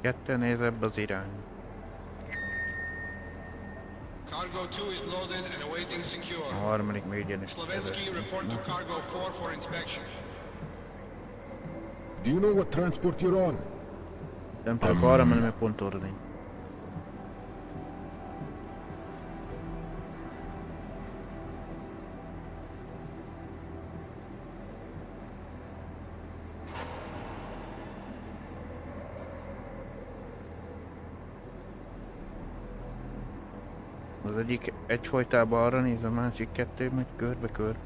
Ketten nézebb az irány. Cargo 2 is loaded and awaiting secure. A harmadik mégyen is. Slovensky, report to Cargo 4 for inspection. Do you know what transport you're on? Nem csak arra menni, meg pont orra nincs. Az egyik egyfolytában arra néz, a másik kettő megy körbe-körbe.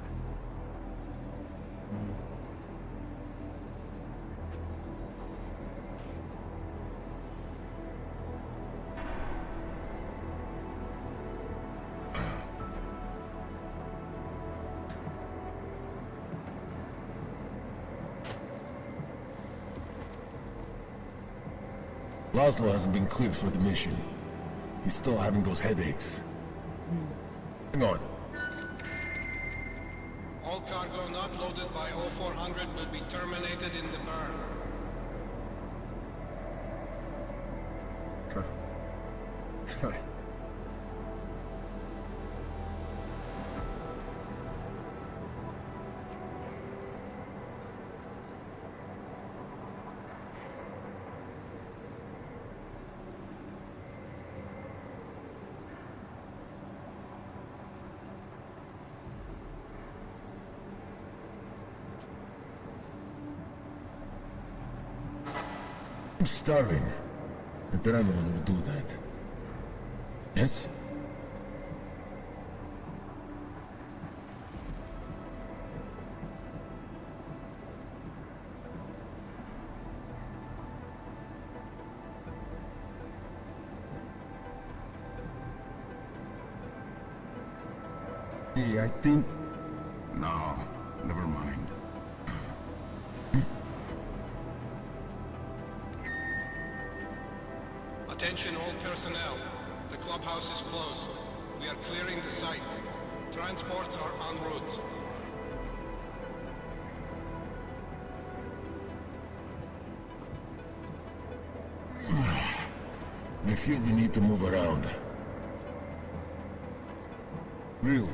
Laszlo hasn't been cleared for the mission. He's still having those headaches. Hang on. All cargo not loaded by 0400 will be terminated in the burn. I'm starving. And there are no one who will do that. Yes? Hey, I think... No, never mind. Attention all personnel. The clubhouse is closed. We are clearing the site. Transports are en route. I feel the need to move around. Really?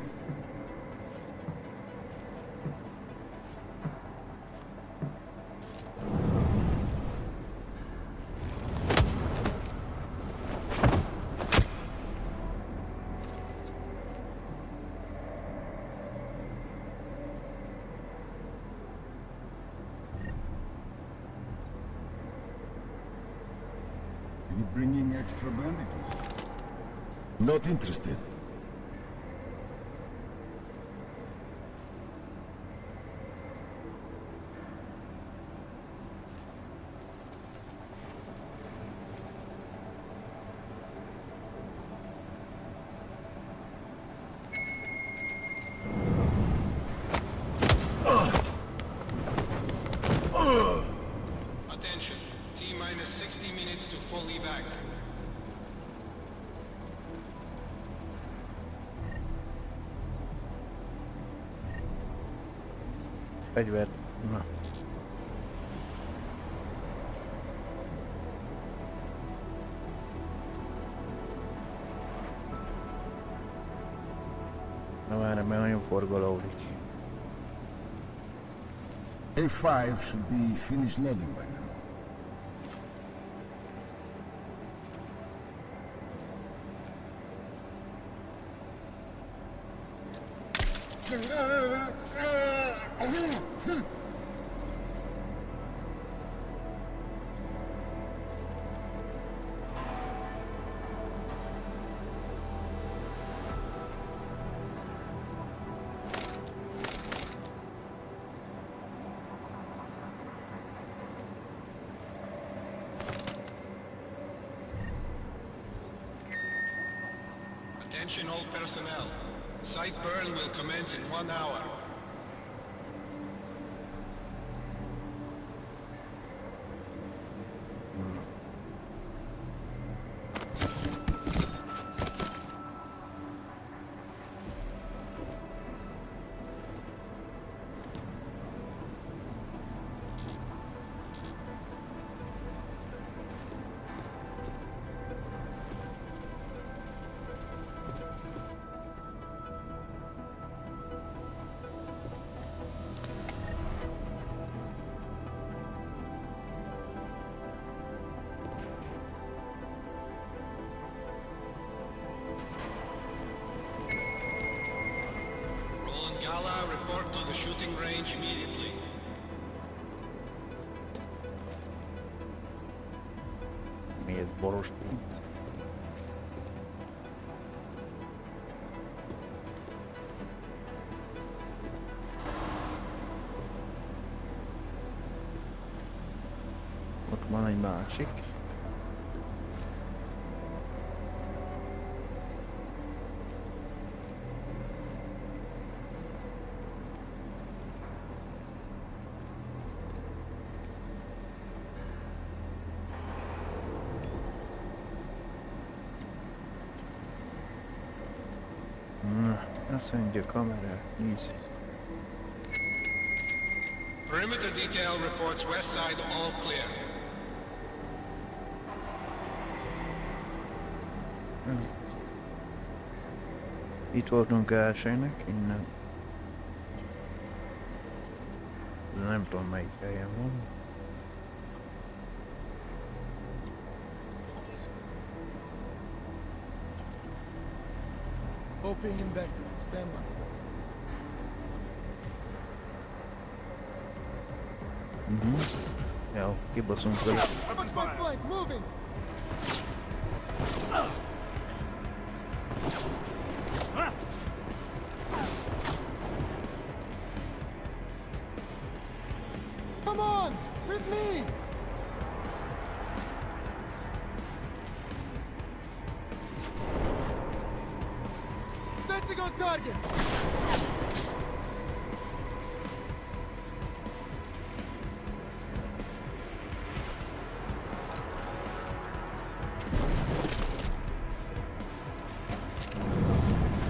You bringing extra bandages? Not interested. Attention. T-minus 60 minutes to full evac. Fegyver. Na. Na már nem nagyon forgolódik. A5 should be finished loading by now. Attention all personnel. Site burn will commence in 1 hour. floating range immediately. Miért borostunk? Ott van egy másik. Azt mondja, kamera, nézd. Perimeter detail reports west side all clear. Itt voltunk elsőnek, innen. De nem tudom melyik helyen van. Hoping in vector. Stand by. Jó, kibaszunk vele. Moving. Come on, with me. Fencing on target.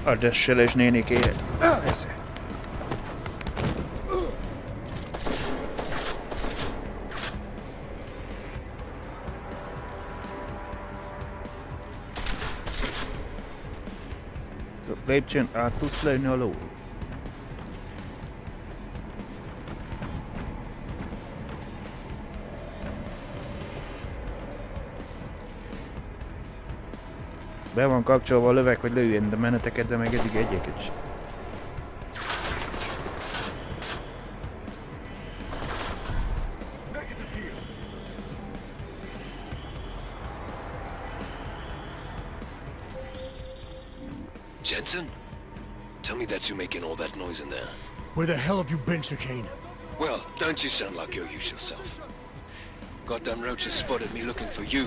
A desseles nénik élet. Ez. Lépcsőn át tudsz lőni a ló. Be van kapcsolva a löveg, hogy lőjön, de meneteket, de meg eddig egyeket sem. Jensen? Tell me that you making all that noise in there. Where the hell have you been, Chicane? Well, don't you sound like your usual self. Goddamn roaches spotted me looking for you.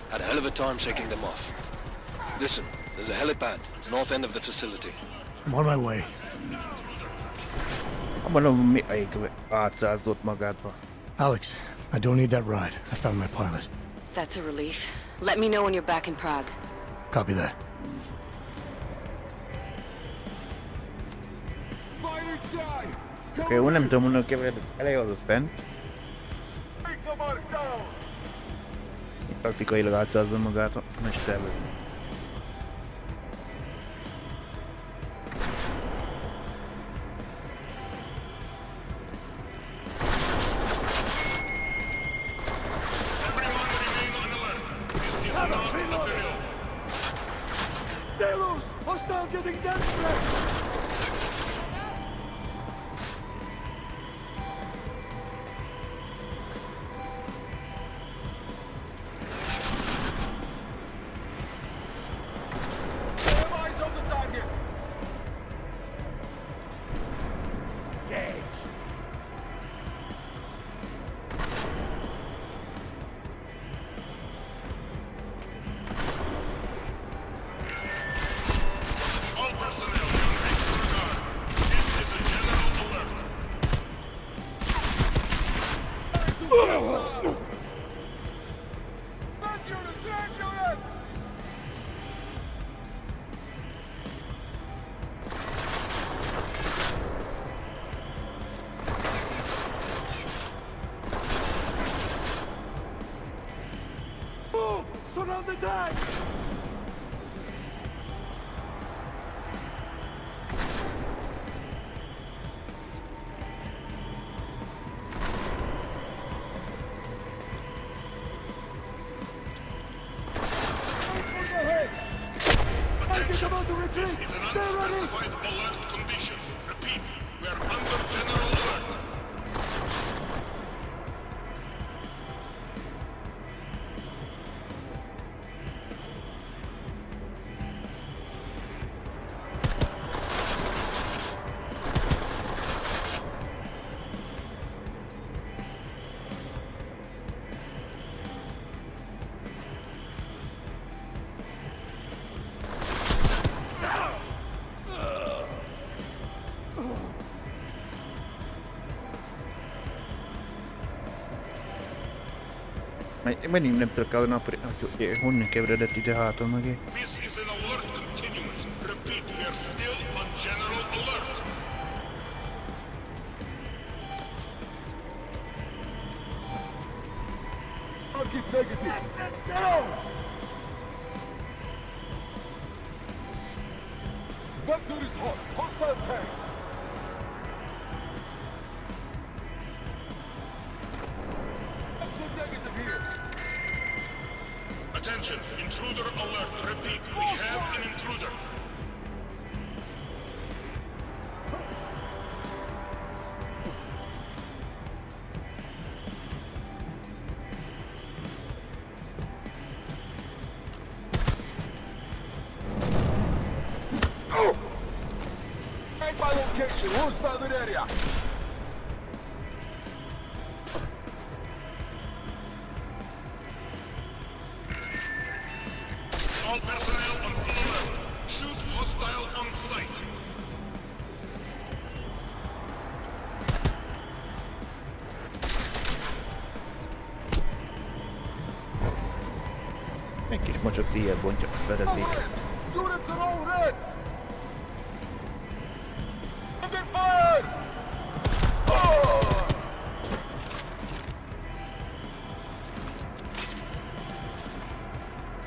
Had a hell of a time shaking them off. Listen, there's a helipad, north end of the facility. I'm on my way. Mondom, mi átszázott magádba. Alex, I don't need that ride. I found my pilot. That's a relief. Let me know when you're back in Prague. Copy that. Oké, úgy nem tudom mondani, hogy elejadott fent. Taktikailag átszázza magát a mesterből. Deus! Hostile getting desperate! Surround the tank! This is an unspecified alert condition. Repeat, we are under general Mindig nem tudok a napra, hogy honnan keveredett ide hátul mögé. This is an alert continuous. Repeat, we are still on general alert. Target negative. Down! Vector is hot. Hostile tank. Negative here. Attention, intruder alert. Repeat, we have an intruder. Find my location. Hostile in area. All personnel on full alert. Shoot hostile on sight. Egy kis mocsok szíjjel bontja a fedezéket. Units are all red. Get fired!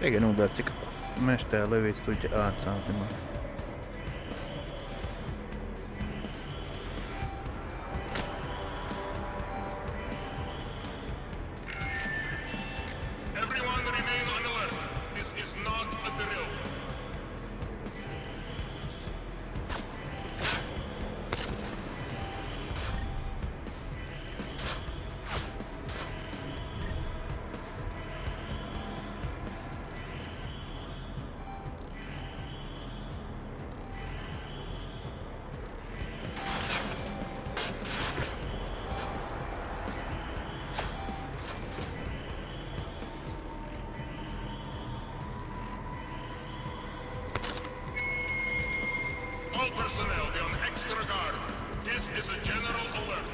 Igen, úgy látszik, a mester lövést tudja átszállni majd. Everyone remain on alert. This is not a drill. All personnel be on extra guard. This is a general alert.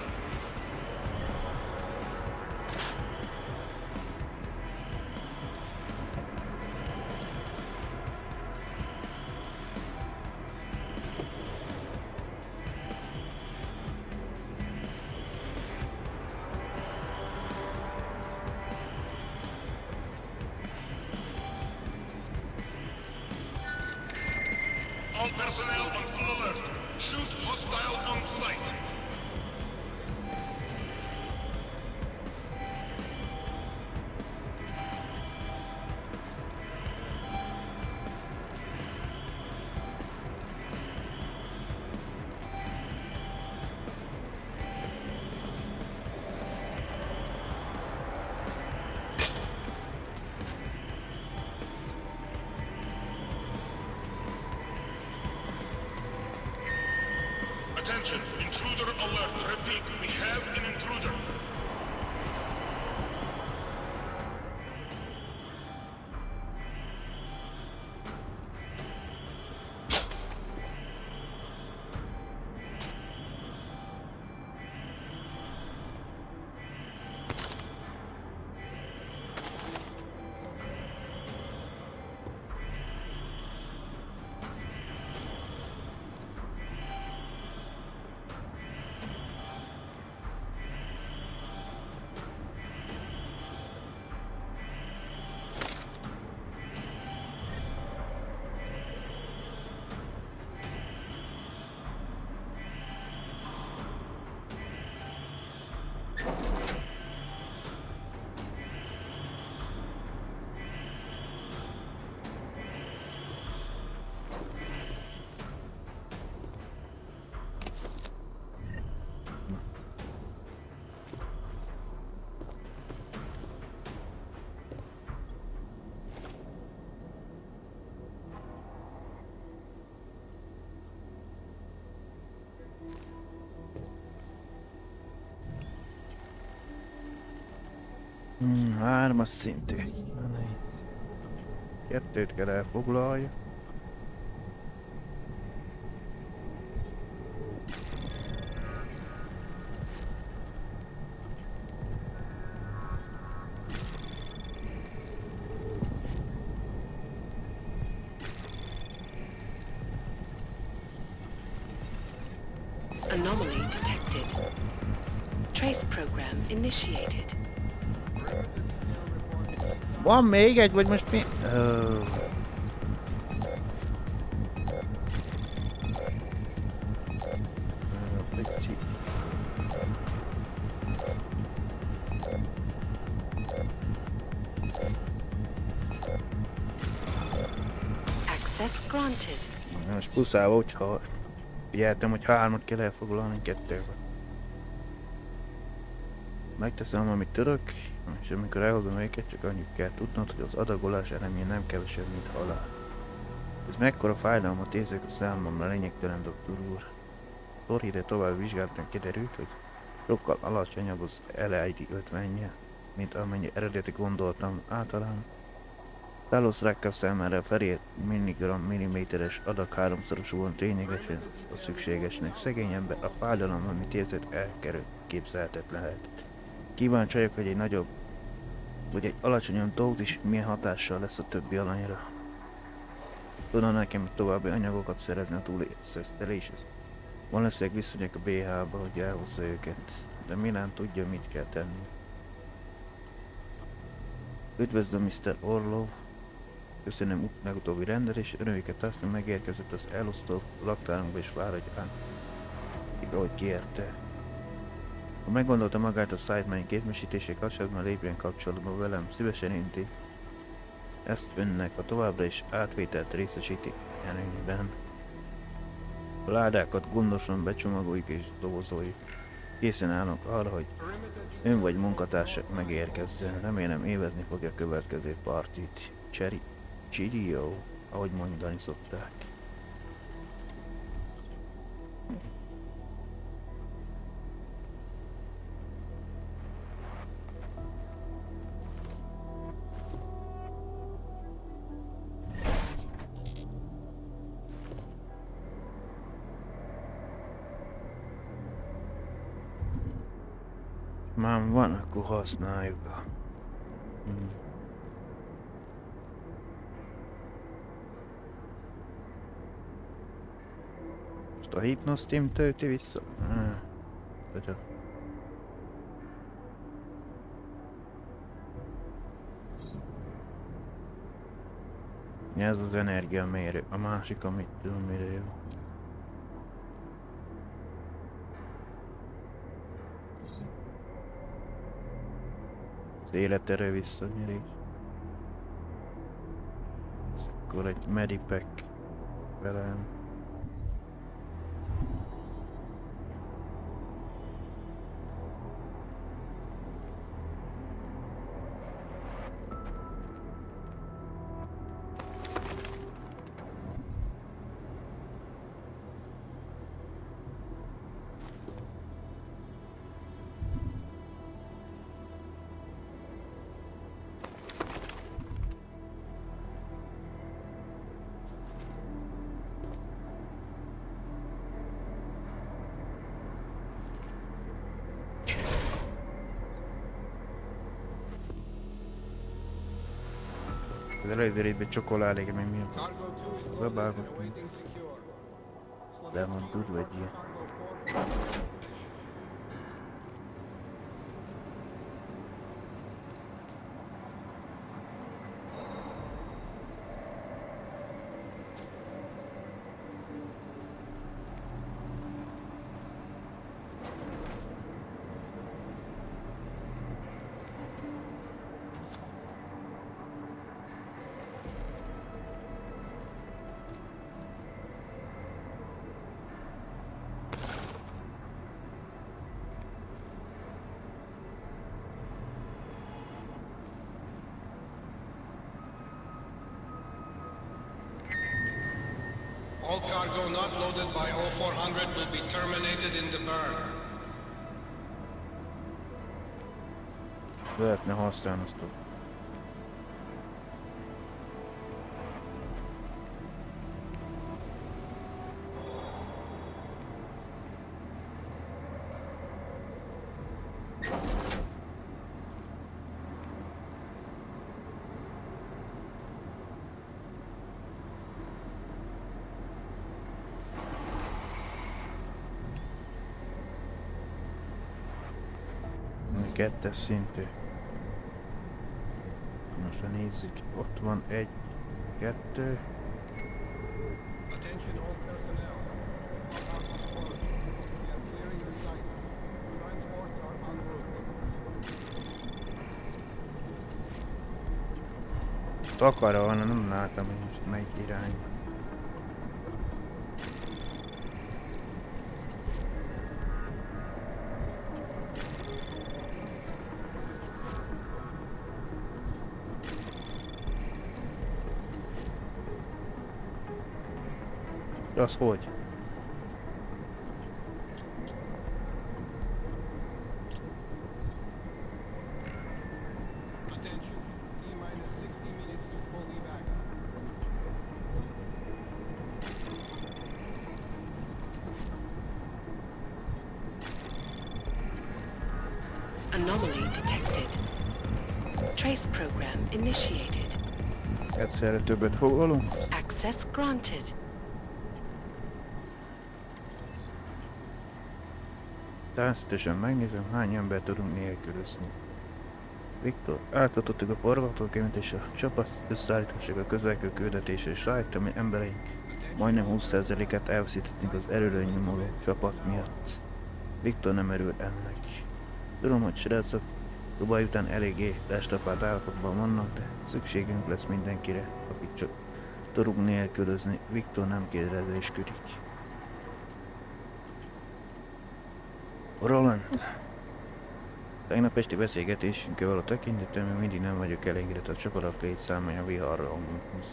All personnel on full alert. Shoot hostile on sight. Attention, intruder alert. Repeat, we have an intruder. Hármas szintű. Kettőt kell elfoglalja. anomaly detected. Trace program initiated. Van még egy, vagy most mi? Access granted. Most puszálva, hogyha figyeltem, hogy 3-at kell elfoglalni 2-vel. Megteszem, amit tudok, és amikor elhozom őket, csak annyit kell tudnod, hogy az adagolás elemén nem kevesebb, mint halál. Ez mekkora fájdalmat érzek a számomra, lényegtelen, doktor úr. Torhide további vizsgálatban kiderült, hogy sokkal alacsonyabb az LID 50-je, mint amennyi eredeti gondoltam. Általán Taloszrákkal számára felért milliméteres adag 3-szoros volt lényegesen a szükségesnek. Szegény ember, a fájdalom, amit érzett, elképzelhetetlen lehet. Kíváncsi vagyok, hogy egy nagyobb, vagy egy alacsonyabb dózis milyen hatással lesz a többi alanyra. Tudna nekem további anyagokat szerezni a túléleszteléshez. Valószínűleg visszamegyek a BH-ba, hogy elhozza őket, de mi nem tudja, mit kell tenni. Üdvözlöm, Mr. Orlov. Köszönöm legutóbbi rendelés, örömüket aztán megérkezett az elosztó laktárunkba és vár, hogy ahogy kérte. Ha meggondolta magát a Sideman kézmesítésé kapcsolatban, lépjen kapcsolatba velem, szívesen inti ezt önnek, ha továbbra is átvételt részesíti előnyben. A ládákat gondosan becsomagoljuk és dobozoljuk. Készen állnak arra, hogy ön vagy munkatársak megérkezzen. Remélem évezni fogja a következő partit. Chidio, ahogy mondani szokták. Már van, akkor használjuk. Most a Hypnostim tölti vissza? Ez az energiamérő, a másik, amit tudom, mire jó. Életerő visszanyerés. Akkor egy medipack velem. Az előzőrészben csokoládék meg miatt. Babálgatni. De van durva egy ilyen. All cargo not loaded by 0400 will be terminated in the burn. Lehetne használni azt. Kettes szintű. Most ha nézzük, ott van 1, 2. Takarra van, nem látom, hogy most melyik irány. Az hogy? Anomaly detected. Trace program initiated. Egyszerre többet foglalunk? Access granted. Természetesen megnézem, hány ember tudunk nélkülözni. Viktor, átadottuk a forgatókönyvet és a csapat összeállítások a közvető küldetésre, és rájöttem, hogy embereink majdnem 20%-át elveszítettünk az erőre nyomuló csapat miatt. Viktor nem örül ennek. Tudom, hogy srácok Dubaj után eléggé restapált állapotban vannak, de szükségünk lesz mindenkire, akik csak tudunk nélkülözni. Viktor nem kérdezősködik. Roland, tegnap esti beszélgetésünkkel való tekintetben még mindig nem vagyok elégedett a csapatok létszámája viharrangunkhoz.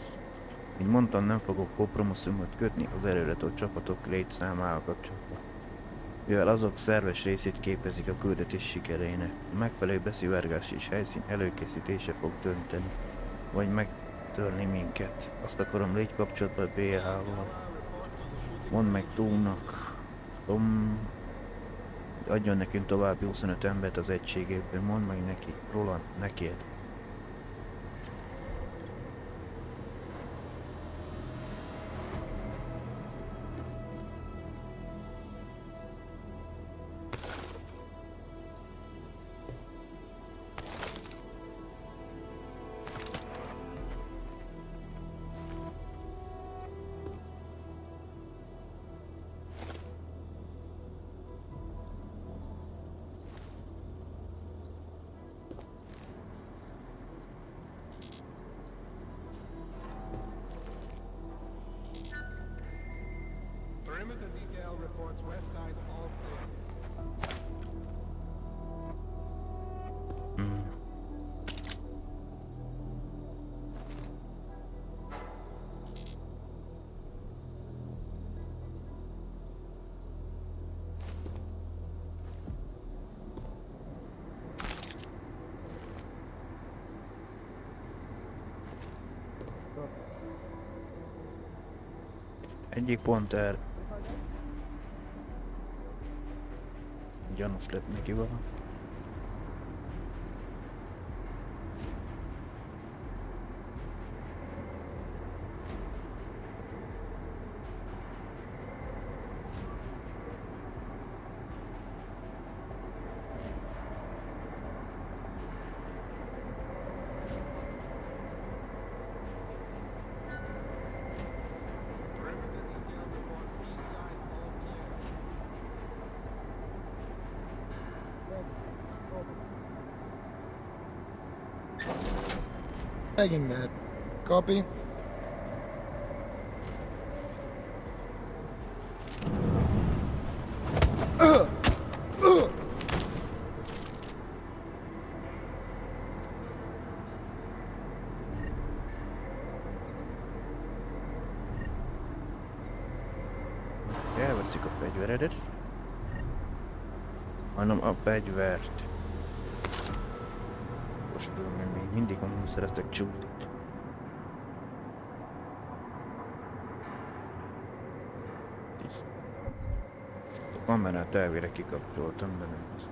Mint mondtam, nem fogok kompromisszumot kötni az előre tolt csapatok létszámával kapcsolatban, mivel azok szerves részét képezik a küldetés sikereinek. A megfelelő beszivárgás és helyszín előkészítése fog dönteni, vagy megtörni minket. Azt akarom, légy kapcsolatban BH-val. Mondd meg Tónak, adjon nekünk további 25 embert az egységéből, mondd meg neki, Roland, neked. Perimeter detail reports west side all clear. Egyik pont el. Gyanús lett neki valami. Tagging that. Copy. Elveszik a fegyveredet, hanem a fegyvert. Most tudom, hogy még mindig onnan szereztek csúszit. A kamerát elvére kikapcsoltam, de nem azt.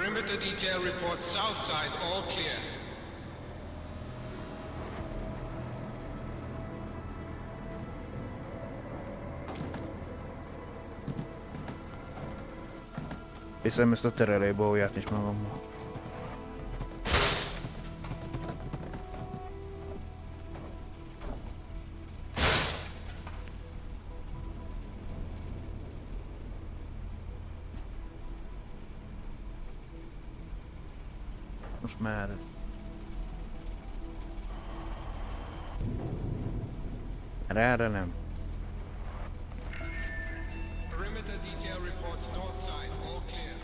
Perimeter detail reports south side all clear. Viszem ezt a terelőbóját is magammal. Most már... Erre nem. Perimeter detail reports north side all clear.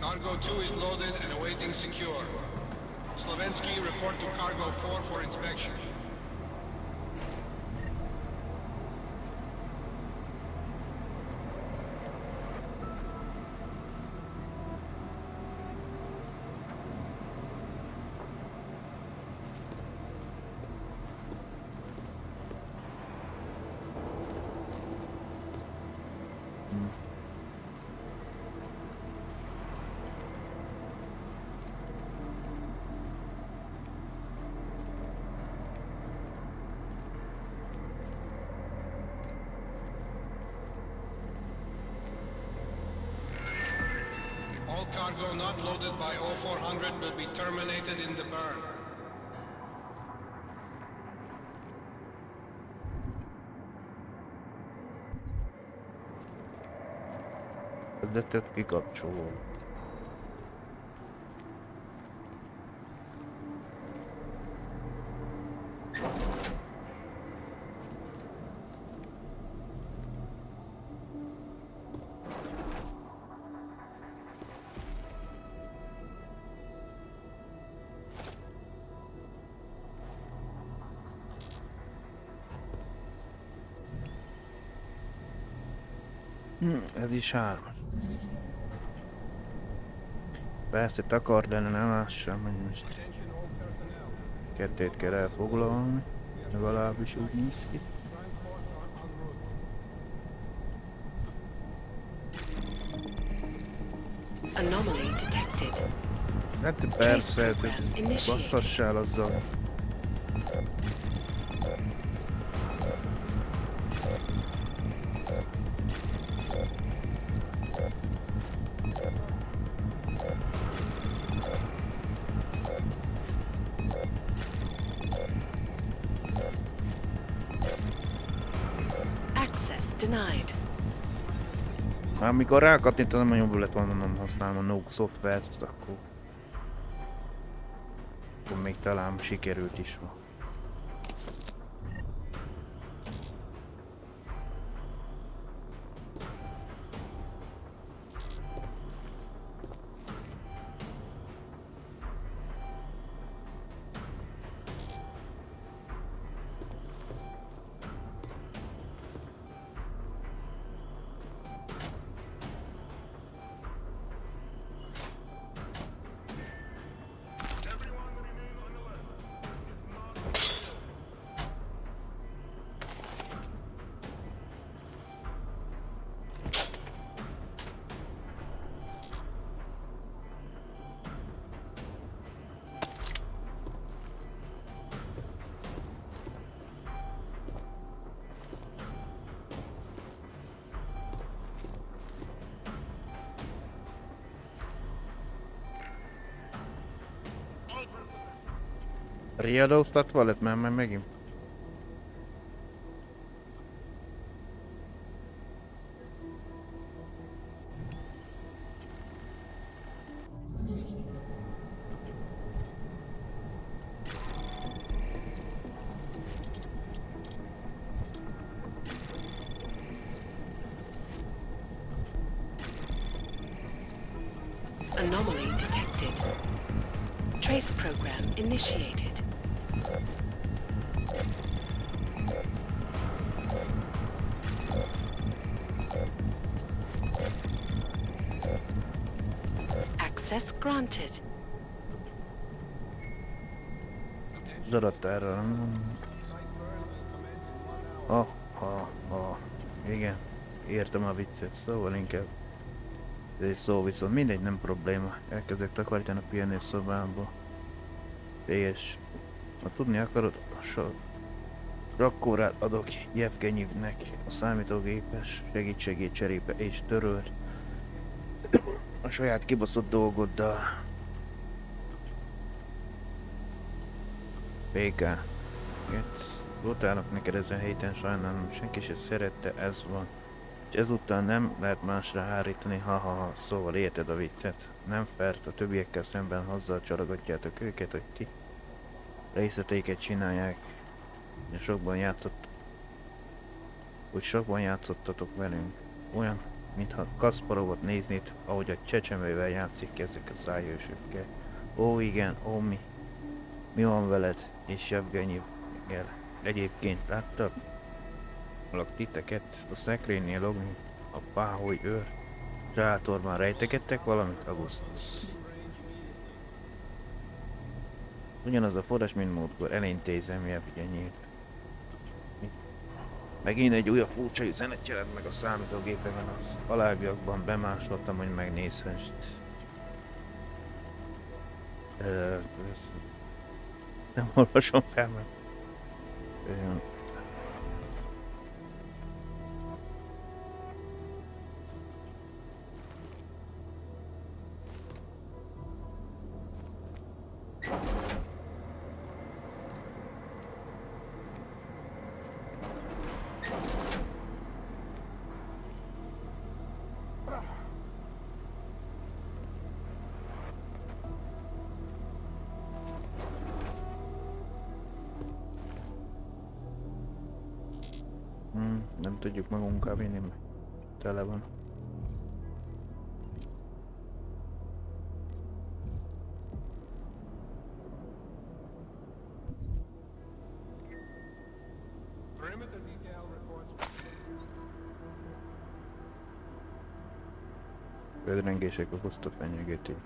Cargo 2 is loaded and awaiting secure. Slovensky, report to Cargo 4 for inspection. All cargo not loaded by 0400 will be terminated in the burn. De tök kikapcsoló. Ez is 3. Persze takar, de nem lássam, hogy most 2-t kell elfoglalni, legalábbis úgy néz ki. Anomaly detected. Hát persze, ez basszassál azzal. Denied. Amikor rákattintanom, a jobb lett volna, nem használom a Nook szoftvert, azt akkor még talán sikerült is van. Riadóztatva lett már megint. Anomaly detected. Trace program initiated. Access granted. Az adattára nem... Igen, értem a viccet, szóval inkább... Ez egy szó viszont mindegy, nem probléma. Elkezdek takarítani a pihenés szobámba. És... Ha tudni akarod, rakkórát adok Jevgenyivnek a számítógépes segítségét cserébe és törölt a saját kibaszott dolgoddal. PK. Voltálok neked ezen héten, sajnálom, senki se szerette, ez van. És ezután nem lehet másra hárítani, ha, szóval érted a viccet. Nem fair, a többiekkel szemben azzal csalogatjátok őket, hogy ti részleteiket csinálják. És sokban játszottatok velünk. Olyan, mintha Kasparovot néznéd, ahogy a csecsemővel játszik ezek a szájősökkel. Ó igen, ó mi van veled? És Jevgenyivel. Egyébként láttak? Hallak titeket a szekrénynél logni a páholy őr. Sátorban rejtegettek valamit, Augustus. Ugyanaz a forrás, mint múltkor, elintézem, Jevgenyiv. Megint egy újabb furcsa üzenet jelent meg a számítógépemben, az alábbiakban bemásoltam, hogy megnézhessd. Nem olvasom fel, mert... Nem tudjuk magunkkal vinni, mert tele van. Földrengések okozta fenyegetés.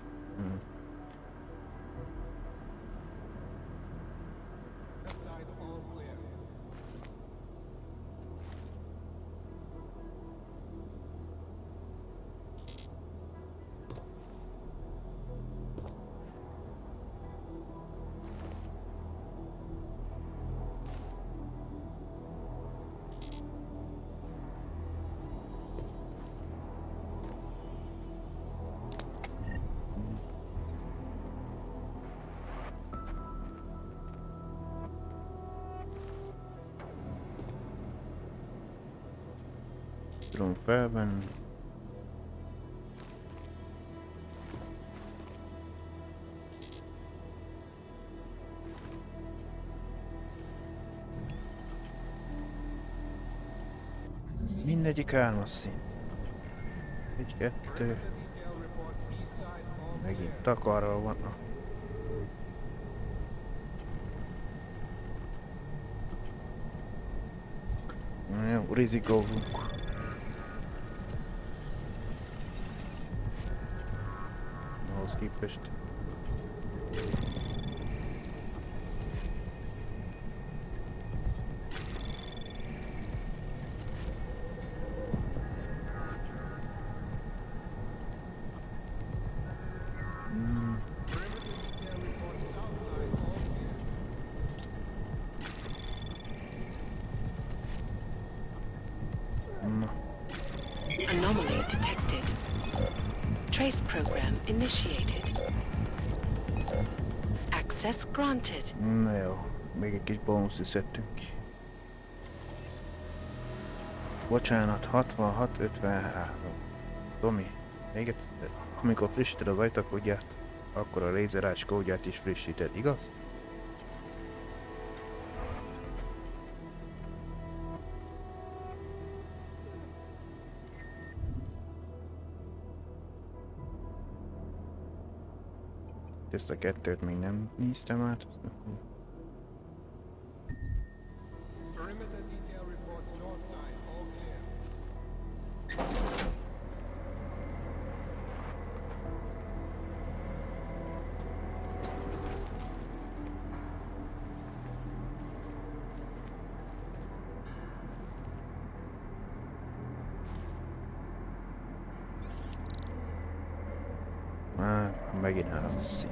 Tudom felvenni. Mindegyik 3-as szín. 1, 2. Megint takarral van. Jó, rizikóvunk. Ahhoz képest. Anomaly detected. Trace program initiated. Access granted. Na jó, még egy kis bónusz szedtünk ki. Bocsánat, 66-53. Tomi, még amikor frissíted az ajtakódját, akkor a lézerács kódját is frissíted, igaz? Ezt a kettőt még nem néztem át. Akkor... Perimeter detail reports north side, all clear. Megint 3 szín.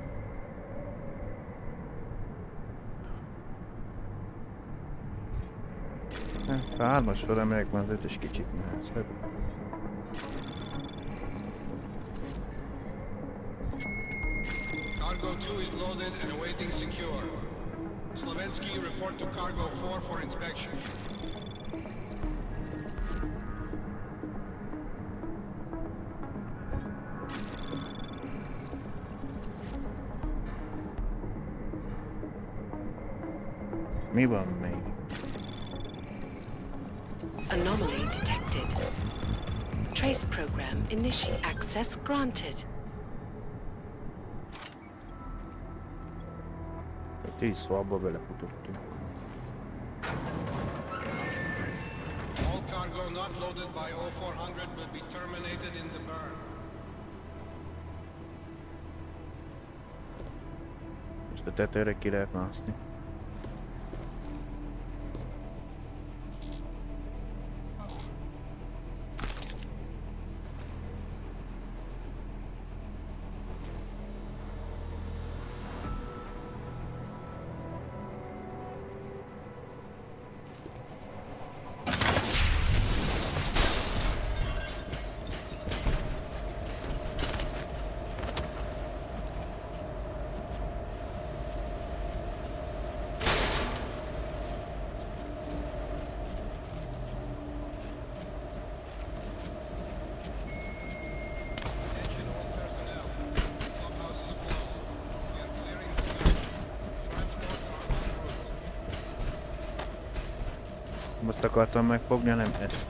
Ha 3-as felemegyek, már az 5-ös kicsit nehezebb. Cargo 2 is loaded and awaiting secure. Slovensky, report to Cargo 4 for inspection. Mi van még? Anomaly detected. Trace program initiate. Access granted. Itt is szobba belefutottunk. All cargo not loaded by 0400 will be terminated in the burn. Most a tetőre ki lehet mászni. Most akartam megfogni, nem ezt.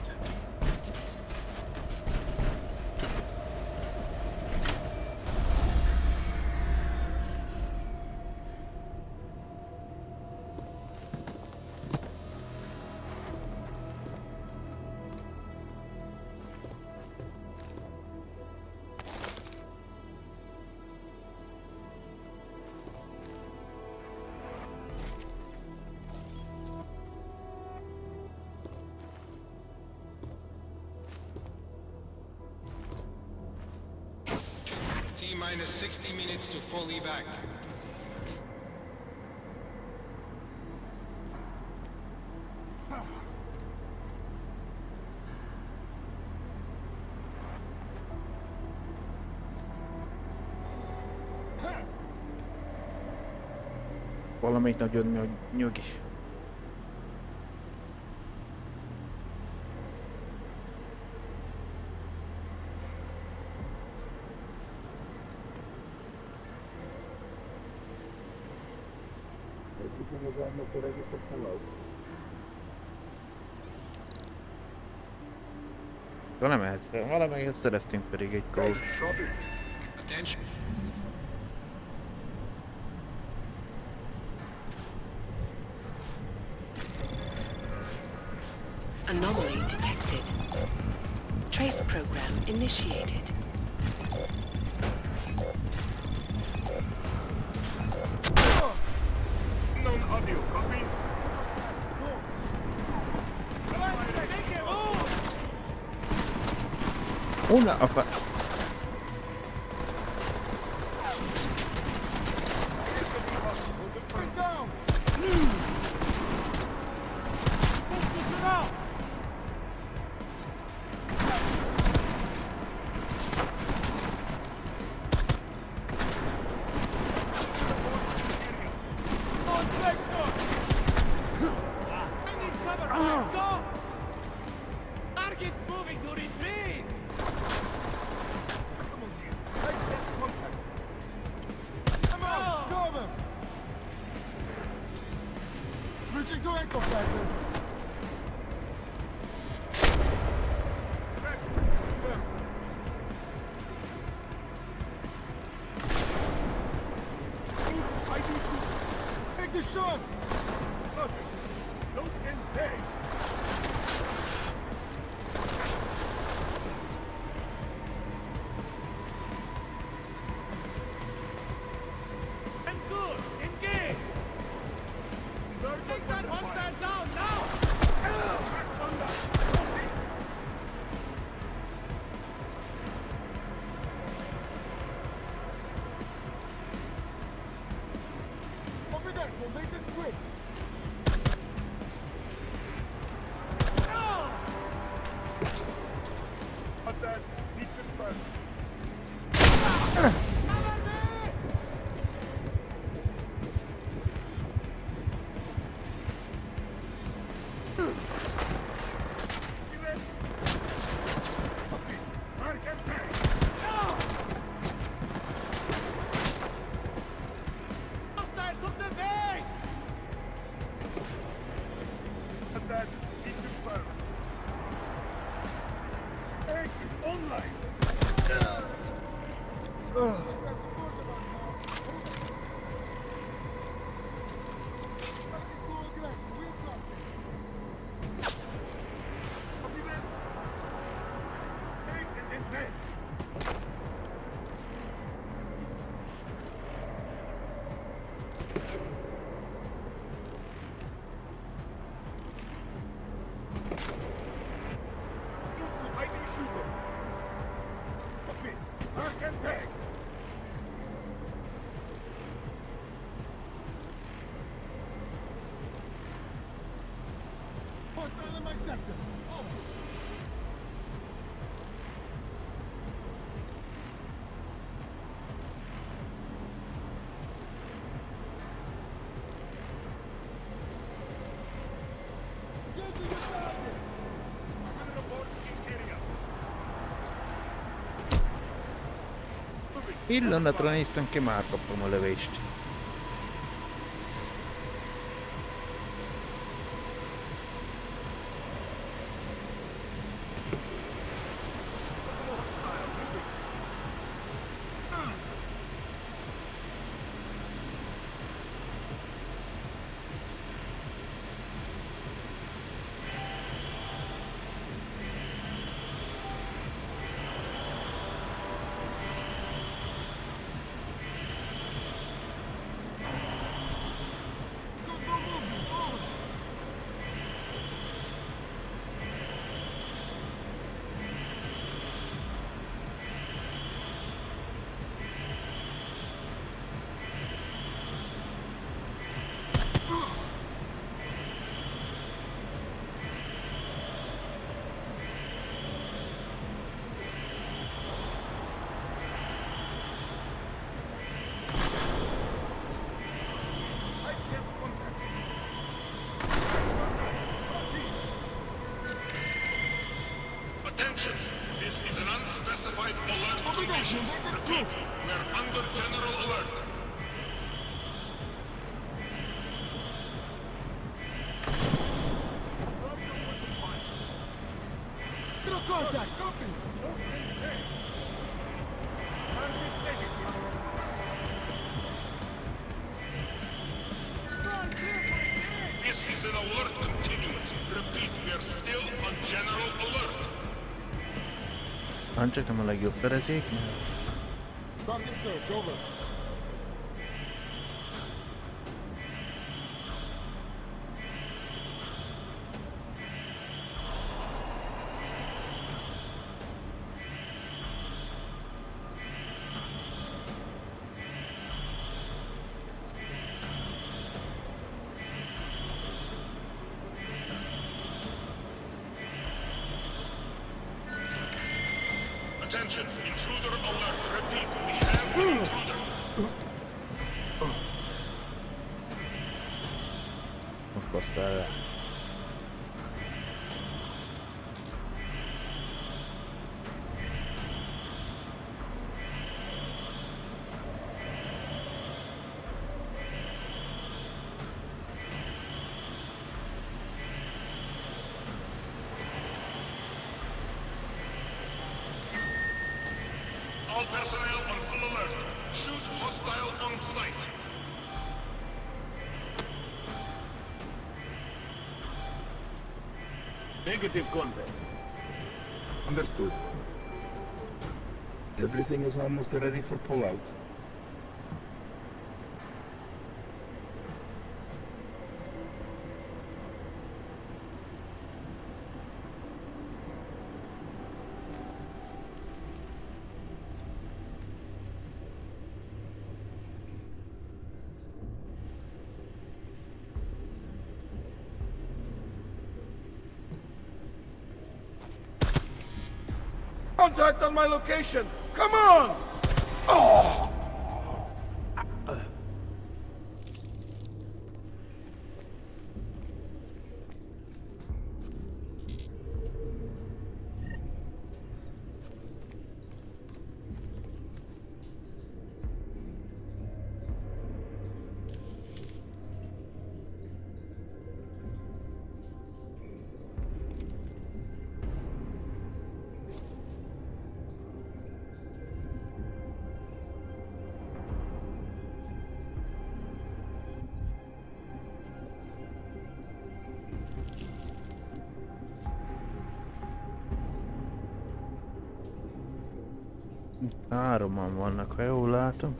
T-minus 60 minutes to full evac. Valamelyik nagyon nyugi. De nem ehhez, valamelyet szereztünk pedig egy kód. Anomaly detected. Trace program initiated. Non-audio, copy? Una apa. be shot! Don't engage! And good! Engage! Take that hostile down now! Over there, we'll make this quick! That needs to burn. Hostile in my sector. Oh. Pillanatra néztem ki, már kapom a lövést. Attention! This is an unspecified alert condition. Repeat, we are under general alert. Contact! This is an alert continuous. Repeat, we are still on general alert. Csak nem a legjobb fedezék, Target search, over. Attention, intruder alert. Repeat, we have an intruder. Most basztál rá. All personnel on full alert. Shoot hostile on sight. Negative contact. Understood. Everything is almost ready for pullout. Contact on my location! Come on! Oh! Hároman vannak, ha jól látom.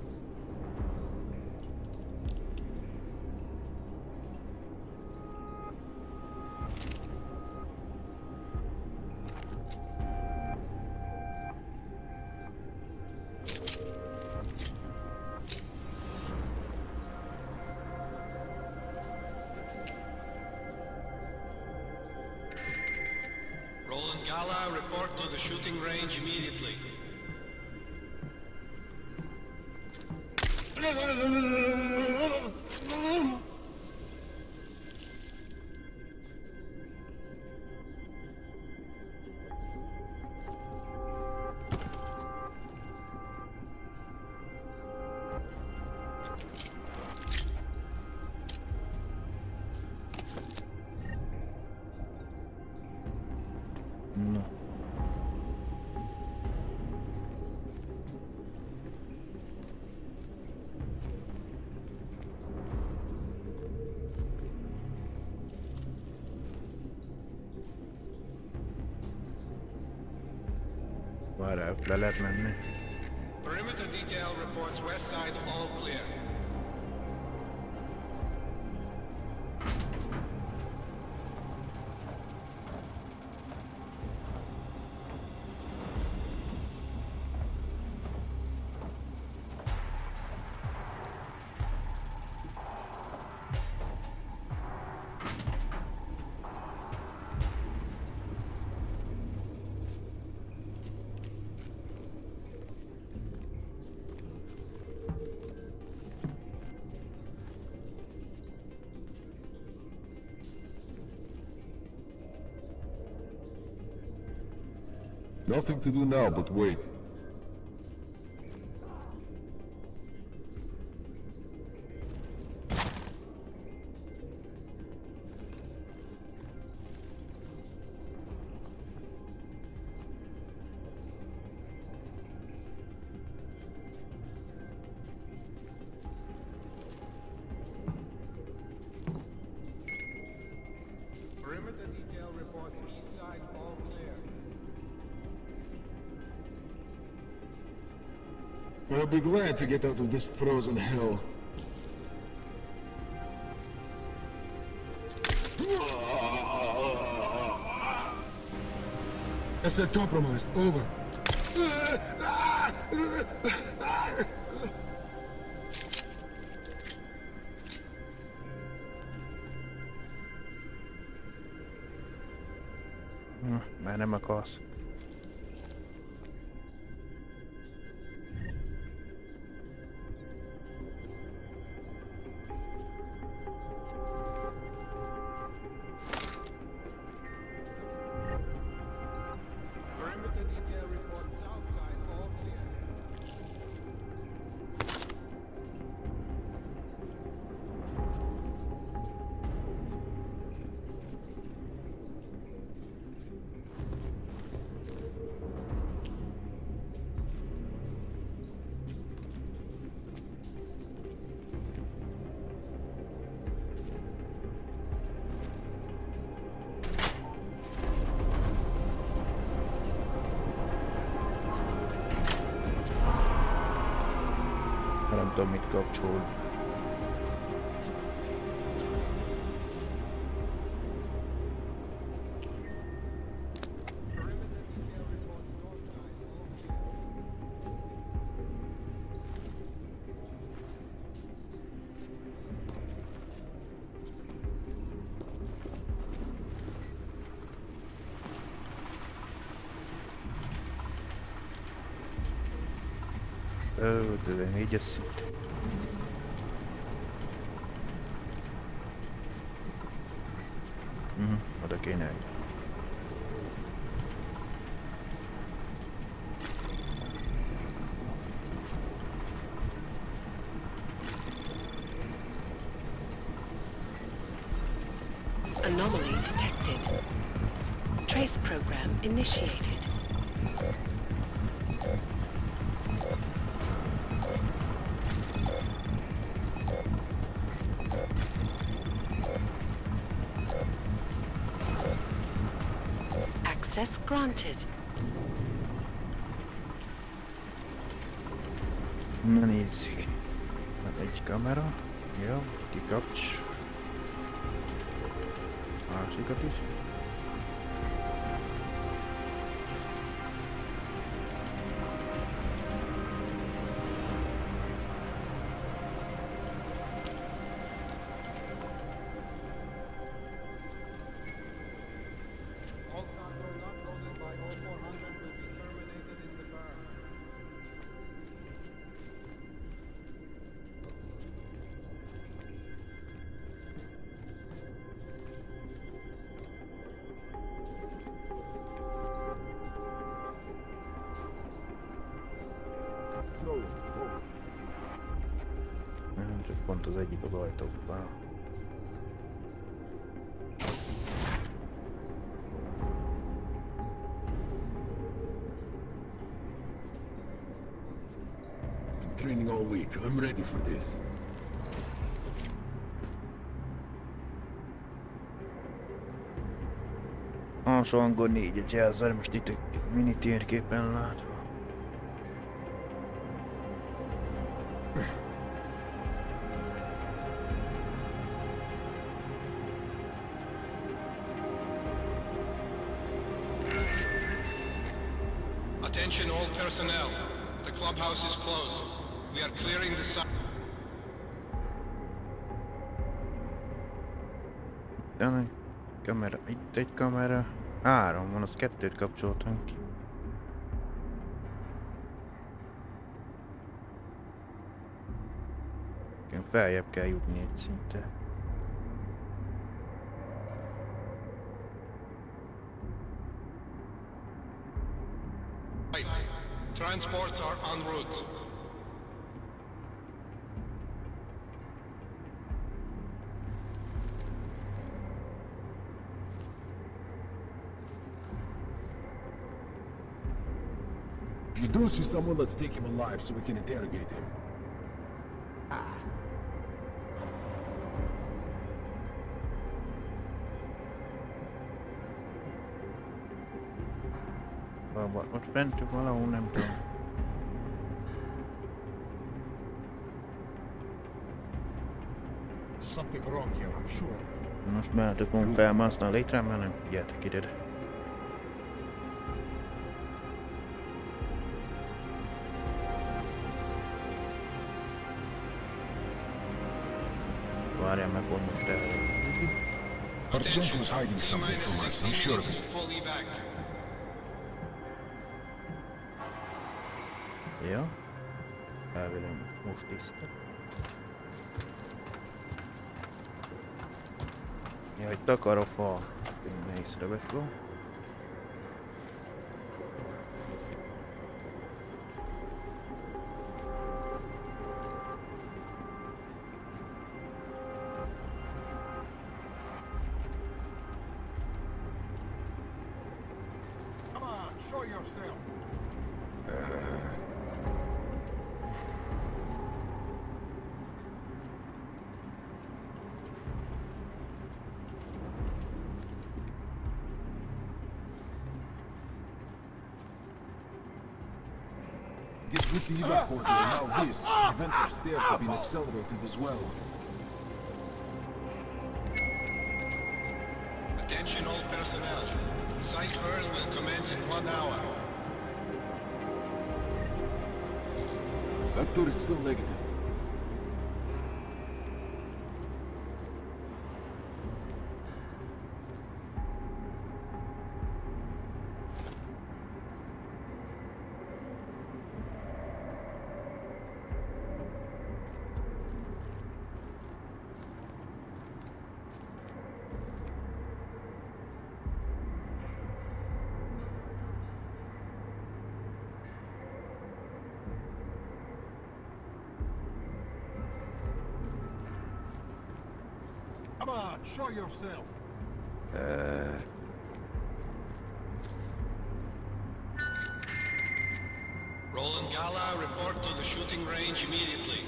Roland Gala, report to the shooting range immediately. No. Várjál, le lehet menni. Perimeter detail reports west side all clear. Nothing to do now but wait. Perimeter detail reports east side all clear. I'll be glad to get out of this frozen hell. Asset compromised. Over. Már nem akarsz. tudom mit kapcsol. Oh, de négyes szint. Oda kéne egy. Anomaly detected. Trace program initiated. Access granted. Na nézzük. Hát egy kamera. Jó, kikapcs. Másikat is. Csak pont az egyik az ajtóban. Been training all week. I'm ready for this. Alsó angol 4-et jelzel, most itt egy mini térképen látva. Attention all personnel. The clubhouse is closed. We are clearing the site. Kamera, itt egy kamera. 3 van, azt 2-t kapcsoltam ki. Feljebb kell jutni egy szinte. Transports are en route. If you do see someone, let's take him alive so we can interrogate him. Ott fent valahol, nem tudom. Something wrong here, I'm sure. Most mehető fogunk felmászni a létrán, mert nem figyeltek ide. Várjál meg, hogy most el. Artyomko's hiding something from us, I'm sure of it. Ja. Elvileg most tiszta. Ja, egy takarófa. Észrevett. With the evac portal and now this, events upstairs have been accelerated as well. Attention all personnel. Site burn will commence in 1 hour. Vector is still negative. Come on, show yourself. Roland Gala, report to the shooting range immediately.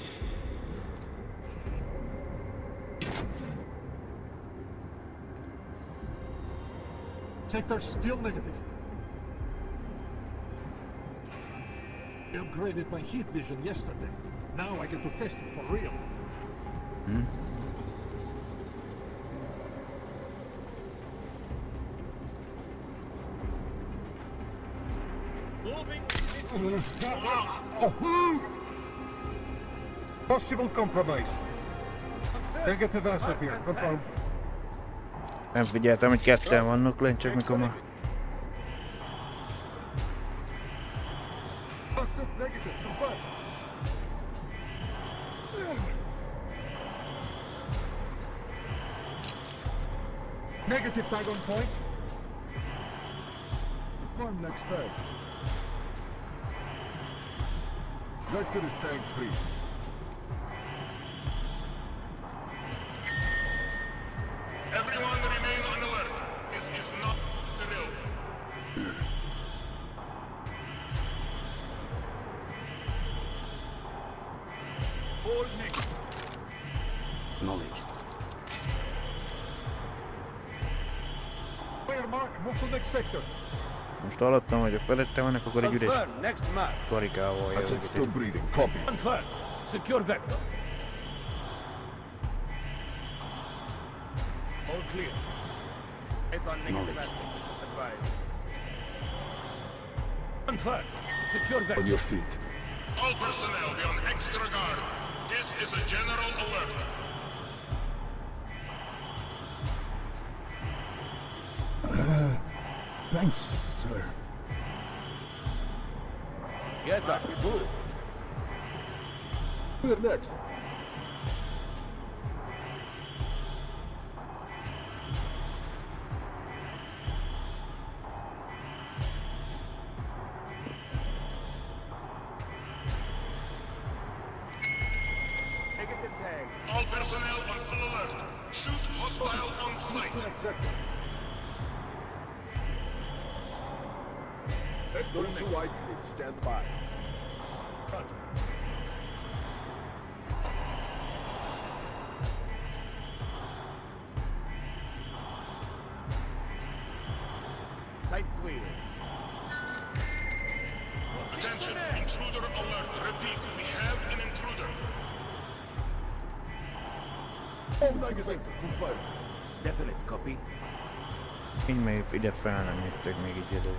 Sector still negative. I upgraded my heat vision yesterday. Now I get to test it for real. Possible compromise. Negative asset here. Confirm. Nem figyeltem, hogy ketten vannak lent, csak mikor ma... Asset negative. Confirm. Negative tag on point. Confirm next tag. Vector is tag free. Everyone remain on alert. This is not the drill. Hold next. Knowledge. Clear mark. Move to next sector. Most hallottam, hogy a felette vannak, akkor egy üres karikával jövök. Asset still breathing. Copy. Confirm. Secure vector. All clear. Eyes on negative aspect. Advise. Confirm. Secure vector. On your feet. All personnel be on extra guard. This is a general alert. Thanks, sir. Get up. Move. Clear next. Negative tag. All personnel on full alert. Shoot hostile on sight. Next sector. Vector is too wide. Stand by. Site clear. Attention, intruder alert. Repeat, we have an intruder. All negative. Confirm. Definite copy. Így még ide fel nem jöttök még így elő.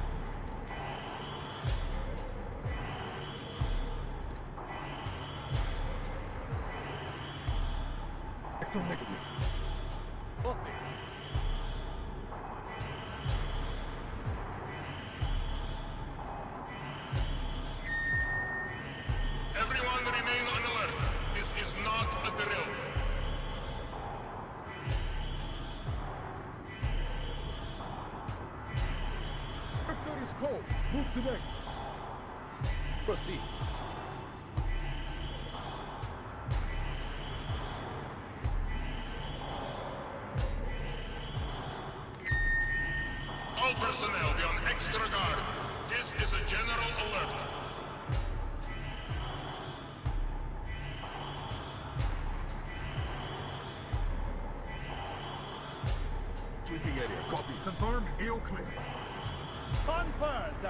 Vector negative. Copy. Everyone remain on alert. This is not a drill. Vector is cold. Move to next. Proceed. All personnel be on extra guard. This is a general alert. Sweeping area. Copy. Confirm. AO clear. Confirmed.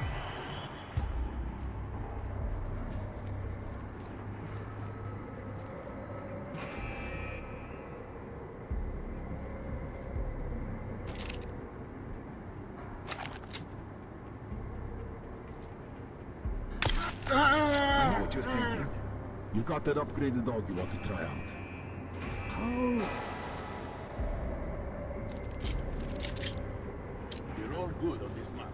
what you're thinking. You got that upgraded dog you want to try out. How? We're all good on this map.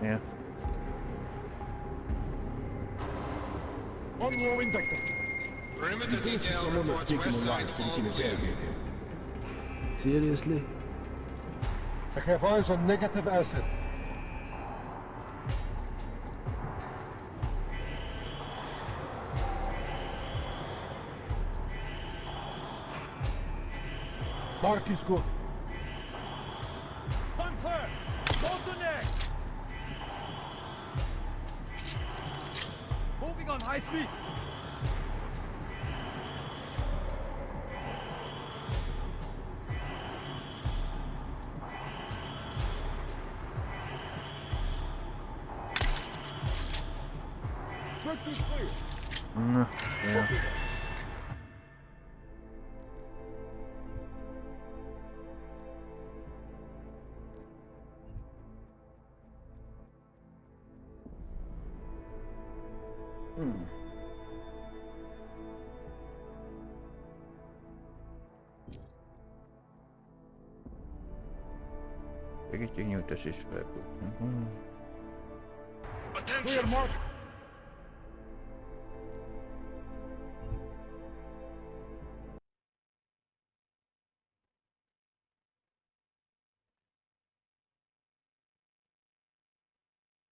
Yeah. On low indictor. Perimeter This is detail someone that's reports taken west a side life so we all can clear. interrogate him. Seriously? I have eyes on negative asset. Mark is good. Confirm! Bottleneck! Moving on high speed! Sector's clear. No, yeah. Segítség nyújtás is felbújt. Clear, Mark.